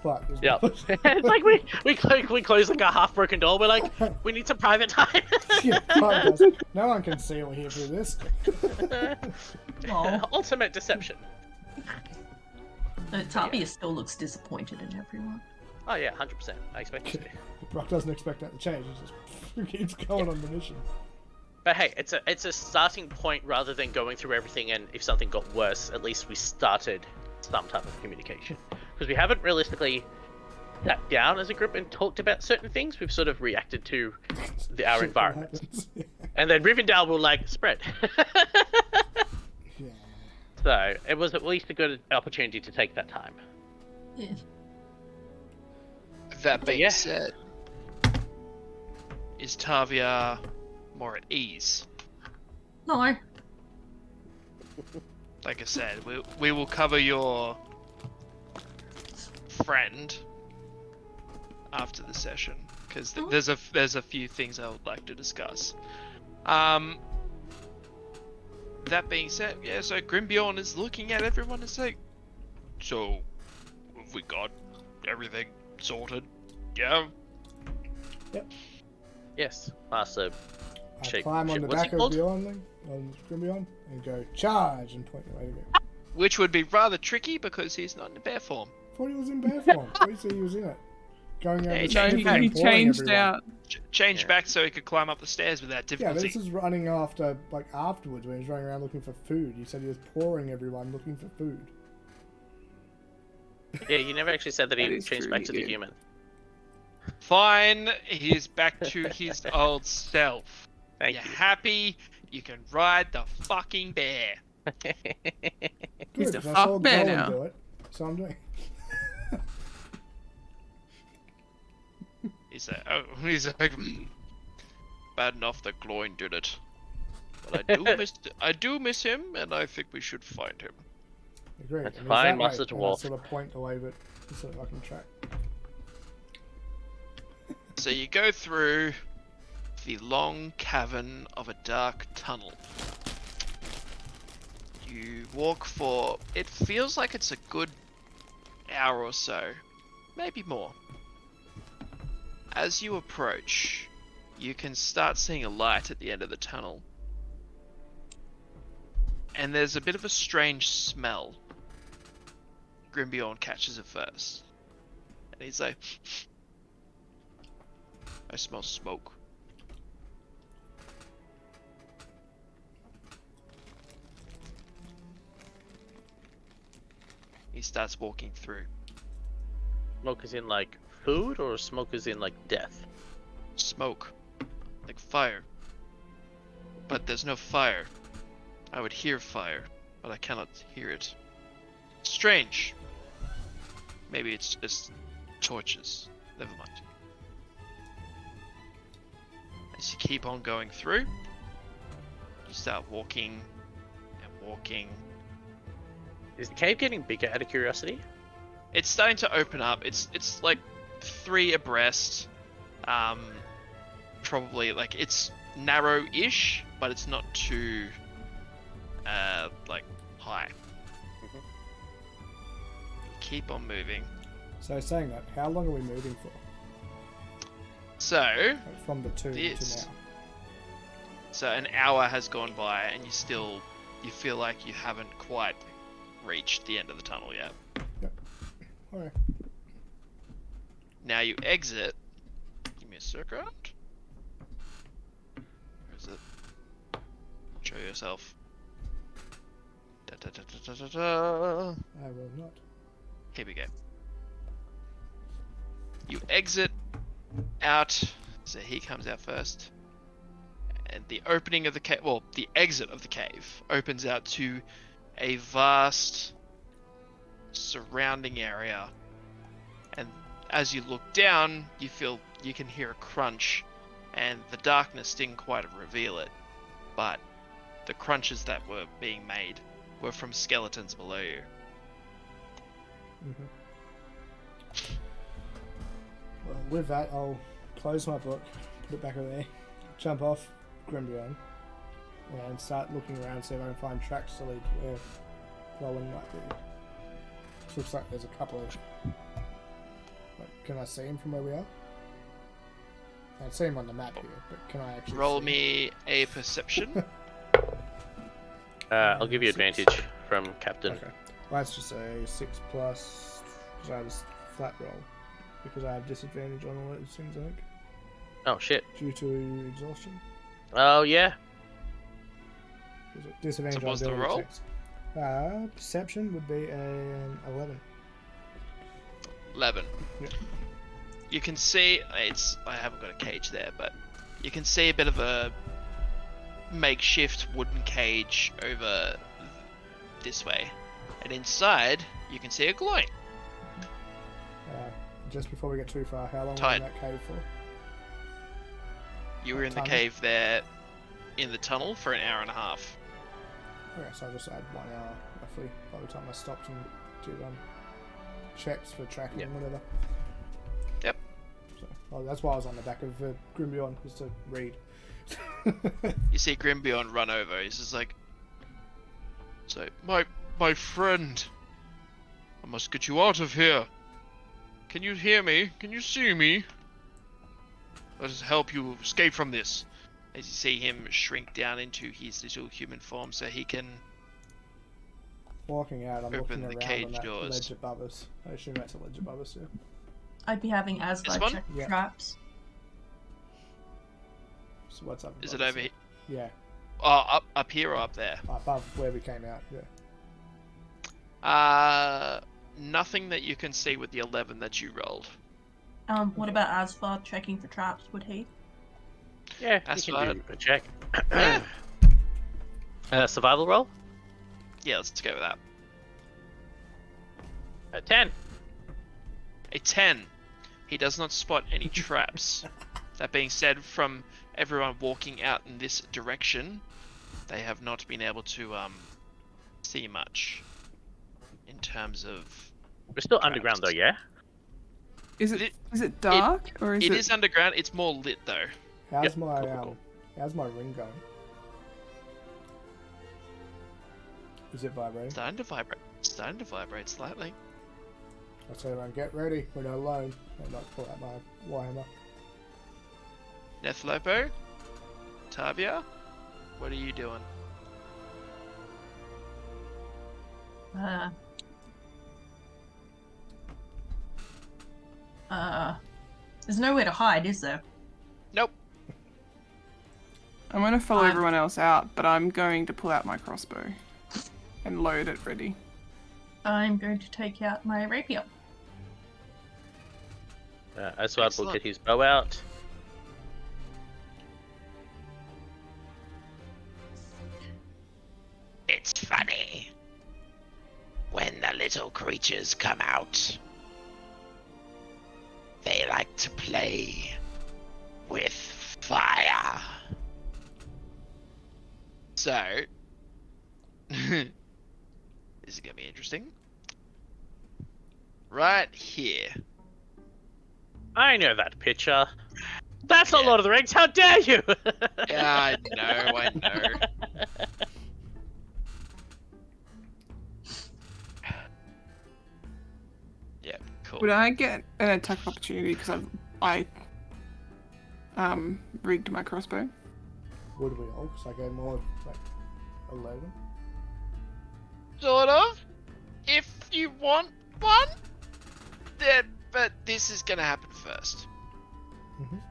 But it was Yeah, it's like we close like a half-broken door. We're like, we need some private time. Yeah, fine, guys. No one can see or hear through this. Aw. Ultimate deception. Tapia still looks disappointed in everyone. Oh yeah, 100%. I expect it to be. Brock doesn't expect that to change. He just keeps going on the mission. But hey, it's a starting point rather than going through everything. And if something got worse, at least we started some type of communication. Because we haven't realistically sat down as a group and talked about certain things. We've sort of reacted to our Shit environment. happens. And then Rivendell will like spread. Yeah. So it was at least a good opportunity to take that time. Yeah. That being yeah. said, is Tavia more at ease? No. Like I said, we will cover your friend after the session because Oh. there's a few things I would like to discuss. That being said, yeah, so Grimbjorn is looking at everyone and saying, so have we got everything sorted? Yeah. Yes, Master. I Shape- climb on shape- the what's back he of called? Bjorn, on Grimbion, and go charge and point the way to go. Which would be rather tricky because he's not in bear form. I thought he was in bear form. What do you see he was in it? Going over he the changed sniffing back. and He pouring changed everyone. out. Change Yeah. back so he could climb up the stairs without Yeah, difficulty. but this is running after, like, afterwards when he was running around looking for food. You said he was pouring everyone looking for food. Yeah, you never actually said that That he is changed true, back he to the did. human. Fine, he's back to his old self. Thank You're you. happy, you can ride the fucking bear. He's Good, a 'cause I fuck saw bear Gollum now. do it, so I'm doing. He's like, bad enough that Gloin did it. But I do miss him, and I think we should find him. Agree. That's And he's fine, that way, Master and I Dwarf. sort of point the way, but so that I can track. So you go through the long cavern of a dark tunnel. You walk for, it feels like it's a good hour or so, maybe more. As you approach, you can start seeing a light at the end of the tunnel. And there's a bit of a strange smell. Grimbjorn catches it first. And he's like, I smell smoke. He starts walking through. Smoke is in like food, or smoke is in like death? Smoke. Like fire. But there's no fire. I would hear fire, but I cannot hear it. Strange. Maybe it's just torches. Never mind. As you keep on going through, you start walking and walking. Is the cave getting bigger out of curiosity? It's starting to open up. It's like 3 abreast. Probably like it's narrow-ish, but it's not too like high. Mhm. Keep on moving. So saying that, how long are we moving for? So Like from the tomb to This- now. So an hour has gone by, and you feel like you haven't quite reached the end of the tunnel yet. Okay. Now you exit. Give me a circle. yourself. Da, da, da, da, da, da. I will not. Here we go. You exit out, so he comes out first. And the opening of the cave, well, the exit of the cave opens out to a vast surrounding area. And as you look down, you feel you can hear a crunch, and the darkness didn't quite reveal it, but the crunches that were being made were from skeletons below you. Well, with that, I'll close my book, put it back over there, jump off Grimbion, and start looking around, see if I can find tracks to lead to where Rowan might be. Looks like there's a couple of. Like, can I see him from where we are? I can see him on the map here, but can I actually Roll see me a perception. I'll give you advantage from Captain. Okay. Well, that's just a 6 plus, because I just flat roll. Because I have disadvantage on all those things, I think. Oh shit. Due to exhaustion. Oh yeah. Was it disadvantage So what's on the ability roll? checks? Perception would be an 11. 11. Yeah. You can see, I haven't got a cage there, but you can see a bit of a makeshift wooden cage over this way. And inside, you can see a glowing. Just before we get too far, how long were we Tight. in that cave for? You were in the Tunnel? cave there, in the tunnel, for an hour and a half. Okay, so I'll just add 1 hour, roughly, by the time I stopped and did checks for tracking and whatever. Yep. So, well, that's why I was on the back of Grimbion, is to read. You see Grimbion run over. He's just like, "So, my friend, I must get you out of here. Can you hear me? Can you see me? Let us help you escape from this." As you see him shrink down into his little human form, so he can. Walking out, I'm Open looking the around cage on that doors. ledge above us. I assume that's a ledge above us, yeah. I'd be having This Asgard one? check for Yeah. traps. So what's up Is above it us? over here? Yeah, Oh, up here or up there? above where we came out, yeah. Nothing that you can see with the 11 that you rolled. What about Asgard checking for traps? Would he? Yeah, That's you can fine. do a check. Yeah. Survival roll? Yeah, let's go with that. A 10. A 10. He does not spot any traps. That being said, from everyone walking out in this direction, they have not been able to see much in terms of. We're still traps. underground though, yeah? Is it dark or is It it? is underground. It's more lit though. How's Yep, my cool. how's my ring going? Is it vibrating? Starting to vibrate. Starting to vibrate slightly. I tell everyone, get ready, we're not alone. And I pull out my Warhammer. Nethlopo, Tavia, what are you doing? There's nowhere to hide, is there? Nope. I'm gonna follow Fine. everyone else out, but I'm going to pull out my crossbow and load it ready. I'm going to take out my rapier. Aswad will Excellent. get his bow out. It's funny. When the little creatures come out, they like to play with fire. So, this is gonna be interesting. Right here. I know that picture. That's not Yeah. Lord of the Rings. How dare you? Yeah, I know, I know. Yeah, cool. Would I get an attack opportunity because I rigged my crossbow? Would we all? Because I go more like 11. Sort of. If you want one, then, but this is gonna happen first. Mhm.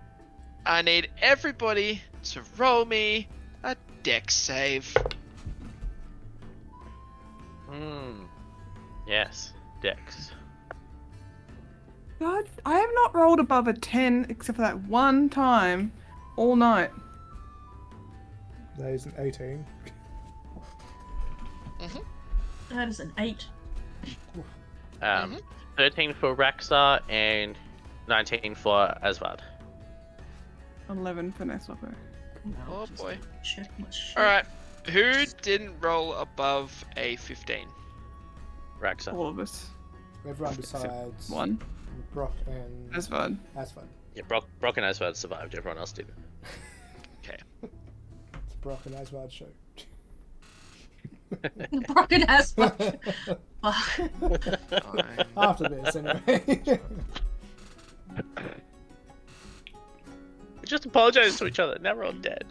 I need everybody to roll me a dex save. Yes, Dex. God, I have not rolled above a 10 except for that one time all night. That is an 18. That is an 8. 13 for Raxar and 19 for Asvad. 11 for Neswapo. Oh boy. Check my shit. Alright. Who didn't roll above a 15? Raxar. All of us. Everyone besides One. Brock and Asvad. Asvan. Yeah, Brock and Asvad survived. Everyone else did. Okay. It's Brock and Asvard's show. Broken ass. Fuck. After this, anyway. We just apologize to each other. Now we're all dead.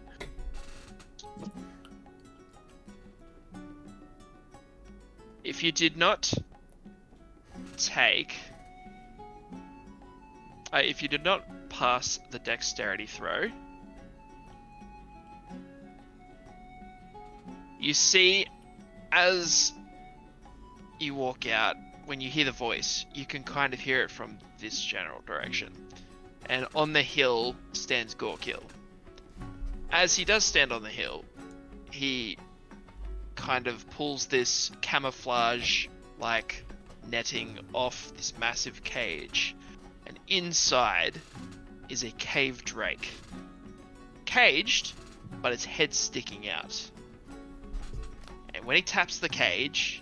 If you did not take... if you did not pass the dexterity throw, you see as you walk out, when you hear the voice, you can kind of hear it from this general direction. And on the hill stands Gorkil. As he does stand on the hill, he kind of pulls this camouflage like netting off this massive cage, and inside is a cave drake. Caged, but its head sticking out. And when he taps the cage,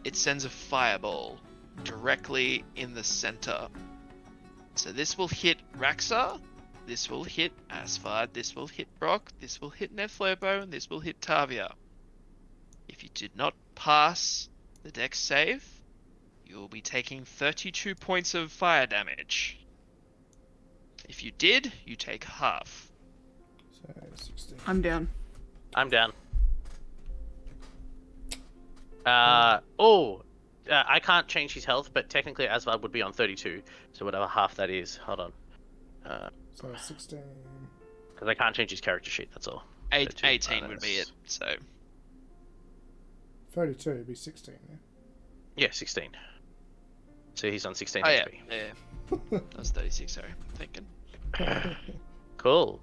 it sends a fireball directly in the center. So this will hit Raxar, this will hit Asvad, this will hit Brock, this will hit Neflobo, and this will hit Tavia. If you did not pass the dex save, you will be taking 32 points of fire damage. If you did, you take half. So 16. I'm down. I'm down. I can't change his health, but technically Asvad would be on 32, so whatever half that is. Hold on. So 16. Because I can't change his character sheet, that's all. 18 would be it, so... 32 would be 16, yeah? Yeah, 16. So he's on 16 Oh yeah, HP. yeah. That was 36, sorry. I'm thinking. Cool.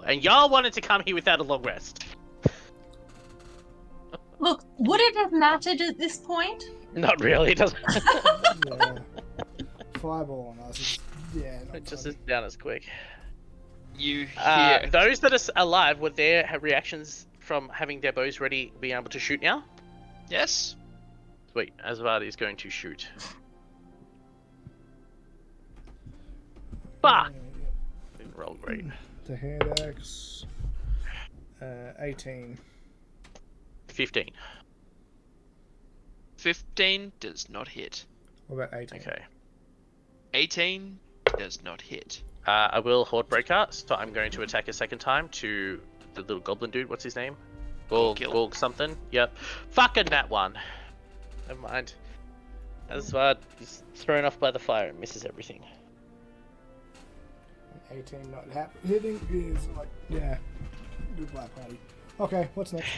And y'all wanted to come here without a long rest. Look, would it have mattered at this point? Not really, it doesn't. Yeah. Fireball on us is, yeah, not It just funny. is down as quick. You hear... Those that are alive, would there have reactions from having their bows ready, being able to shoot now? Yes? Sweet, Asvad is going to shoot. Fuck! Didn't roll great. The hand axe. 18. 15. 15 does not hit. What about 18? Okay. 18 does not hit. I will Horde Breaker, so I'm going to attack a second time to the little goblin dude. What's his name? Gorg something. Yep. Fucking that one. Never mind. Asvad is thrown off by the fire and misses everything. 18 not hitting is like, yeah. Goodbye, party. Okay, what's next?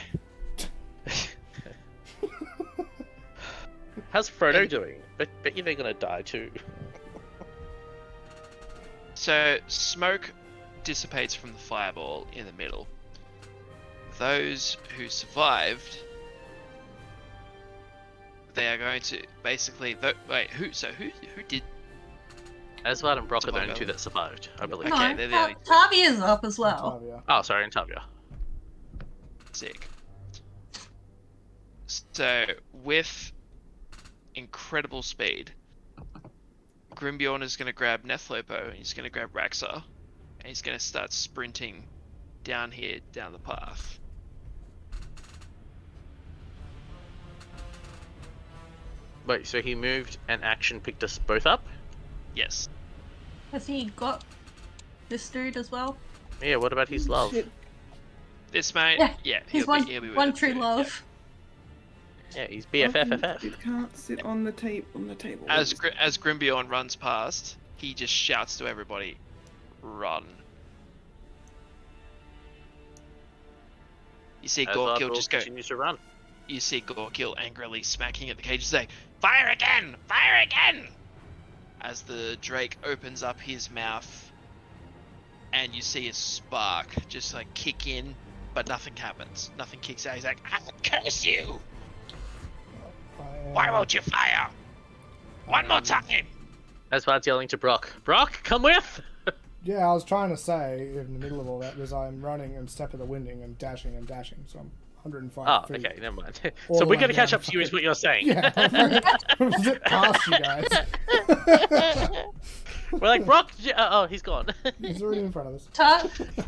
How's Frodo doing? Bet you they're gonna die too. So, smoke dissipates from the fireball in the middle. Those who survived, they are going to basically... Wait, who did... Asvad and Brock are the Survive. only two that survived, I believe. Okay, No, they're the only two. Tavia's up as well. Tavia. Oh, sorry, and Tavia. Sick. So, with incredible speed, Grimbjorn is going to grab Nethlopo, and he's going to grab Raxar, and he's going to start sprinting down here, down the path. Wait, so he moved and action picked us both up? Yes. Has he got this dude as well? Yeah, what about his love? Shit. This mate, Yeah, he'll he's be with one it true too, love. Yeah, he's BFFFF. It can't sit on the table. Yeah. As Grimbjorn runs past, he just shouts to everybody, "Run!" You see Asvad Gorkil will just go. continues to run. you see Gorkil angrily smacking at the cage, saying, "Fire again! Fire again!" As the Drake opens up his mouth, and you see a spark just like kick in, but nothing happens. Nothing kicks out. He's like, "I curse you! Why won't you fire? One more time!" Asvard's yelling to Brock. Brock, come with! Yeah, I was trying to say in the middle of all that was I'm running and step of the winding and dashing, so I'm 105 Oh, feet. okay, never mind. All So the we're way gonna catch down up to you, is what you're saying. Yeah, I'm zip past you guys. We're like, Brock, oh, he's gone. He's already in front of us.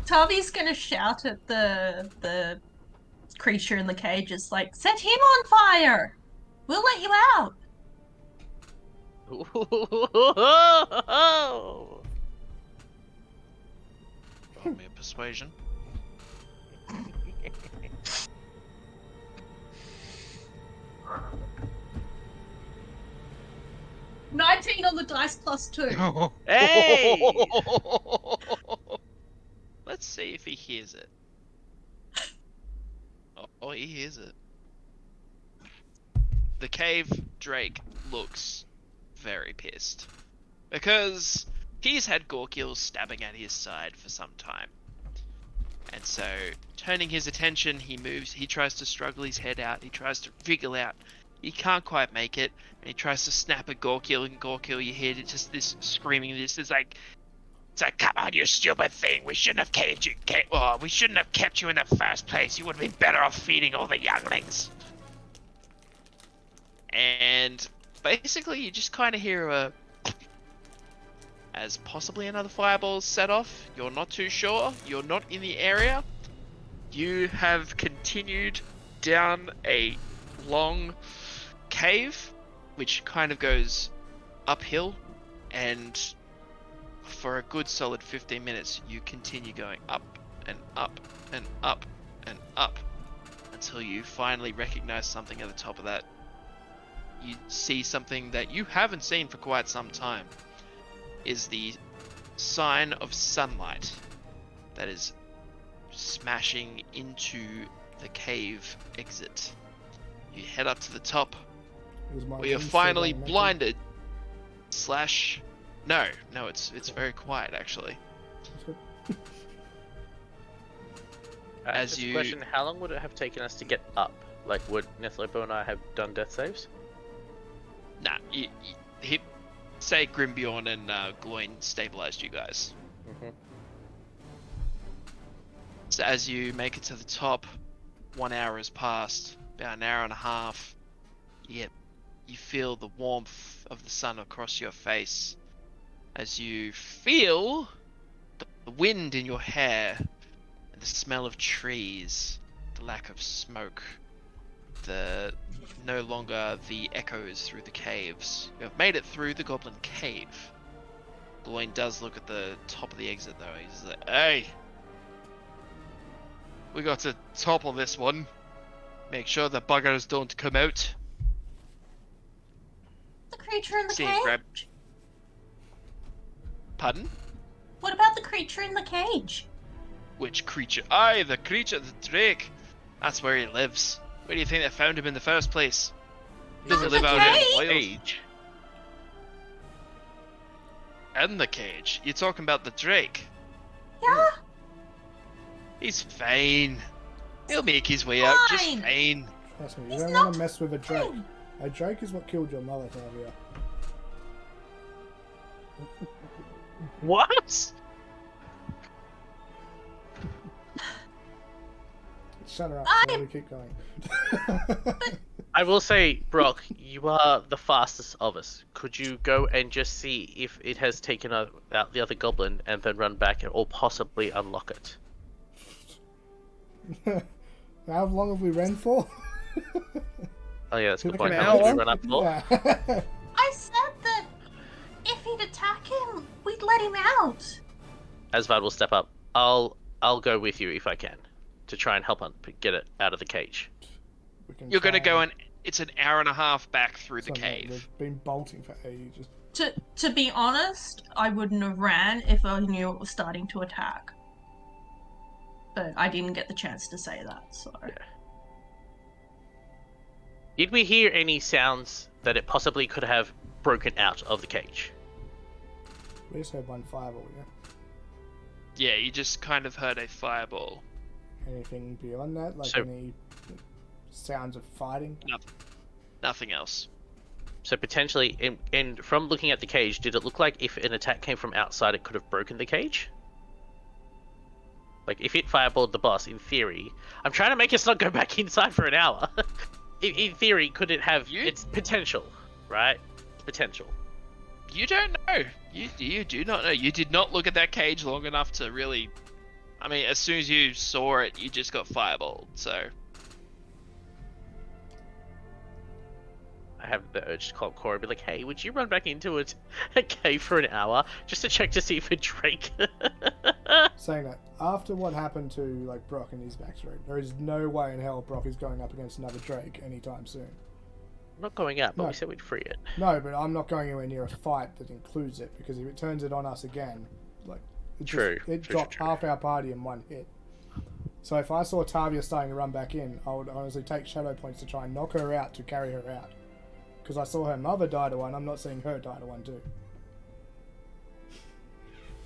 Tavi's gonna shout at the creature in the cage. It's like, set him on fire. We'll let you out. Roll me a persuasion. $19 on the dice plus 2. Hey! Let's see if he hears it. Oh, he hears it. The cave Drake looks very pissed. Because he's had Gorkil stabbing at his side for some time. And so, turning his attention, he moves, he tries to struggle his head out, he tries to wriggle out. He can't quite make it, and he tries to snap at Gorkil, and Gorkil, you hear just this screaming, this is like, it's like, "Come on, you stupid thing, we shouldn't have caged you, we shouldn't have kept you in the first place, you would have been better off feeding all the younglings." And basically, you just kind of hear a, as possibly another fireball set off. You're not too sure, you're not in the area. You have continued down a long cave, which kind of goes uphill, and for a good solid 15 minutes you continue going up and up and up and up until you finally recognize something at the top of that. You see something that you haven't seen for quite some time. Is the sign of sunlight that is smashing into the cave exit. You head up to the top, where you're finally blinded. No, it's very quiet actually. As you question, how long would it have taken us to get up? Like, would Nethlopo and I have done death saves? Nah, he say Grimbjorn and Gloin stabilized you guys. Mm-hmm. So as you make it to the top, 1 hour has passed, about an hour and a half. You feel the warmth of the sun across your face, as you feel the wind in your hair, and the smell of trees, the lack of smoke, no longer the echoes through the caves. You have made it through the goblin cave. Gloin does look at the top of the exit though. He's like, "Hey! We got to topple this one. Make sure the buggers don't come out." The creature in the See, cage? Pardon? What about the creature in the cage? Which creature? Aye, the creature, the Drake. That's where he lives. Where do you think they found him in the first place? He doesn't live out in the wild. Cage. In the cage? You're talking about the Drake? Yeah. He's fine. He'll make his way out just fine. Trust me, you He's don't not want to mess with a Drake. fine. A Drake is what killed your mother, Tavia. What? Shut her up I- before we keep going. I will say, Brock, you are the fastest of us. Could you go and just see if it has taken out the other goblin and then run back or possibly unlock it? How long have we ran for? Oh yeah, that's a good Like point. an How long did hour? we run up for? Yeah. I said that if he'd attack him, we'd let him out. Asvad will step up. I'll go with you if I can, to try and help get it out of the cage. We can You're gonna try go and- and it's an hour and a half back through the something that cave. We've been bolting for ages. To be honest, I wouldn't have ran if I knew it was starting to attack. But I didn't get the chance to say that, so. Yeah. Did we hear any sounds that it possibly could have broken out of the cage? We just heard one fireball, yeah. Yeah, you just kind of heard a fireball. Anything beyond that? Like So- any sounds of fighting? Nothing else. So potentially, and from looking at the cage, did it look like if an attack came from outside, it could have broken the cage? Like, if it fireballed the boss, in theory... I'm trying to make us not go back inside for an hour. In theory, could it have... It's potential, right? Potential. You don't know. You do not know. You did not look at that cage long enough to really... I mean, as soon as you saw it, you just got fireballed, so... I have the urge to call Cora and be like, hey, would you run back into a cave for an hour just to check to see if a Drake... Saying that, after what happened to like Brock and his backstory, there is no way in hell Brock is going up against another Drake anytime soon. I'm not going out, but No. we said we'd free it. No, but I'm not going anywhere near a fight that includes it, because if it turns it on us again, like it True, it true, dropped true. half our party in one hit. So if I saw Tavia starting to run back in, I would honestly take shadow points to try and knock her out to carry her out. Because I saw her mother die to one, I'm not seeing her die to one too.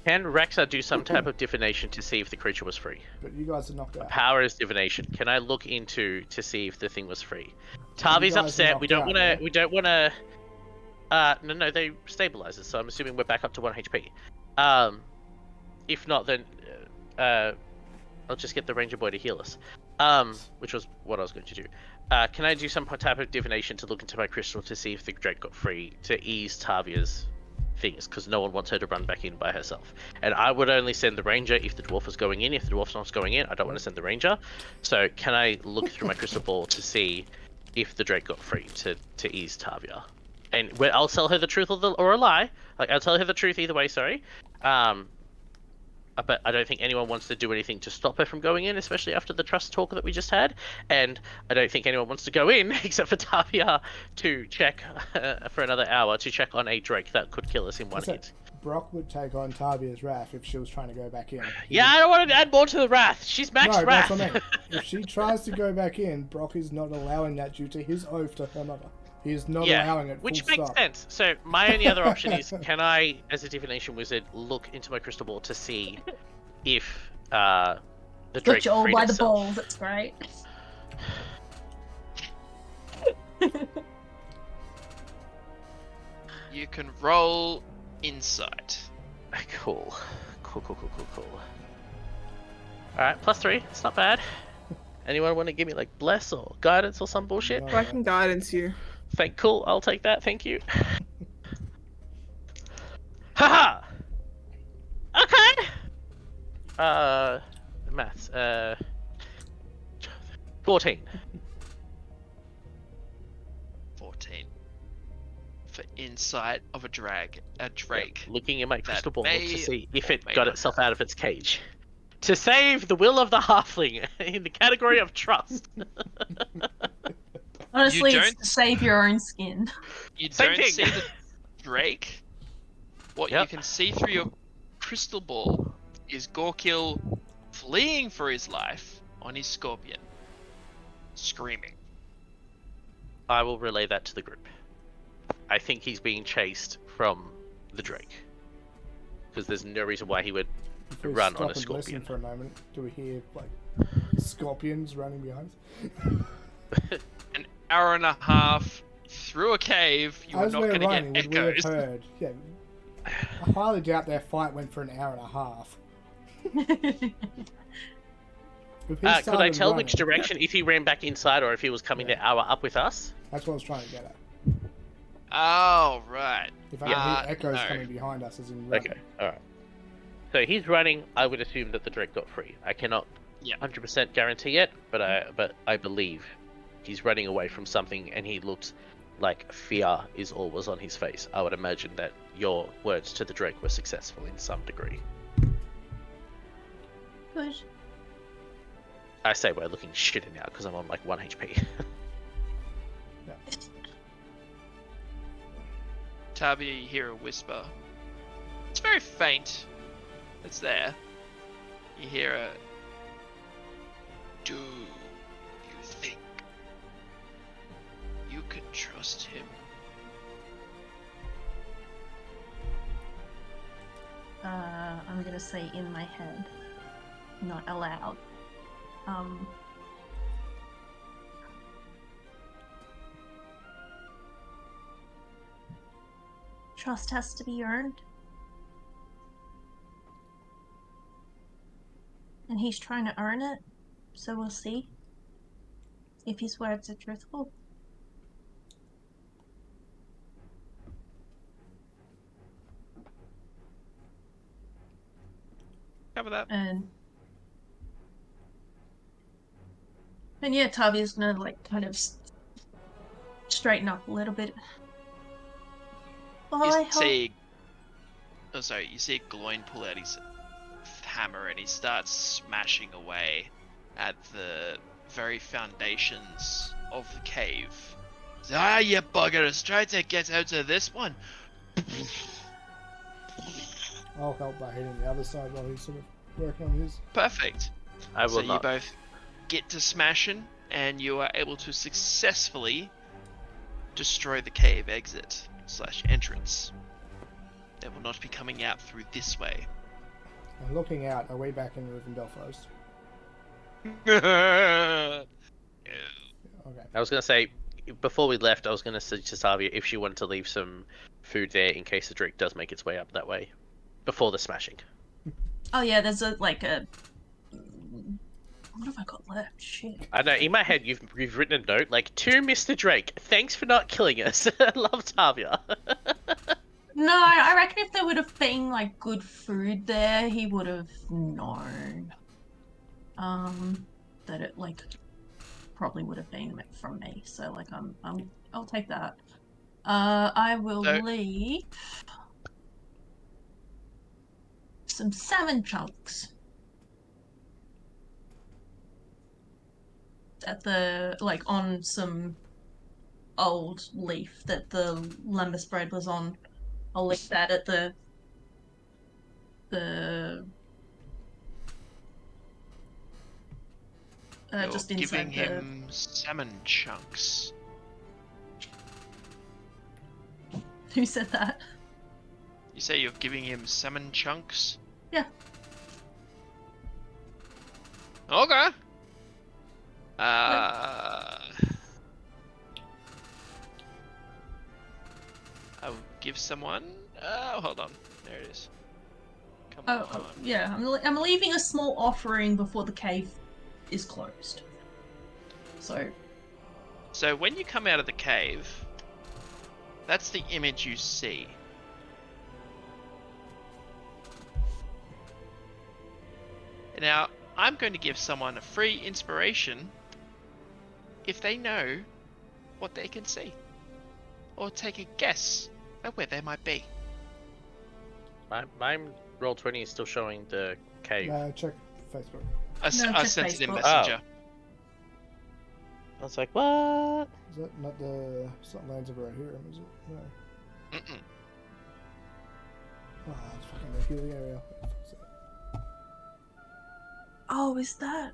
Can Rexa do some type of divination to see if the creature was free? But you guys are knocked out. Power is divination. Can I look into to see if the thing was free? You Tavi's guys are upset. We knocked don't out, want to. yeah? We don't want to. No, they stabilize us. So I'm assuming we're back up to 1 HP. If not, then I'll just get the ranger boy to heal us. Which was what I was going to do. Can I do some type of divination to look into my crystal to see if the Drake got free to ease Tavia's things? Because no one wants her to run back in by herself. And I would only send the ranger if the dwarf was going in. If the dwarf's not going in, I don't want to send the ranger. So can I look through my crystal ball to see if the Drake got free to ease Tavia? And I'll tell her the truth or a lie. Like, I'll tell her the truth either way. Sorry. But I don't think anyone wants to do anything to stop her from going in, especially after the trust talk that we just had. And I don't think anyone wants to go in, except for Tavia, to check for another hour, to check on a Drake that could kill us in one hit. Brock would take on Tavia's wrath if she was trying to go back in. Yeah, I don't want to add more to the wrath. She's maxed No, wrath. that's what I mean. If she tries to go back in, Brock is not allowing that due to his oath to her mother. He is not allowing it. Which full makes stop. sense. So my only other option is, can I, as a divination wizard, look into my crystal ball to see if the Drake Got you all freed by the itself? balls. That's great. You can roll insight. Cool. Alright, +3. It's not bad. Anyone want to give me like bless or guidance or some bullshit? No. I can guidance you. Cool, I'll take that, thank you. Haha! Okay! Maths, 14. 14. For insight of a drake. Looking in my crystal ball may to see if or it may got not itself out of its cage. To save the will of the halfling in the category of trust. Honestly, You it's don't- to save your own skin. You Same don't thing. see the drake. What Yep. you can see through your crystal ball is Gorkil fleeing for his life on his scorpion, screaming. I will relay that to the group. I think he's being chased from the Drake. Because there's no reason why he would If we run stop on a and scorpion. listen for a moment, do we hear like scorpions running behind us? An hour and a half through a cave, you are As not we're going to running, get would we have echoes. heard? Yeah, I highly doubt their fight went for an hour and a half. If he Could I started tell which running- direction, if he ran back inside or if he was coming the hour up with us? That's what I was trying to get at. Oh, right. If I can hear Yeah. echoes No. coming behind us, as in running. Okay, alright. So he's running, I would assume that the Drake got free. I cannot Yeah. 100% guarantee it, but I believe he's running away from something and he looks like fear is all was on his face. I would imagine that your words to the Drake were successful in some degree. Good. I say we're looking shitty now because I'm on like 1 HP. Tabby, you hear a whisper. It's very faint. It's there. You hear a... Do you think You can trust him. I'm gonna say in my head, not aloud. Trust has to be earned. And he's trying to earn it, so we'll see if his words are truthful. Cover that. And yeah, Tavia's gonna like kind of straighten up a little bit. Well, I You hope. see, you see Gloin pull out his hammer and he starts smashing away at the very foundations of the cave. Ah, you buggers! Try to get out of this one. I'll help by hitting the other side while he's sort of working on his. Perfect. I will So not. you both get to smashing, and you are able to successfully destroy the cave exit / entrance. They will not be coming out through this way. And looking out, are we back in Rivendell Forest? Yeah. Okay. I was gonna say, before we left, I was gonna say to Savia if she wanted to leave some food there in case the drake does make its way up that way, before the smashing. Oh yeah, there's a what have I got left? Shit. I know, in my head, you've written a note like, to Mr. Drake, thanks for not killing us. Love, Tavia. No, I reckon if there would have been like good food there, he would have known. That it like probably would have been from me. So like I'll take that. I will So- leave some salmon chunks at the like on some old leaf that the lembas bread was on. I'll leave that at the You're just giving inside the. him salmon chunks. Who said that? You say you're giving him salmon chunks? Yeah. Okay. I will give someone. Oh, hold on. There it is. Come on. Oh, yeah. I'm leaving a small offering before the cave is closed. So when you come out of the cave, that's the image you see. Now, I'm going to give someone a free inspiration if they know what they can see, or take a guess at where they might be. My Roll20 is still showing the cave. Check Facebook. I check sent it in Facebook. Messenger. I was like, what? Is that not the... It's not Lands of Rohirrim, is it? No. Mm-mm. Oh, it's fucking the healing area. Oh, is that?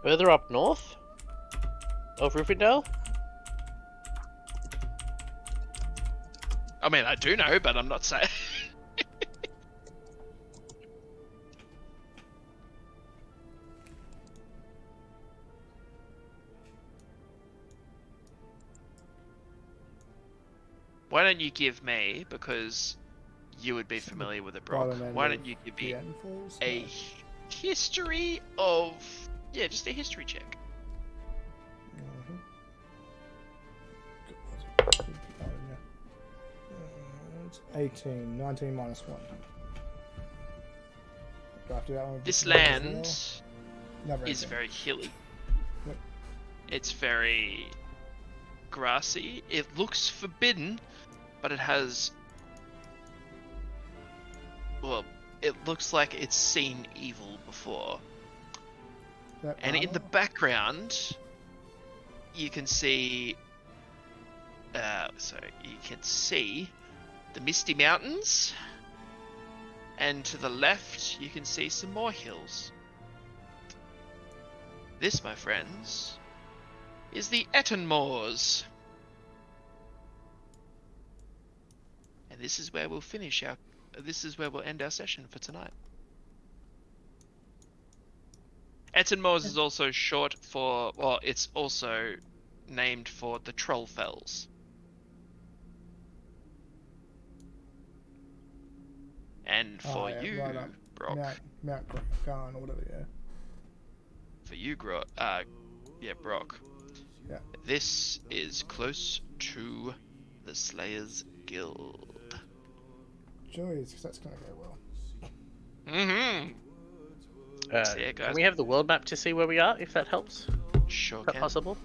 Further up north of Rivendell? I mean, I do know, but I'm not saying. Why don't you give me, because you would be familiar with the Brock, Bottom end why of don't you give the me end falls? a history of... Yeah, just a history check. It's 18. 19 minus 1. Do I have to do that one with This disadvantage land as well? Never is again. very hilly. Yep. It's very grassy. It looks forbidden, but it has... Well, it looks like it's seen evil before. That And in the armor? background, you can see... you can see the Misty Mountains. And to the left, you can see some more hills. This, my friends, is the Eton Moors. And this is where we'll finish our. This is where we'll end our session for tonight. Eton Moors is also short for. Well, it's also named for the Trollfells. And for you, right up. Brock. Mount Garn or whatever, yeah. For you, Brock. Brock. Yeah. This is close to the Slayers Guild. Joys, because that's going to go well. Mm-hmm. See ya, guys. Can we have the world map to see where we are, if that helps? Sure Is that can. possible?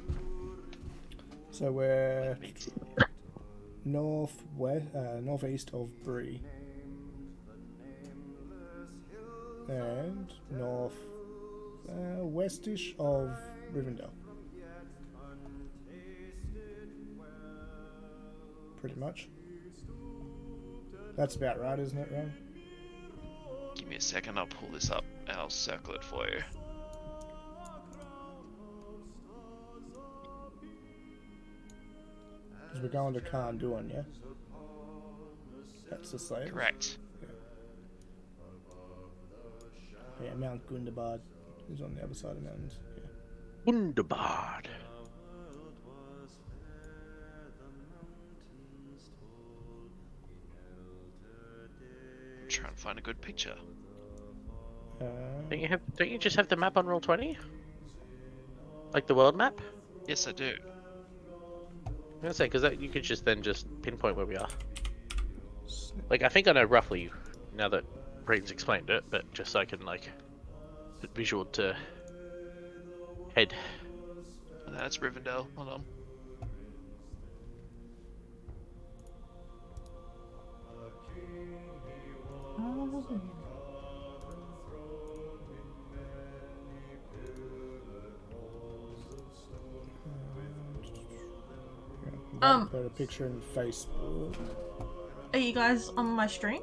So we're northeast of Bree. And westish of Rivendell. Pretty much. That's about right, isn't it, Ron? Give me a second, I'll pull this up and I'll circle it for you. Because we're going to Khanduan, yeah? That's the Slayers. Correct. Yeah, Mount Gundabad is on the other side of the mountains. Yeah. Wunderbard. I'm trying to find a good picture. Don't you just have the map on Roll20? Like the world map? Yes, I do. I'm gonna say, because you could just pinpoint where we are. Like, I think I know roughly now that Brayden's explained it, but just so I can, like, put visual to head. That's Rivendell. Hold on. Put a picture in Facebook. Are you guys on my stream?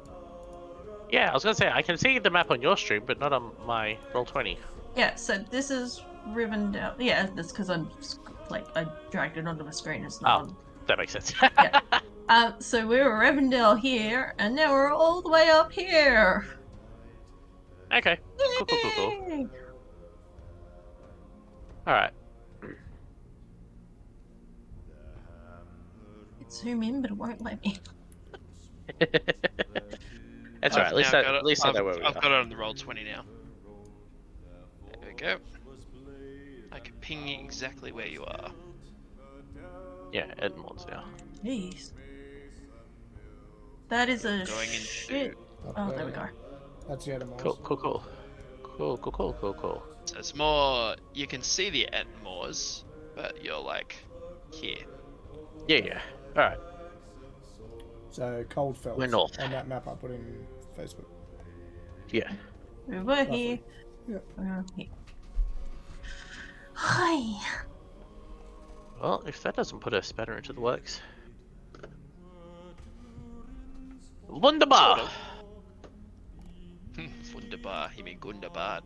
Yeah, I was gonna say, I can see the map on your stream, but not on my Roll20. Yeah, so this is Rivendell. Yeah, that's because I dragged it onto my screen. It's not on. That makes sense. Yeah. So we were Rivendell here, and now we're all the way up here. Okay. Cool. Yay! Alright. Zoom in, but it won't let me. That's right. At least I know where we I've are. got it on the Roll20 now. There we go. I can ping you exactly where you are. Yeah, Edmonds now. Jeez. That is a Going into- shit. Oh, there we go. That's the Edamores. Cool. So it's more, you can see the Etmores, but you're like here. Yeah. Alright. So Coldfell. We're north. On that map I put in Facebook. Yeah. Over here. Yep. Over here. Hi. Well, if that doesn't put a spanner into the works. Wunderbar! Wunderbar, you mean Gundabad.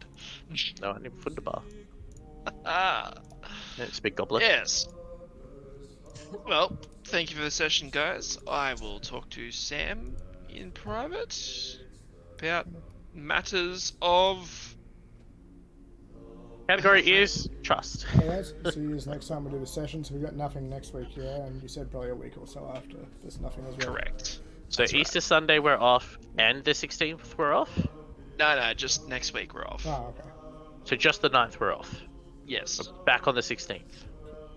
No, I need Wunderbar. Ah, It's a big goblet. yes. Well, thank you for the session, guys. I will talk to Sam in private about matters of... Category is trust. Alright, see you next time we do the sessions. We've got nothing next week, yeah, and you said probably a week or so after. There's nothing as well. Correct. So That's Easter right. Sunday we're off, and the 16th we're off? No, just next week we're off. Oh, okay. So just the 9th we're off. Yes. Back on the 16th.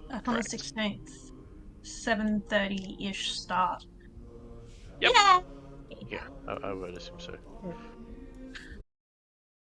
Back on the Correct. 16th. 7:30-ish start. Yep. Yeah. Yeah, I would assume so.